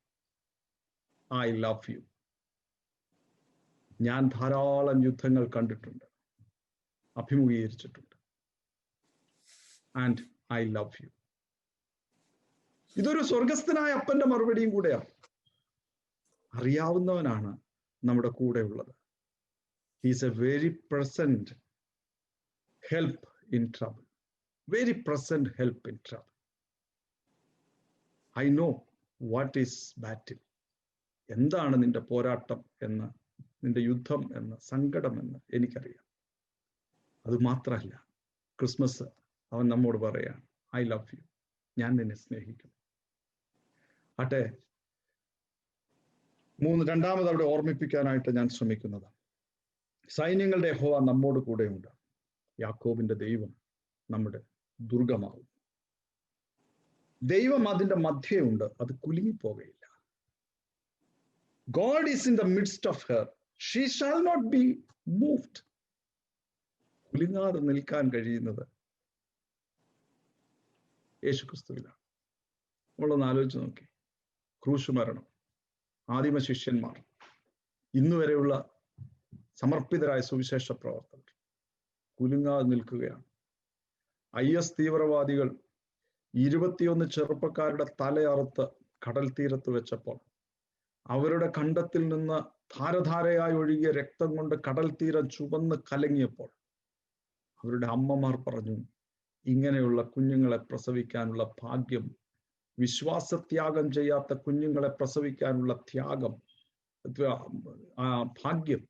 Speaker 5: I love you. ഞാൻ ധാരാളം യുദ്ധങ്ങൾ കണ്ടിട്ടുണ്ട്, അഭിമുഖീകരിച്ചിട്ടുണ്ട്. And I love you. ഇതൊരു സ്വർഗസ്ഥനായ അപ്പന്റെ മറുപടിയും കൂടെയാണ്. അറിയാവുന്നവനാണ് നമ്മുടെ കൂടെ ഉള്ളത്. He's a very present help in trouble. Very present help in trouble. I know what is battle. എന്താണ് നിന്റെ പോരാട്ടം എന്ന്, നിന്റെ യുദ്ധം എന്ന്, സങ്കടം എന്ന് എനിക്കറിയാം. അത് മാത്രമല്ല, ക്രിസ്മസ് അവൻ നമ്മോട് പറയാണ്, ഐ ലവ് യു, ഞാൻ നിന്നെ സ്നേഹിക്കുന്നു. ആട്ടെ, രണ്ടാമത് അവിടെ ഓർമ്മിപ്പിക്കാനായിട്ട് ഞാൻ ശ്രമിക്കുന്നത്, സൈന്യങ്ങളുടെ യഹോവ നമ്മോട് കൂടെയുണ്ട്. യാക്കോബിന്റെ ദൈവം നമ്മുടെ ദുർഗമാവും. ദൈവം അതിന്റെ മധ്യയുണ്ട്, അത് കുലുങ്ങിപ്പോകയില്ല. God is in the midst of her, she shall not be moved. കുലുങ്ങാതെ നിൽക്കാൻ കഴിയുന്നത് യേശുക്രിസ്തുവിലാണ്. നമ്മളൊന്ന് ആലോചിച്ച് നോക്കി. ക്രൂശ് മരണം, ആദിമ ശിഷ്യന്മാർ, ഇന്നുവരെയുള്ള സമർപ്പിതരായ സുവിശേഷ പ്രവർത്തകർ കുലുങ്ങാതെ നിൽക്കുകയാണ്. IS തീവ്രവാദികൾ 21 ചെറുപ്പക്കാരുടെ തലയറുത്ത് കടൽ തീരത്ത് വെച്ചപ്പോൾ അവരുടെ കണ്ടത്തിൽ നിന്ന് ധാരധാരയായി ഒഴുകിയ രക്തം കൊണ്ട് കടൽ തീരം ചുവന്ന് കലങ്ങിയപ്പോൾ അവരുടെ അമ്മമാർ പറഞ്ഞു, ഇങ്ങനെയുള്ള കുഞ്ഞുങ്ങളെ പ്രസവിക്കാനുള്ള ഭാഗ്യം, വിശ്വാസത്യാഗം ചെയ്യാത്ത കുഞ്ഞുങ്ങളെ പ്രസവിക്കാനുള്ള ഭാഗ്യം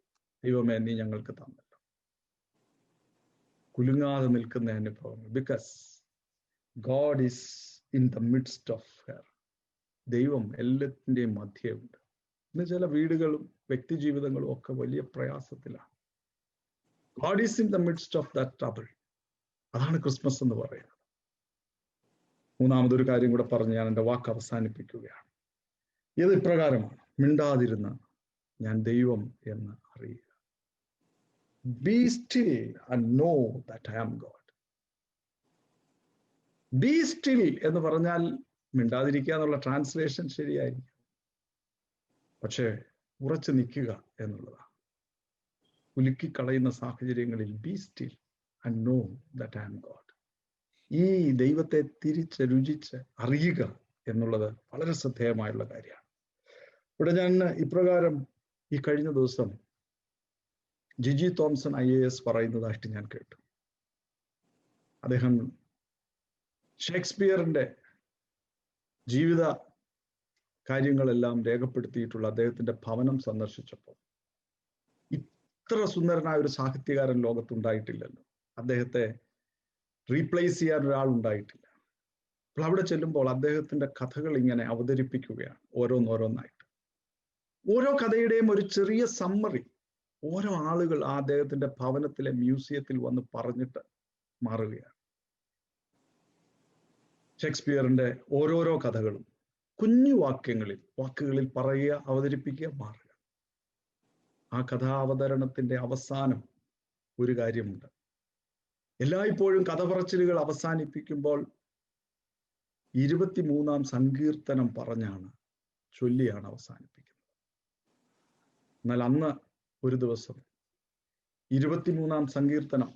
Speaker 5: ദൈവമേ നീ ഞങ്ങൾക്ക് തന്നല്ലോ. കുലുങ്ങാതെ നിൽക്കുന്ന അനുഭവങ്ങൾ. Because God is in the midst of her. ദൈവം എല്ലാത്തിൻ്റെയും മധ്യമുണ്ട്. ഇന്ന് ചില വീടുകളും വ്യക്തി ജീവിതങ്ങളും ഒക്കെ വലിയ പ്രയാസത്തിലാണ്. God is in the midst of that trouble. അതാണ് ക്രിസ്മസ് എന്ന് പറയുന്നത്. മൂന്നാമതൊരു കാര്യം കൂടെ പറഞ്ഞ് ഞാൻ എൻ്റെ വാക്ക് അവസാനിപ്പിക്കുകയാണ്. ഇത് ഇപ്രകാരമാണ്: മിണ്ടാതിരുന്ന് ഞാൻ ദൈവം എന്ന് അറിയുക. Be still and know that I am God. Be still എന്ന് പറഞ്ഞാൽ മിണ്ടാതിരിക്കുക എന്നുള്ള ട്രാൻസ്ലേഷൻ ശരിയായിരിക്കും, പക്ഷേ ഉറച്ചു നിൽക്കുക എന്നുള്ളതാണ്. ഉലുക്കിക്കളയുന്ന സാഹചര്യങ്ങളിൽ be still and know that I am God. ഈ ദൈവത്തെ തിരിച്ച് രുചിച്ച് അറിയുക എന്നുള്ളത് വളരെ ശ്രദ്ധേയമായുള്ള കാര്യമാണ്. ഇവിടെ ഞാൻ ഇപ്രകാരം ഈ കഴിഞ്ഞ ദിവസം ജിജി തോംസൺ IAS പറയുന്നതായിട്ട് ഞാൻ കേട്ടു. അദ്ദേഹം ഷേക്സ്പിയറിന്റെ ജീവിത കാര്യങ്ങളെല്ലാം രേഖപ്പെടുത്തിയിട്ടുള്ള അദ്ദേഹത്തിന്റെ ഭവനം സന്ദർശിച്ചപ്പോൾ ഇത്ര സുന്ദരനായ ഒരു സാഹിത്യകാരൻ ലോകത്തുണ്ടായിട്ടില്ലല്ലോ. അദ്ദേഹത്തെ റീപ്ലേസ് ചെയ്യാൻ ഒരാൾ ഉണ്ടായിട്ടില്ല. അപ്പോൾ അവിടെ ചെല്ലുമ്പോൾ അദ്ദേഹത്തിന്റെ കഥകൾ ഇങ്ങനെ അവതരിപ്പിക്കുകയാണ്, ഓരോന്നോരോന്നായിട്ട്. ഓരോ കഥയുടെയും ഒരു ചെറിയ സമ്മറി ഓരോ ആളുകൾ ആ അദ്ദേഹത്തിന്റെ ഭവനത്തിലെ മ്യൂസിയത്തിൽ വന്ന് പറഞ്ഞിട്ട് മാറുകയാണ്. ഷേക്സ്പിയറിന്റെ ഓരോരോ കഥകളും കുഞ്ഞു വാക്കുകളിൽ പറയുക, അവതരിപ്പിക്കുക, മാറുക. ആ കഥാവതരണത്തിന്റെ അവസാനം ഒരു കാര്യമുണ്ട്. എല്ലായ്പ്പോഴും കഥ പറച്ചിലുകൾ അവസാനിപ്പിക്കുമ്പോൾ 23-ാം സങ്കീർത്തനം ചൊല്ലിയാണ് അവസാനിപ്പിക്കുന്നത്. എന്നാൽ അന്ന് ഒരു ദിവസം 23-ാം സങ്കീർത്തനം,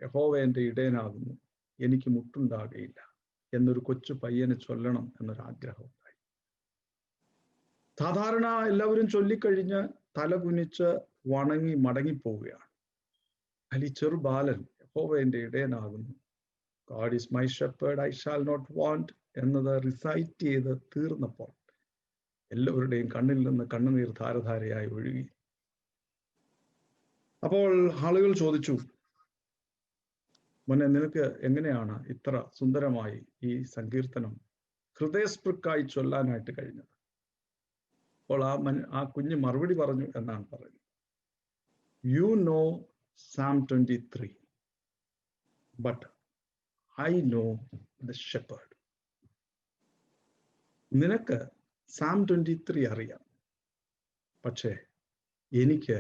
Speaker 5: യഹോവ എൻ്റെ ഇടയനാകുന്നു, എനിക്ക് മുട്ടുണ്ടാകുകയില്ല എന്നൊരു കൊച്ചു പയ്യനെ ചൊല്ലണം എന്നൊരാഗ്രഹം ഉണ്ടായി. സാധാരണ എല്ലാവരും ചൊല്ലിക്കഴിഞ്ഞ് തല കുനിച്ച് വണങ്ങി മടങ്ങിപ്പോവുകയാണ്. അതിൽ ഈ ചെറുബാലൻ യഹോവ എൻ്റെ ഇടയനാകുന്നു, God is my shepherd, I shall not want എന്നത് റിസൈറ്റ് ചെയ്ത് തീർന്നപ്പോൾ എല്ലാവരുടെയും കണ്ണിൽ നിന്ന് കണ്ണുനീർ ധാരധാരയായി ഒഴുകി. അപ്പോൾ ആളുകൾ ചോദിച്ചു, മോനെ നിനക്ക് എങ്ങനെയാണ് ഇത്ര സുന്ദരമായി ഈ സങ്കീർത്തനം ഹൃദയസ്പൃക്കായി ചൊല്ലാനായിട്ട് കഴിഞ്ഞത്? അപ്പോൾ ആ കുഞ്ഞ് മറുപടി പറഞ്ഞു എന്നാണ് പറയുന്നത്, You know Psalm 23, but I know the shepherd. നിനക്ക് Psalm 23 അറിയാം, പക്ഷേ എനിക്ക്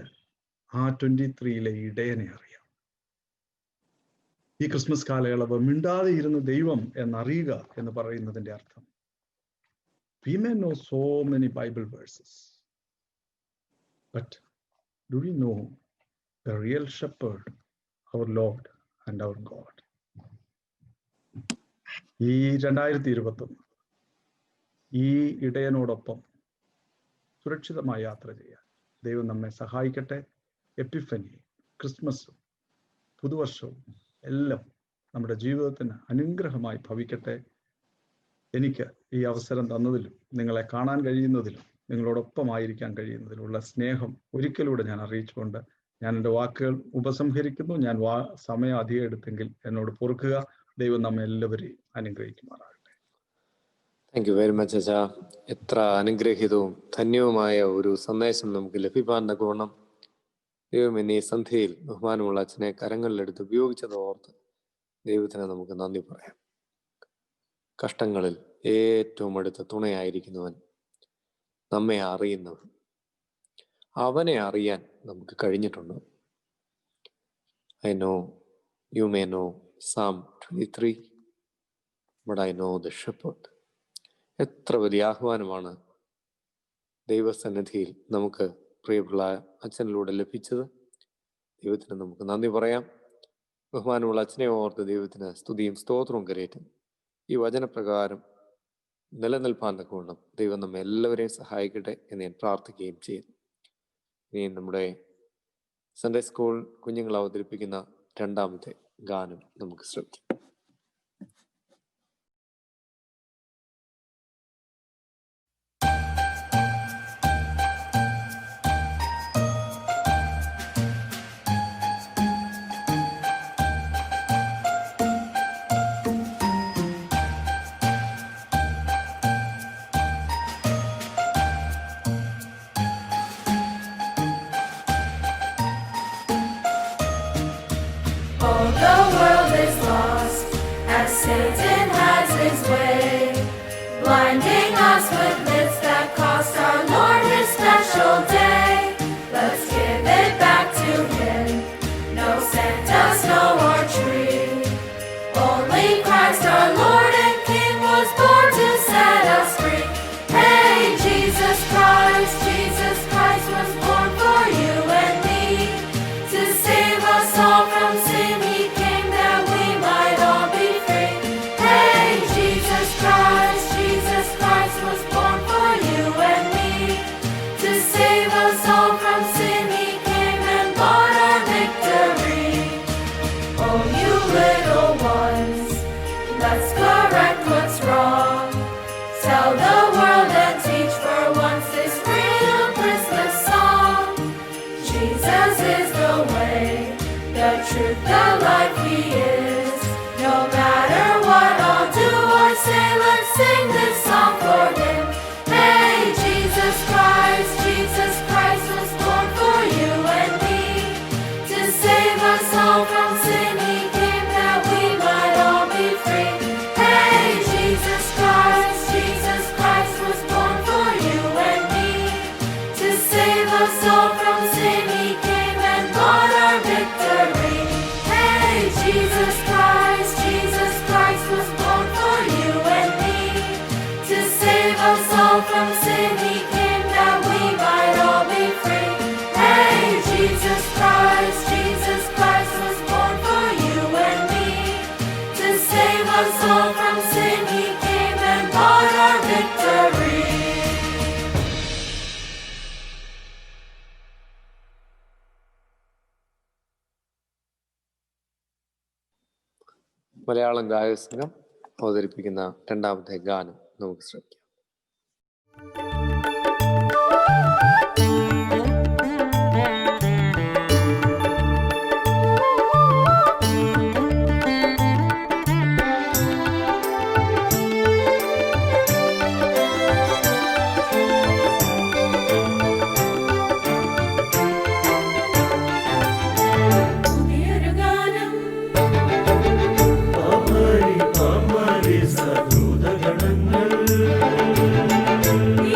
Speaker 5: ആ 23-ലെ ഇടയനെ അറിയാം. ഈ ക്രിസ്മസ് കാലയളവ് മിണ്ടാതെ ഇരുന്ന് ദൈവം എന്നറിയുക എന്ന് പറയുന്നതിന്റെ അർത്ഥം, we may know so many Bible verses, but do we know the real shepherd, our Lord and our God? ഈ 2021 ഈ ഇടയനോടൊപ്പം സുരക്ഷിതമായി യാത്ര ചെയ്യാൻ ദൈവം നമ്മെ സഹായിക്കട്ടെ. എപ്പിഫനി, ക്രിസ്മസും പുതുവർഷവും എല്ലാം നമ്മുടെ ജീവിതത്തിന് അനുഗ്രഹമായി ഭവിക്കട്ടെ. എനിക്ക് ഈ അവസരം തന്നതിലും നിങ്ങളെ കാണാൻ കഴിയുന്നതിലും നിങ്ങളോടൊപ്പമായിരിക്കാൻ കഴിയുന്നതിലുള്ള സ്നേഹം ഒരിക്കലൂടെ ഞാൻ അറിയിച്ചുകൊണ്ട് ഞാൻ എൻ്റെ വാക്കുകൾ ഉപസംഹരിക്കുന്നു. ഞാൻ സമയം അധികം എടുത്തെങ്കിൽ എന്നോട് പൊറുക്കുക. ദൈവം നമ്മെ എല്ലാവരെയും അനുഗ്രഹിക്കുമാറാകട്ടെ.
Speaker 1: താങ്ക് യു വെരി മച്ച് അച്ഛാ. എത്ര അനുഗ്രഹീതവും ധന്യവുമായ ഒരു സന്ദേശം നമുക്ക് ലഭിക്കാൻ തക്കവണ്ണം ദൈവം എന്നീ സന്ധ്യയിൽ ബഹുമാനമുള്ള അച്ഛനെ കരങ്ങളിലെടുത്ത് ഉപയോഗിച്ചത് ഓർത്ത് ദൈവത്തിന് നമുക്ക് നന്ദി പറയാം. കഷ്ടങ്ങളിൽ ഏറ്റവും അടുത്ത തുണയായിരിക്കുന്നവൻ, നമ്മെ അറിയുന്നവൻ, അവനെ അറിയാൻ നമുക്ക് കഴിഞ്ഞിട്ടുണ്ട്. I know you may know Psalm 23, but I know the shepherd. എത്ര വലിയ ആഹ്വാനമാണ് ദൈവസന്നിധിയിൽ നമുക്ക് പ്രിയപ്പെട്ട അച്ഛനിലൂടെ ലഭിച്ചത്. ദൈവത്തിന് നമുക്ക് നന്ദി പറയാം. ബഹുമാനമുള്ള അച്ഛനെ ഓർത്ത് ദൈവത്തിന് സ്തുതിയും സ്തോത്രവും കരയറ്റും. ഈ വചനപ്രകാരം നിലനിൽപ്പാൻ തക്കവണ്ണം ദൈവം നമ്മെ എല്ലാവരെയും സഹായിക്കട്ടെ എന്ന് ഞാൻ പ്രാർത്ഥിക്കുകയും ചെയ്യുന്നു. ഇനി നമ്മുടെ സൺഡേ സ്കൂൾ കുഞ്ഞുങ്ങൾ അവതരിപ്പിക്കുന്ന രണ്ടാമത്തെ ഗാനം നമുക്ക് ശ്രദ്ധിക്കാം.
Speaker 7: All the world is lost as Satan has his way, blinding us with myths that cost our Lord his special day. Let's give it back to him. No Santa, snow or tree. Only Christ our Lord and King was born to set us free. Hey, Jesus Christ was born for you and me. To save us all from sin, he came that we might all be free. Hey, Jesus Christ was born for you and me. To save us all from sin, he came and bought our victory. Oh, you little ones, let's correct what's wrong. Tell the world and teach for once this real Christmas song. Jesus is the way, the truth, the life he is. No matter what I'll do or say, let's sing this song for him. Hey, Jesus Christ was born for you and me. To save us all from sin, he came that we might all be free. Hey, Jesus Christ was born for you and me. To save us all from sin, he came and bought our victory. Hey, Jesus Christ was born for you and me. To save us all from sin, he came that we might all be free. Hey, Jesus Christ was born for you and me. To save us all from sin, he came and bought our victory.
Speaker 1: Malayalam ഗായക സംഘം അവതരിപ്പിക്കുന്ന രണ്ടാമത്തെ ഗാനം നമുക്ക് ശ്രദ്ധിക്കാം.
Speaker 7: പുതിയൊരു ഗാനം
Speaker 9: സദൂതഗണങ്ങൾ
Speaker 7: നീ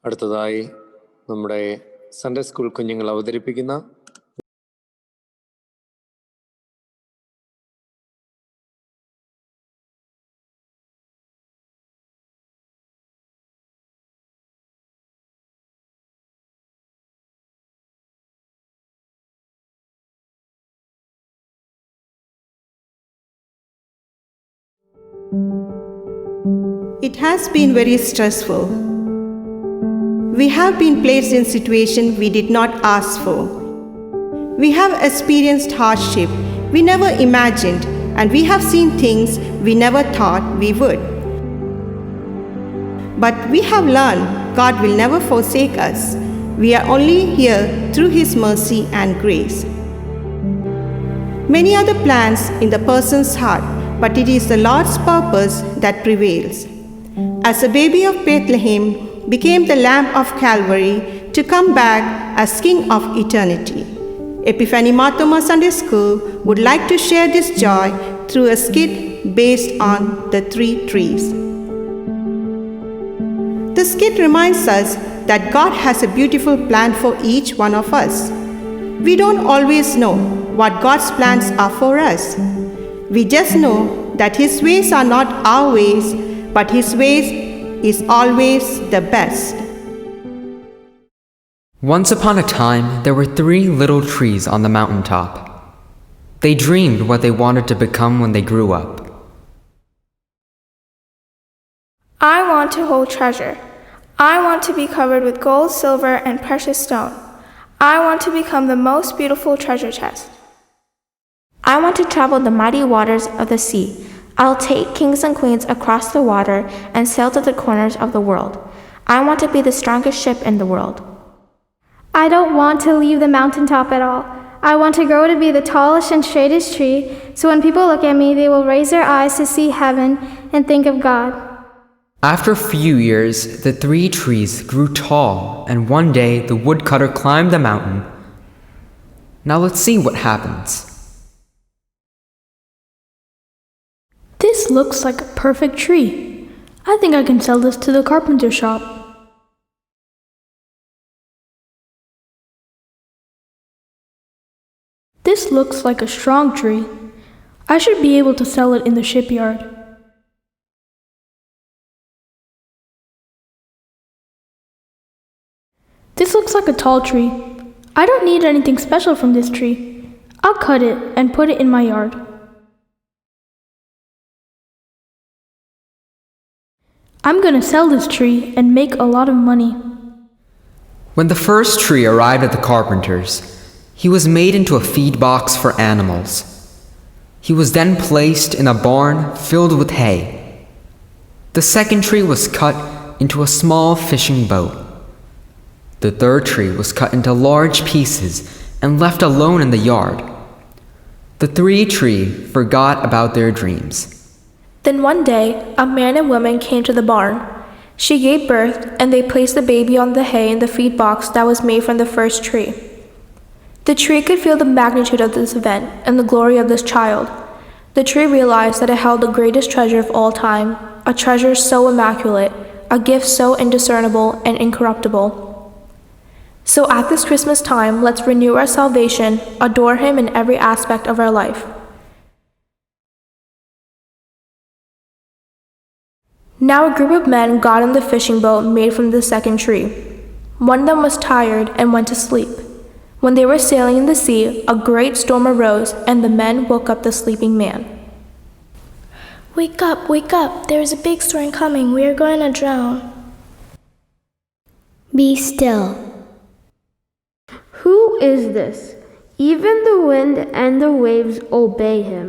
Speaker 1: അടുത്തതായി നമ്മുടെ സൺഡേ സ്കൂൾ കുഞ്ഞുങ്ങൾ അവതരിപ്പിക്കുന്ന
Speaker 9: It has been very stressful. We have been placed in situations we did not ask for. We have experienced hardship we never imagined, and we have seen things we never thought we would. But we have learned God will never forsake us. We are only here through His mercy and grace. Many are the plans in the person's heart, but it is the Lord's purpose that prevails. As a baby of Bethlehem became the Lamb of Calvary to come back as King of eternity. Epiphany Marthoma Sunday School would like to share this joy through a skit based on the 3 trees. The skit reminds us that God has a beautiful plan for each one of us. We don't always know what God's plans are for us. We just know that His ways are not our ways, but His ways is always the best.
Speaker 10: Once upon a time, there were 3 little trees on the mountaintop. They dreamed what they wanted to become when they grew up.
Speaker 11: I want to hold treasure. I want to be covered with gold, silver, and precious stone. I want to become the most beautiful treasure chest.
Speaker 12: I want to travel the mighty waters of the sea. I'll take kings and queens across the water and sail to the corners of the world. I want to be the strongest ship in the world.
Speaker 13: I don't want to leave the mountaintop at all. I want to grow to be the tallest and straightest tree, so when people look at me, they will raise their eyes to see heaven and think of God.
Speaker 10: After a few years, the 3 trees grew tall, and one day the woodcutter climbed the mountain. Now let's see what happens.
Speaker 13: This looks like a perfect tree. I think I can sell this to the carpenter shop. This looks like a strong tree. I should be able to sell it in the shipyard. This looks like a tall tree. I don't need anything special from this tree. I'll cut it and put it in my yard. I'm gonna sell this tree and make a lot of money.
Speaker 10: When the first tree arrived at the carpenter's, he was made into a feed box for animals. He was then placed in a barn filled with hay. The second tree was cut into a small fishing boat. The third tree was cut into large pieces and left alone in the yard. The 3 trees forgot about their dreams.
Speaker 11: Then one day, a man and woman came to the barn. She gave birth, and they placed the baby on the hay in the feed box that was made from the first tree. The tree could feel the magnitude of this event and the glory of this child. The tree realized that it held the greatest treasure of all time, a treasure so immaculate, a gift so indiscernible and incorruptible. So at this Christmas time, let's renew our salvation, adore Him in every aspect of our life. Now a group of men got in the fishing boat made from the second tree. One of them was tired and went to sleep. When they were sailing in the sea, a great storm arose, and the men woke up the sleeping man.
Speaker 13: Wake up, wake up. There is a big storm coming. We are going to drown.
Speaker 14: Be still.
Speaker 15: Who is this? Even the wind and the waves obey him.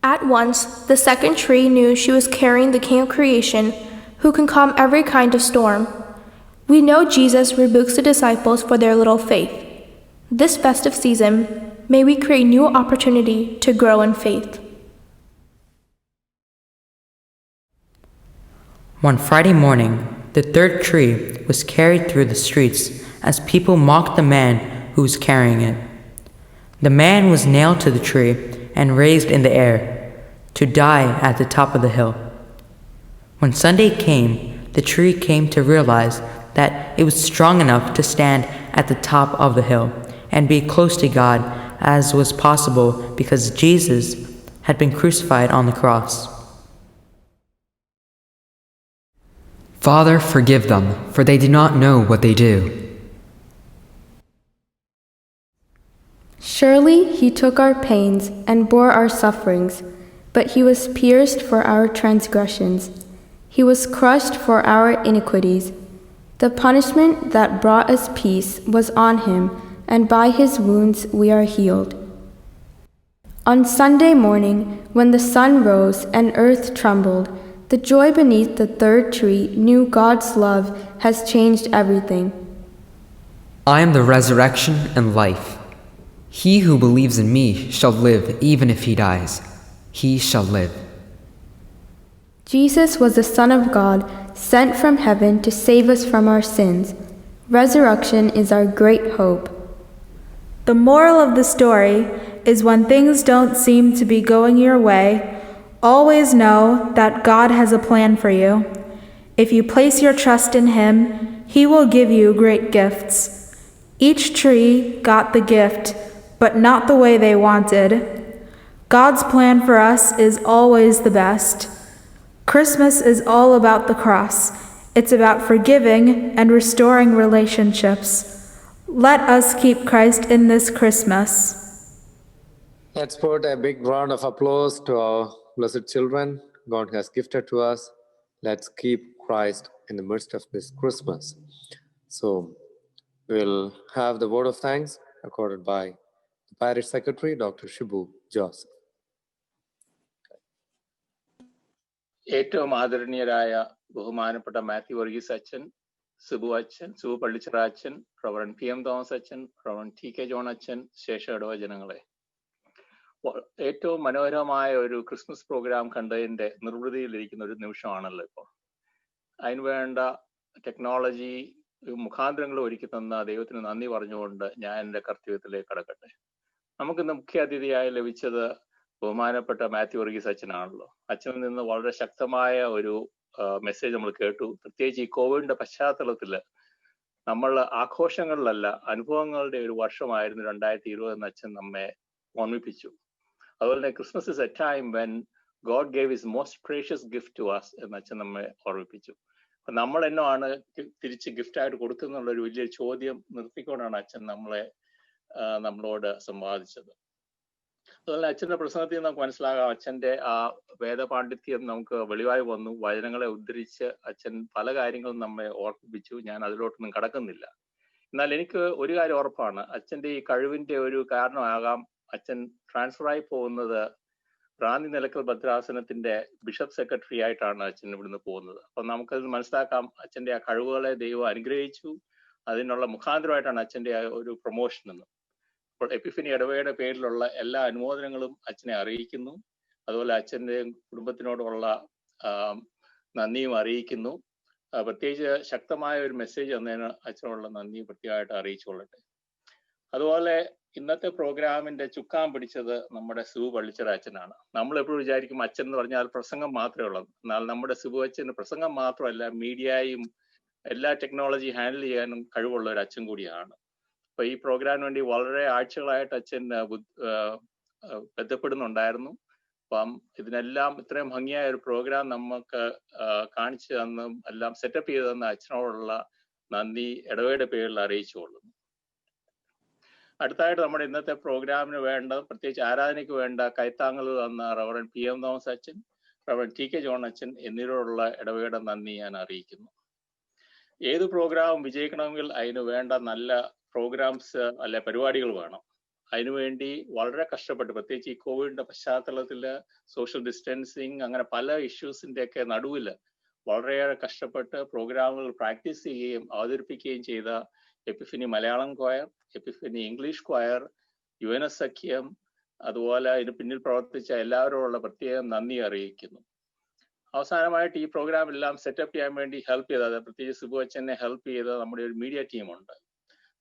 Speaker 11: At once, the second tree knew she was carrying the King of creation, who can calm every kind of storm. We know Jesus rebukes the disciples for their little faith. This festive season, may we create new opportunity to grow in faith.
Speaker 10: One Friday morning, the 3rd tree was carried through the streets as people mocked the man who was carrying it. The man was nailed to the tree and raised in the air, to die at the top of the hill. When Sunday came,
Speaker 14: the tree came to realize that it was strong enough to stand at the top of the hill and be close to God as was possible because Jesus had been crucified on the cross.
Speaker 10: Father, forgive them, for they do not know what they do.
Speaker 11: Surely he took our pains and bore our sufferings, but he was pierced for our transgressions. He was crushed for our iniquities. The punishment that brought us peace was on him, and by his wounds we are healed. On Sunday morning, when the sun rose and earth trembled, the joy beneath the third tree knew God's love has changed everything.
Speaker 10: I am the resurrection and life. He who believes in me shall live even if he dies. He shall live.
Speaker 11: Jesus was the Son of God, sent from heaven to save us from our sins. Resurrection is our great hope.
Speaker 16: The moral of the story is when things don't seem to be going your way, always know that God has a plan for you. If you place your trust in Him, He will give you great gifts. Each tree got the gift, but not the way they wanted. God's plan for us is always the best. Christmas is all about the cross. It's about forgiving and restoring relationships. Let us keep Christ in this Christmas.
Speaker 1: Let's put a big round of applause to our blessed children God has gifted to us. Let's keep Christ in the midst of this Christmas. So we'll have the word of thanks accorded by the parish secretary, Dr. Shibu Joseph.
Speaker 17: ഏറ്റവും ആദരണീയരായ ബഹുമാനപ്പെട്ട മാത്യു വർഗീസ് അച്ഛൻ, സിബു അച്ഛൻ, സിബു പള്ളിച്ചിറ അച്ഛൻ, reverend P M Thomas അച്ഛൻ, reverend T K John അച്ഛൻ, ശേഷ ഇടവജനങ്ങളെ, ഏറ്റവും മനോഹരമായ ഒരു ക്രിസ്മസ് പ്രോഗ്രാം കണ്ടതിൻ്റെ നിർവൃതിയിലിരിക്കുന്ന ഒരു നിമിഷമാണല്ലോ ഇപ്പോൾ. അതിനുവേണ്ട ടെക്നോളജി മുഖാന്തരങ്ങൾ ഒരുക്കി തന്ന ദൈവത്തിന് നന്ദി പറഞ്ഞുകൊണ്ട് ഞാൻ എൻ്റെ കർത്തവ്യത്തിലേക്ക് കടക്കട്ടെ. നമുക്കിന്ന് മുഖ്യ അതിഥിയായി ലഭിച്ചത് ബഹുമാനപ്പെട്ട മാത്യു വർഗീസ് അച്ഛനാണല്ലോ. അച്ഛനിൽ നിന്ന് വളരെ ശക്തമായ ഒരു മെസ്സേജ് നമ്മൾ കേട്ടു. പ്രത്യേകിച്ച് ഈ കോവിഡിന്റെ പശ്ചാത്തലത്തിൽ നമ്മൾ ആഘോഷങ്ങളിലല്ല, അനുഭവങ്ങളുടെ ഒരു വർഷമായിരുന്നു 2020 എന്ന് അച്ഛൻ നമ്മെ ഓർമ്മിപ്പിച്ചു. അതുപോലെ തന്നെ Christmas is a time when God gave his most precious gift to us എന്ന് അച്ഛൻ നമ്മെ ഓർമ്മിപ്പിച്ചു. അപ്പൊ നമ്മൾ എന്നാണ് തിരിച്ച് ഗിഫ്റ്റായിട്ട് കൊടുക്കുന്നുള്ള ഒരു വലിയ ചോദ്യം നിർത്തിക്കൊണ്ടാണ് അച്ഛൻ നമ്മളോട് സംവാദിച്ചത്. അതുപോലെ അച്ഛൻ്റെ പ്രസംഗത്തിൽ നമുക്ക് മനസ്സിലാകാം അച്ഛൻ്റെ ആ വേദപാണ്ഡിത്യം നമുക്ക് വെളിവായി വന്നു. വചനങ്ങളെ ഉദ്ധരിച്ച് അച്ഛൻ പല കാര്യങ്ങളും നമ്മെ ഓർമ്മിപ്പിച്ചു. ഞാൻ അതിലോട്ടൊന്നും കടക്കുന്നില്ല. എന്നാൽ എനിക്ക് ഒരു കാര്യം ഉറപ്പാണ്, അച്ഛൻ്റെ ഈ കഴിവിൻ്റെ ഒരു കാരണമാകാം അച്ഛൻ ട്രാൻസ്ഫറായി പോകുന്നത് റാന്നി നിലക്കൽ ഭദ്രാസനത്തിന്റെ ബിഷപ്പ് സെക്രട്ടറി ആയിട്ടാണ് അച്ഛൻ ഇവിടുന്ന് പോകുന്നത്. അപ്പം നമുക്കത് മനസ്സിലാക്കാം അച്ഛൻ്റെ ആ കഴിവുകളെ ദൈവം അനുഗ്രഹിച്ചു. അതിനുള്ള മുഖാന്തരമായിട്ടാണ് അച്ഛൻ്റെ ആ ഒരു പ്രൊമോഷൻ എന്ന്. അപ്പോൾ എപ്പിഫനി ഇടവകയുടെ പേരിലുള്ള എല്ലാ അനുമോദനങ്ങളും അച്ഛനെ അറിയിക്കുന്നു. അതുപോലെ അച്ഛൻ്റെ കുടുംബത്തിനോടുള്ള നന്ദിയും അറിയിക്കുന്നു. പ്രത്യേകിച്ച് ശക്തമായ ഒരു മെസ്സേജ് തന്നതിന് അച്ഛനോടുള്ള നന്ദി പ്രത്യേകമായിട്ട് അറിയിച്ചുകൊള്ളട്ടെ. അതുപോലെ ഇന്നത്തെ പ്രോഗ്രാമിന്റെ ചുക്കാൻ പിടിച്ചത് നമ്മുടെ സിബു പള്ളിച്ചിറ അച്ഛനാണ്. നമ്മൾ എപ്പോഴും വിചാരിക്കും അച്ഛൻ എന്ന് പറഞ്ഞാൽ പ്രസംഗം മാത്രമേ ഉള്ളത്. എന്നാൽ നമ്മുടെ സിബു അച്ഛന് പ്രസംഗം മാത്രമല്ല, മീഡിയയും എല്ലാ ടെക്നോളജി ഹാൻഡിൽ ചെയ്യാനും കഴിവുള്ള ഒരു അച്ഛൻ കൂടിയാണ്. അപ്പൊ ഈ പ്രോഗ്രാമിന് വേണ്ടി വളരെ ആഴ്ചകളായിട്ട് അച്ഛൻ ബന്ധപ്പെടുന്നുണ്ടായിരുന്നു. അപ്പം ഇതിനെല്ലാം ഇത്രയും ഭംഗിയായ ഒരു പ്രോഗ്രാം നമുക്ക് കാണിച്ചു തന്നും എല്ലാം സെറ്റപ്പ് ചെയ്തു തന്ന അച്ഛനോടുള്ള നന്ദി ഇടവയുടെ പേരിൽ അറിയിച്ചുകൊള്ളുന്നു. അടുത്തായിട്ട് നമ്മുടെ ഇന്നത്തെ പ്രോഗ്രാമിന് വേണ്ട, പ്രത്യേകിച്ച് ആരാധനയ്ക്ക് വേണ്ട കൈത്താങ്ങൽ തന്ന റവറൻ പി എം തോമസ് അച്ഛൻ, റവറൻ ടി കെ ജോൺ അച്ഛൻ എന്നിവരോടുള്ള ഇടവയുടെ നന്ദി ഞാൻ അറിയിക്കുന്നു. ഏത് പ്രോഗ്രാം വിജയിക്കണമെങ്കിൽ അതിന് വേണ്ട നല്ല പ്രോഗ്രാംസ് അല്ലെ പരിപാടികൾ വേണം. അതിനുവേണ്ടി വളരെ കഷ്ടപ്പെട്ട്, പ്രത്യേകിച്ച് ഈ കോവിഡിന്റെ പശ്ചാത്തലത്തിൽ സോഷ്യൽ ഡിസ്റ്റൻസിങ് അങ്ങനെ പല ഇഷ്യൂസിന്റെ ഒക്കെ നടുവിൽ വളരെയേറെ കഷ്ടപ്പെട്ട് പ്രോഗ്രാമുകൾ പ്രാക്ടീസ് ചെയ്യുകയും അവതരിപ്പിക്കുകയും ചെയ്ത Epiphany Malayalam choir, Epiphany English choir, UNS സഖ്യം, അതുപോലെ ഇതിന് പിന്നിൽ പ്രവർത്തിച്ച എല്ലാവരോടുള്ള പ്രത്യേകം നന്ദി അറിയിക്കുന്നു. അവസാനമായിട്ട് ഈ പ്രോഗ്രാം എല്ലാം സെറ്റപ്പ് ചെയ്യാൻ വേണ്ടി ഹെൽപ്പ് ചെയ്തത്, പ്രത്യേകിച്ച് സിബു അച്ഛനെ ഹെൽപ്പ് ചെയ്ത നമ്മുടെ ഒരു മീഡിയ ടീമുണ്ട്.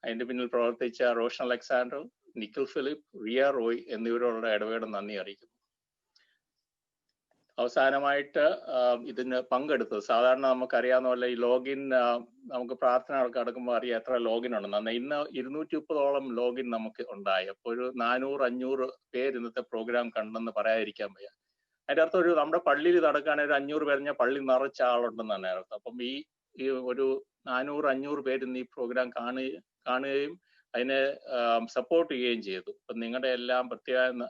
Speaker 17: അതിന്റെ പിന്നിൽ പ്രവർത്തിച്ച റോഷൻ അലക്സാണ്ടർ, നിഖിൽ ഫിലിപ്പ്, റിയ റോയ് എന്നിവരോടുള്ള ഇടവേള നന്ദി അറിയിക്കുന്നു. അവസാനമായിട്ട് ഇതിന് പങ്കെടുത്തത്. സാധാരണ നമുക്കറിയാവുന്ന പോലെ ഈ ലോഗിൻ നമുക്ക് പ്രാർത്ഥന കിടക്കുമ്പോൾ അറിയാം എത്ര ലോഗിൻ ഉണ്ടെന്ന്. ഇന്ന് 230ഓളം ലോഗിൻ നമുക്ക് ഉണ്ടായി. അപ്പോൾ ഒരു 400-500 പേര് ഇന്നത്തെ പ്രോഗ്രാം കണ്ടെന്ന് പറയാതിരിക്കാൻ വയ്യ. അതിൻ്റെ അർത്ഥം ഒരു നമ്മുടെ പള്ളിയിൽ നടക്കുകയാണെങ്കിൽ 500 പേര് പള്ളി നിറച്ച ആളുണ്ടെന്നാണ് അർത്ഥം. അപ്പം ഈ ഒരു 400-500 പേര് ഇന്ന് ഈ പ്രോഗ്രാം കാണുകയും അതിനെ സപ്പോർട്ട് ചെയ്യുകയും ചെയ്തു. അപ്പം നിങ്ങളുടെ എല്ലാം പ്രത്യേക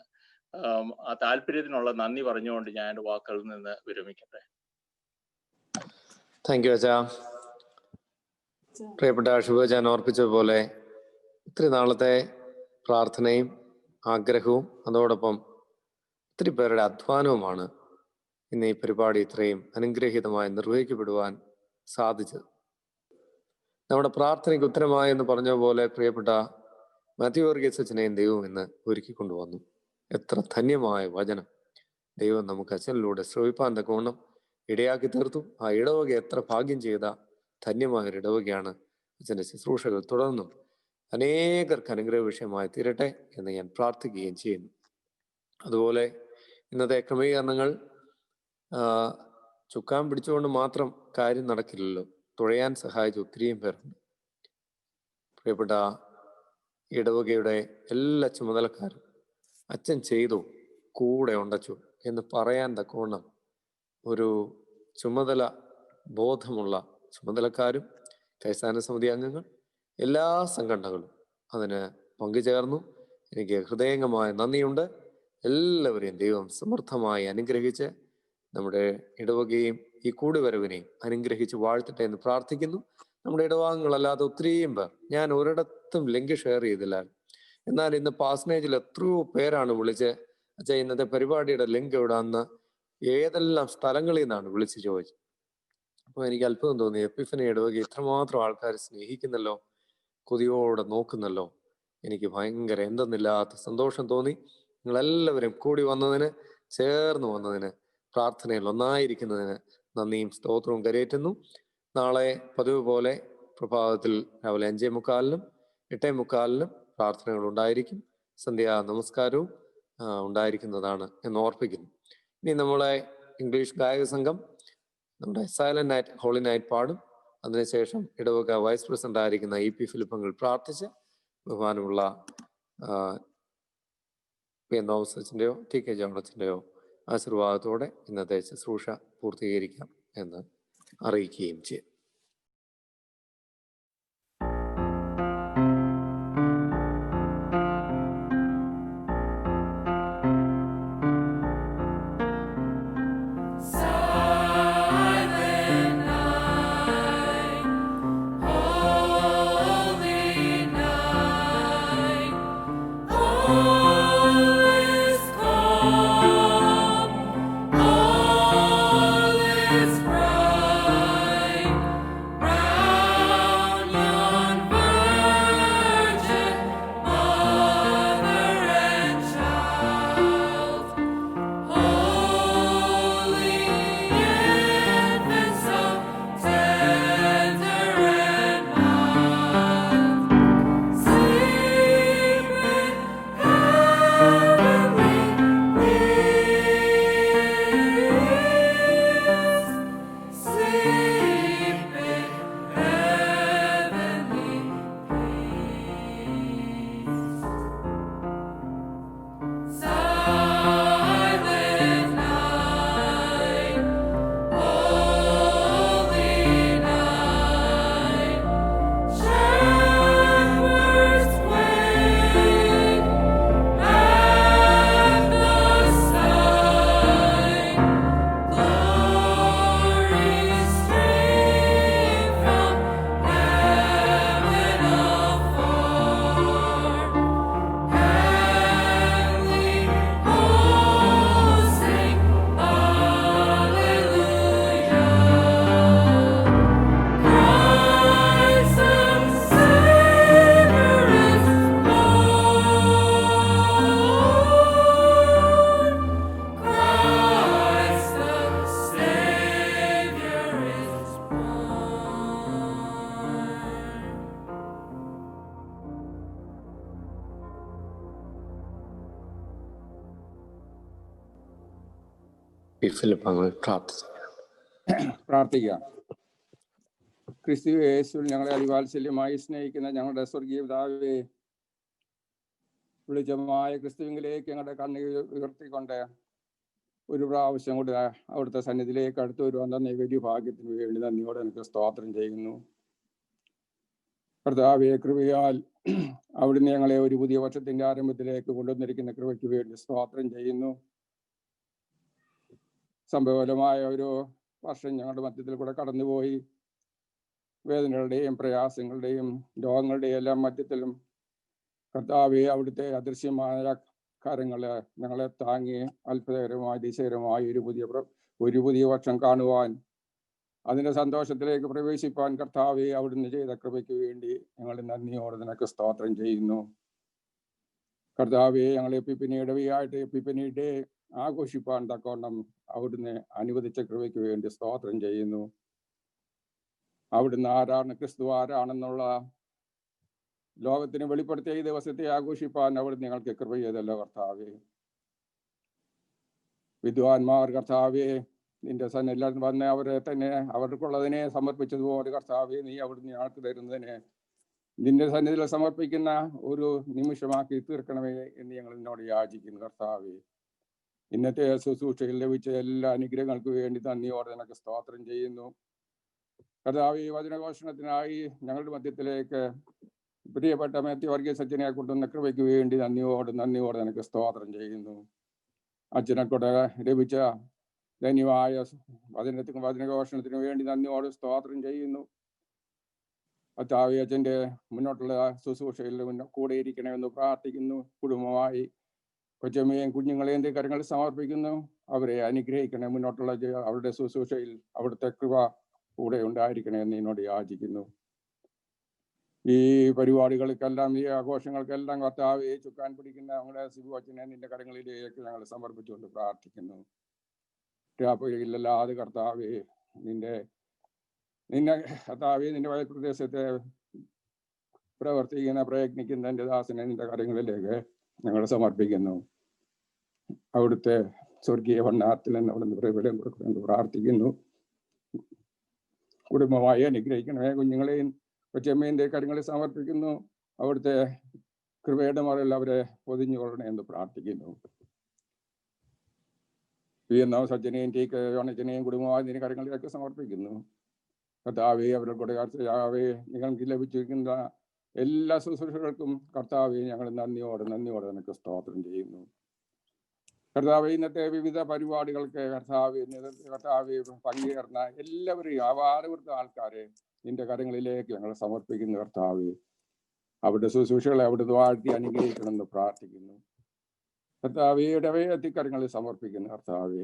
Speaker 17: ആ താല്പര്യത്തിനുള്ള നന്ദി പറഞ്ഞുകൊണ്ട് ഞാൻ എൻ്റെ വാക്കുകളിൽ നിന്ന് വിരമിക്കട്ടെ.
Speaker 1: താങ്ക് യു അച്ഛാ. പ്രിയപ്പെട്ട ശുഭജാൻ ഓർപ്പിച്ചതുപോലെ ഇത്തിരി നാളത്തെ പ്രാർത്ഥനയും ആഗ്രഹവും അതോടൊപ്പം ഒത്തിരി പേരുടെ അധ്വാനവുമാണ് ഇന്ന് ഈ പരിപാടി ഇത്രയും അനുഗ്രഹീതമായി നിർവഹിക്കപ്പെടുവാൻ സാധിച്ചത്. നമ്മുടെ പ്രാർത്ഥനയ്ക്ക് ഉത്തരമായി എന്ന് പറഞ്ഞ പോലെ പ്രിയപ്പെട്ട മാത്യു വർഗീസ് അച്ഛനെയും ദൈവം ഇന്ന് ഒരുക്കിക്കൊണ്ടുവന്നു. എത്ര ധന്യമായ വചനം ദൈവം നമുക്ക് അച്ഛനിലൂടെ ശ്രവിപ്പാൻ തക്കവണ്ണം ഇടയാക്കി തീർത്തു. ആ ഇടവക എത്ര ഭാഗ്യം ചെയ്ത ധന്യമായ ഒരു ഇടവകയാണ്. അച്ഛൻ്റെ ശുശ്രൂഷകൾ തുടർന്നും അനേകർക്ക് അനുഗ്രഹ വിഷയമായി തീരട്ടെ എന്ന് ഞാൻ പ്രാർത്ഥിക്കുകയും ചെയ്യുന്നു. അതുപോലെ ഇന്നത്തെ ക്രമീകരണങ്ങൾ ചുക്കാൻ പിടിച്ചുകൊണ്ട് മാത്രം കാര്യം നടക്കില്ലല്ലോ. തുഴയാൻ സഹായിച്ച ഒത്തിരിയും പേരുണ്ട്. പ്രിയപ്പെട്ട ഇടവകയുടെ എല്ലാ ചുമതലക്കാരും അച്ഛൻ ചെയ്തു കൂടെ ഉണ്ടച്ചു എന്ന് പറയാൻ തക്കവണ്ണം ഒരു ചുമതല ബോധമുള്ള ചുമതലക്കാരും കൈസാന സമിതി അംഗങ്ങൾ എല്ലാ സംഘടനകളും അതിന് പങ്കുചേർന്നു. എനിക്ക് ഹൃദയംഗമായ നന്ദിയുണ്ട്. എല്ലാവരെയും ദൈവം സമൃദ്ധമായി അനുഗ്രഹിച്ച് നമ്മുടെ ഇടവകയും ഈ കൂടിവരവിനെയും അനുഗ്രഹിച്ച് വാഴ്ത്തട്ടെ എന്ന് പ്രാർത്ഥിക്കുന്നു. നമ്മുടെ ഇടവകങ്ങളല്ലാതെ ഒത്തിരിയും പേർ, ഞാൻ ഒരിടത്തും ലിങ്ക് ഷെയർ ചെയ്തില്ല, എന്നാൽ ഇന്ന് പാസ്നേജിൽ എത്രയോ പേരാണ് വിളിച്ച് അച്ഛാ ഇന്നത്തെ പരിപാടിയുടെ ലിങ്ക് എവിടാന്ന് ഏതെല്ലാം സ്ഥലങ്ങളിൽ നിന്നാണ് വിളിച്ച് ചോദിച്ചത്. അപ്പോൾ എനിക്ക് അത്ഭുതം തോന്നി. എപ്പിഫനി ഇടവക ഇത്രമാത്രം ആൾക്കാർ സ്നേഹിക്കുന്നല്ലോ, കൊതിയോടെ നോക്കുന്നല്ലോ. എനിക്ക് ഭയങ്കര എന്തെന്നില്ലാത്ത സന്തോഷം തോന്നി. നിങ്ങളെല്ലാവരും കൂടി വന്നതിന്, ചേർന്ന് വന്നതിന്, പ്രാർത്ഥനയിൽ ഒന്നായിരിക്കുന്നതിന് നന്ദിയും സ്തോത്രവും കരയേറ്റുന്നു. നാളെ പതിവ് പോലെ പ്രഭാതത്തിൽ രാവിലെ 5:45-നും 8:45-നും പ്രാർത്ഥനകൾ ഉണ്ടായിരിക്കും. സന്ധ്യാ നമസ്കാരവും ഉണ്ടായിരിക്കുന്നതാണ് എന്ന് ഓർപ്പിക്കുന്നു. ഇനി നമ്മളെ ഇംഗ്ലീഷ് ഗായക സംഘം നമ്മുടെ സൈലന്റ് നൈറ്റ് ഹോളി നൈറ്റ് പാടും. അതിനുശേഷം ഇടവക വൈസ് പ്രസിഡന്റ് ആയിരിക്കുന്ന EP ഫിലിപ്പങ്ങൾ പ്രാർത്ഥിച്ച് ബഹുമാനമുള്ള P.N. തോമസ് അച്ഛൻ്റെയോ TK ജോൺ അച്ഛൻ്റെയോ ആശീർവാദത്തോടെ ഇന്നത്തെ ശുശ്രൂഷ പൂർത്തീകരിക്കാം എന്ന് അറിയിക്കുകയും ചെയ്യും. പി ഫിലിപ്പങ്ങൾ പ്രാർത്ഥിച്ചു.
Speaker 18: പ്രാർത്ഥിക്കാം. ക്രിസ്തു യേശുവിൽ ഞങ്ങളെ അതിവാത്സല്യമായി സ്നേഹിക്കുന്ന ഞങ്ങളുടെ സ്വർഗീയ പിതാവേ, വെളിച്ചമായ ക്രിസ്തുവിലേക്ക് ഞങ്ങളുടെ കണ്ണുകൾ ഉയർത്തിക്കൊണ്ട് ഒരു പ്രാവശ്യം കൂടെ അവിടുത്തെ സന്നിധിയിലേക്ക് അടുത്ത് വരുവാൻ തന്നെ വലിയ ഭാഗ്യത്തിന് വേണ്ടി നന്ദിയോടെ എനിക്ക് സ്തോത്രം ചെയ്യുന്നു. കർത്താവേ, കൃപയാൽ അവിടുന്ന് ഞങ്ങളെ ഒരു പുതിയ വർഷത്തിന്റെ ആരംഭത്തിലേക്ക് കൊണ്ടുവന്നിരിക്കുന്ന കൃപയ്ക്ക് വേണ്ടി സ്തോത്രം ചെയ്യുന്നു. സംഭവപരമായ ഒരു വർഷം ഞങ്ങളുടെ മധ്യത്തിൽ കൂടെ കടന്നുപോയി. വേദനകളുടെയും പ്രയാസങ്ങളുടെയും രോഗങ്ങളുടെയും എല്ലാം മധ്യത്തിലും കർത്താവെ അവിടുത്തെ അദൃശ്യമായ കാര്യങ്ങള് ഞങ്ങളെ താങ്ങി അത്ഭുതകരമായ അതിശയകരമായ ഒരു പുതിയ വർഷം കാണുവാൻ, അതിന്റെ സന്തോഷത്തിലേക്ക് പ്രവേശിപ്പാൻ കർത്താവെ അവിടുന്ന് ചെയ്ത കൃപയ്ക്ക് വേണ്ടി ഞങ്ങൾ നന്ദിയോടെ നിനക്ക് സ്തോത്രം ചെയ്യുന്നു. കർത്താവെ, ഞങ്ങളെ പിന്നീടവിയായിട്ട് പിന്നീട് ആഘോഷിപ്പാൻ തക്കവണ്ണം അവിടുന്ന് അനുവദിച്ച കൃപയ്ക്ക് വേണ്ടി സ്തോത്രം ചെയ്യുന്നു. അവിടുന്ന് ആരാണ്, ക്രിസ്തു ആരാണെന്നുള്ള ലോകത്തിന് വെളിപ്പെടുത്തിയ ഈ ദിവസത്തെ ആഘോഷിപ്പാൻ അവിടുന്ന് ഞങ്ങൾക്ക് കൃപ ചെയ്തല്ലോ കർത്താവേ. വിദ്വാൻമാർ കർത്താവെ നിന്റെ സന്നിധിയിൽ വന്ന് അവരെ തന്നെ അവർക്കുള്ളതിനെ സമർപ്പിച്ചതുപോലെ കർത്താവെ, നീ അവിടുന്ന് ഞങ്ങൾക്ക് തരുന്നതിനെ നിന്റെ സന്നിധിയിൽ സമർപ്പിക്കുന്ന ഒരു നിമിഷമാക്കി തീർക്കണമേ എന്ന് ഞങ്ങൾ നിന്നോട് യാചിക്കുന്നു കർത്താവെ. ഇന്നത്തെ ശുശ്രൂഷയിൽ ലഭിച്ച എല്ലാ അനുഗ്രഹങ്ങൾക്ക് വേണ്ടി നന്ദിയോടെ നിനക്ക് സ്തോത്രം ചെയ്യുന്നു കർത്താവെ. ഈ വചനഘോഷണത്തിനായി ഞങ്ങളുടെ മധ്യത്തിലേക്ക് പ്രിയപ്പെട്ട മാത്യു വർഗീസ് അച്ഛനെ കൊണ്ടുവന്ന കൃപയ്ക്ക് വേണ്ടി നന്ദിയോടെ നിനക്ക് സ്തോത്രം ചെയ്യുന്നു. അച്ഛനെ കൊണ്ട് ലഭിച്ച ധന്യമായ വചനഘോഷണത്തിന് വേണ്ടി നന്ദിയോട് സ്തോത്രം ചെയ്യുന്നു. കർത്താവെ, അച്ഛൻ്റെ മുന്നോട്ടുള്ള ശുശ്രൂഷയിൽ കൂടെ ഇരിക്കണമെന്ന് പ്രാർത്ഥിക്കുന്നു. കുടുംബമായി കൊച്ചമ്മയും കുഞ്ഞുങ്ങളെയും കരങ്ങളിൽ സമർപ്പിക്കുന്നു. അവരെ അനുഗ്രഹിക്കണേ. മുന്നോട്ടുള്ള അവരുടെ ശുശ്രൂഷയിൽ അവിടുത്തെ കൃപ കൂടെ ഉണ്ടായിരിക്കണേ എന്ന് എന്നോട് യാചിക്കുന്നു. ഈ പരിപാടികൾക്കെല്ലാം ഈ ആഘോഷങ്ങൾക്കെല്ലാം കർത്താവെ ചുക്കാൻ പിടിക്കുന്ന നമ്മുടെ സിബു അച്ഛനെ നിന്റെ കരങ്ങളിലേക്ക് ഞങ്ങൾ സമർപ്പിച്ചുകൊണ്ട് പ്രാർത്ഥിക്കുന്നു. രാപ്പകലില്ലാതെ കർത്താവെ നിന്നെ കർത്താവെ നിന്റെ പ്രദേശത്തെ പ്രയത്നിക്കുന്ന എൻ്റെ ദാസനെ നിന്റെ കരങ്ങളിലേക്ക് ഞങ്ങൾ സമർപ്പിക്കുന്നു. അവിടുത്തെ സ്വർഗീയ ഭണ്ഡാരത്തിൽ നിന്ന് അവിടുന്ന് പ്രതിഫലം കൊടുക്കുമെന്ന് പ്രാർത്ഥിക്കുന്നു. കുടുംബമായി അനുഗ്രഹിക്കണമേ. കുഞ്ഞുങ്ങളെയും കൊച്ചമ്മേൻ്റെ കാര്യങ്ങളിൽ സമർപ്പിക്കുന്നു. അവിടുത്തെ കൃപയുടെ മറയിൽ അവരെ പൊതിഞ്ഞുകൊള്ളണേ എന്ന് പ്രാർത്ഥിക്കുന്നു. സജ്ജനെയും യോണച്ചനെയും കുടുംബമായി നിന്റെ കാര്യങ്ങളിലേക്ക് സമർപ്പിക്കുന്നു. കർത്താവെ, അവരുടെ കൂടെ നിങ്ങൾക്ക് ലഭിച്ചിരിക്കുന്ന എല്ലാ ശുശ്രൂഷകൾക്കും കർത്താവെ ഞങ്ങൾ നന്ദിയോടെ നിനക്ക് സ്തോത്രം ചെയ്യുന്നു. കർത്താവെ, ഇന്നത്തെ വിവിധ പരിപാടികൾക്ക് കർത്താവെ പങ്കുചേർന്ന എല്ലാവരെയും അപാരവൃത്ത ആൾക്കാരെ നിന്റെ കരങ്ങളിലേക്ക് ഞങ്ങൾ സമർപ്പിക്കുന്നു. കർത്താവെ, അവരുടെ ശുശ്രൂഷകളെ അവിടുന്ന് വാഴ്ത്തി അനുഗ്രഹിക്കണമെന്ന് പ്രാർത്ഥിക്കുന്നു. കർത്താവെ, ഇടവയെത്തിക്കരങ്ങളിൽ സമർപ്പിക്കുന്നു. കർത്താവെ,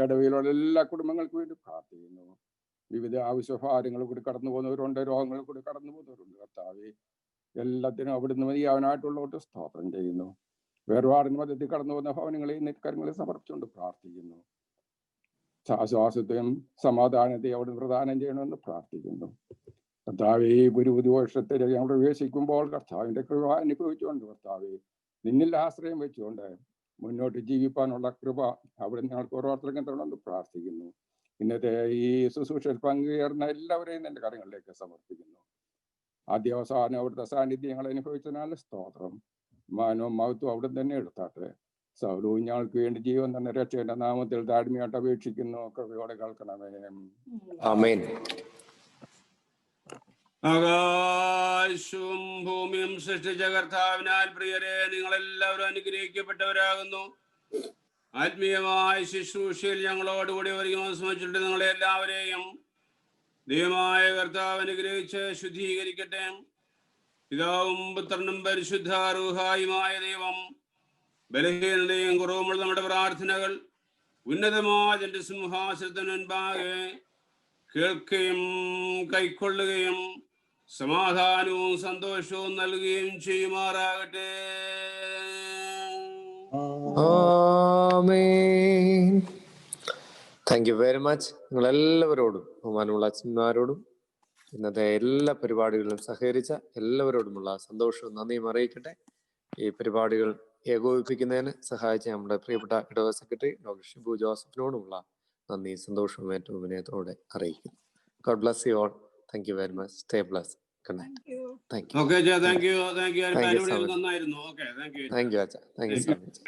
Speaker 18: ഇടവയിലുള്ള എല്ലാ കുടുംബങ്ങൾക്കും വേണ്ടി പ്രാർത്ഥിക്കുന്നു. വിവിധ ആവശ്യഭാരങ്ങൾ കൂടി കടന്നു പോകുന്നവരുണ്ട്, രോഗങ്ങൾ കൂടി കടന്നു പോകുന്നവരുണ്ട്. കർത്താവെ, എല്ലാത്തിനും അവിടുന്ന് മതിയാവനായിട്ടുള്ളവർക്ക് സ്തോത്രം ചെയ്യുന്നു. വേർപാടിന് മധ്യത്തിൽ കടന്നു പോകുന്ന ഭവനങ്ങളെ നെറ്റ്കരങ്ങളിൽ സമർപ്പിച്ചുകൊണ്ട് പ്രാർത്ഥിക്കുന്നു. ശ്വാസത്തെയും സമാധാനത്തെയും അവിടുന്ന് പ്രദാനം ചെയ്യണമെന്ന് പ്രാർത്ഥിക്കുന്നു. കർത്താവെ, ഒരു പുതിയ വർഷത്തെ ഞങ്ങൾ പ്രവേശിക്കുമ്പോൾ കർത്താവിന്റെ കൃപ അനുഭവിച്ചുകൊണ്ട് കർത്താവെ നിന്നിൽ ആശ്രയം വെച്ചുകൊണ്ട് മുന്നോട്ട് ജീവിക്കാനുള്ള കൃപ അവിടെ ഞങ്ങൾക്ക് ഓരോരുത്തർക്കും തരണമെന്ന് പ്രാർത്ഥിക്കുന്നു. ഇന്നത്തെ ഈ ശുശ്രൂഷയിൽ പങ്കുചേർന്ന എല്ലാവരെയും എൻ്റെ കാര്യങ്ങളിലേക്ക് സമർപ്പിക്കുന്നു. ആദ്യാവസാനം അവിടുത്തെ സാന്നിധ്യം ഞങ്ങൾ അനുഭവിച്ചതിനാൽ സ്തോത്രം. മാനവും മഹത്വം അവിടെ തന്നെ എടുത്താട്ടെ. സൗരവും ഞങ്ങൾക്ക് വേണ്ടി ജീവൻ തന്നെ രക്ഷയുടെ നാമത്തിൽ താഴ്മയായിട്ട് അപേക്ഷിക്കുന്നു. കൃപയോടെ കേൾക്കണമേ.
Speaker 1: ആമേൻ.
Speaker 4: ആകാശവും ഭൂമിയും സൃഷ്ടിച്ച കർത്താവിനാൽ പ്രിയരെ, നിങ്ങളെല്ലാവരും അനുഗ്രഹിക്കപ്പെട്ടവരാകുന്നു. ആത്മീയമായ ശുശ്രൂഷയിൽ ഞങ്ങളോടുകൂടി ഒരുങ്ങാൻ ശ്രമിച്ചിട്ട് നിങ്ങളെ എല്ലാവരെയും ദൈവമായ കർത്താവ് അനുഗ്രഹിച്ച് ശുദ്ധീകരിക്കട്ടെ. പിതാവും പുത്രനും പരിശുദ്ധ റൂഹായുമായ ദൈവം ബലഹീനതയും കുറവുമുള്ള നമ്മുടെ പ്രാർത്ഥനകൾ ഉന്നതമായ തന്റെ സിംഹാസനത്തിന് മുൻപാകെ കേൾക്കുകയും കൈക്കൊള്ളുകയും സമാധാനവും സന്തോഷവും നൽകുകയും ചെയ്യുമാറാകട്ടെ.
Speaker 1: Amen. Thank you very much. നിങ്ങളെല്ലാവരോടും ബഹുമാനമുള്ള അച്ഛന്മാരോടും ഇന്നത്തെ എല്ലാ പരിപാടികളിലും സഹകരിച്ച എല്ലാവരോടുമുള്ള സന്തോഷവും നന്ദിയും അറിയിക്കട്ടെ. ഈ പരിപാടികൾ ഏകോപിപ്പിക്കുന്നതിന് സഹായിച്ച നമ്മുടെ പ്രിയപ്പെട്ട ഇടവ സെക്രട്ടറി ഡോക്ടർ ഷിബു ജോസഫിനോടുമുള്ള നന്ദി സന്തോഷവും ഏറ്റവും വിനയത്തോടെ അറിയിക്കുന്നു. God bless you all. Thank you very much. Stay blessed. Good night. Thank you.
Speaker 4: Okay, thank you.
Speaker 1: Thank you so much.
Speaker 4: നന്നായിരുന്നു. Okay, thank you.
Speaker 1: Thank you, Acha. Thank you so much.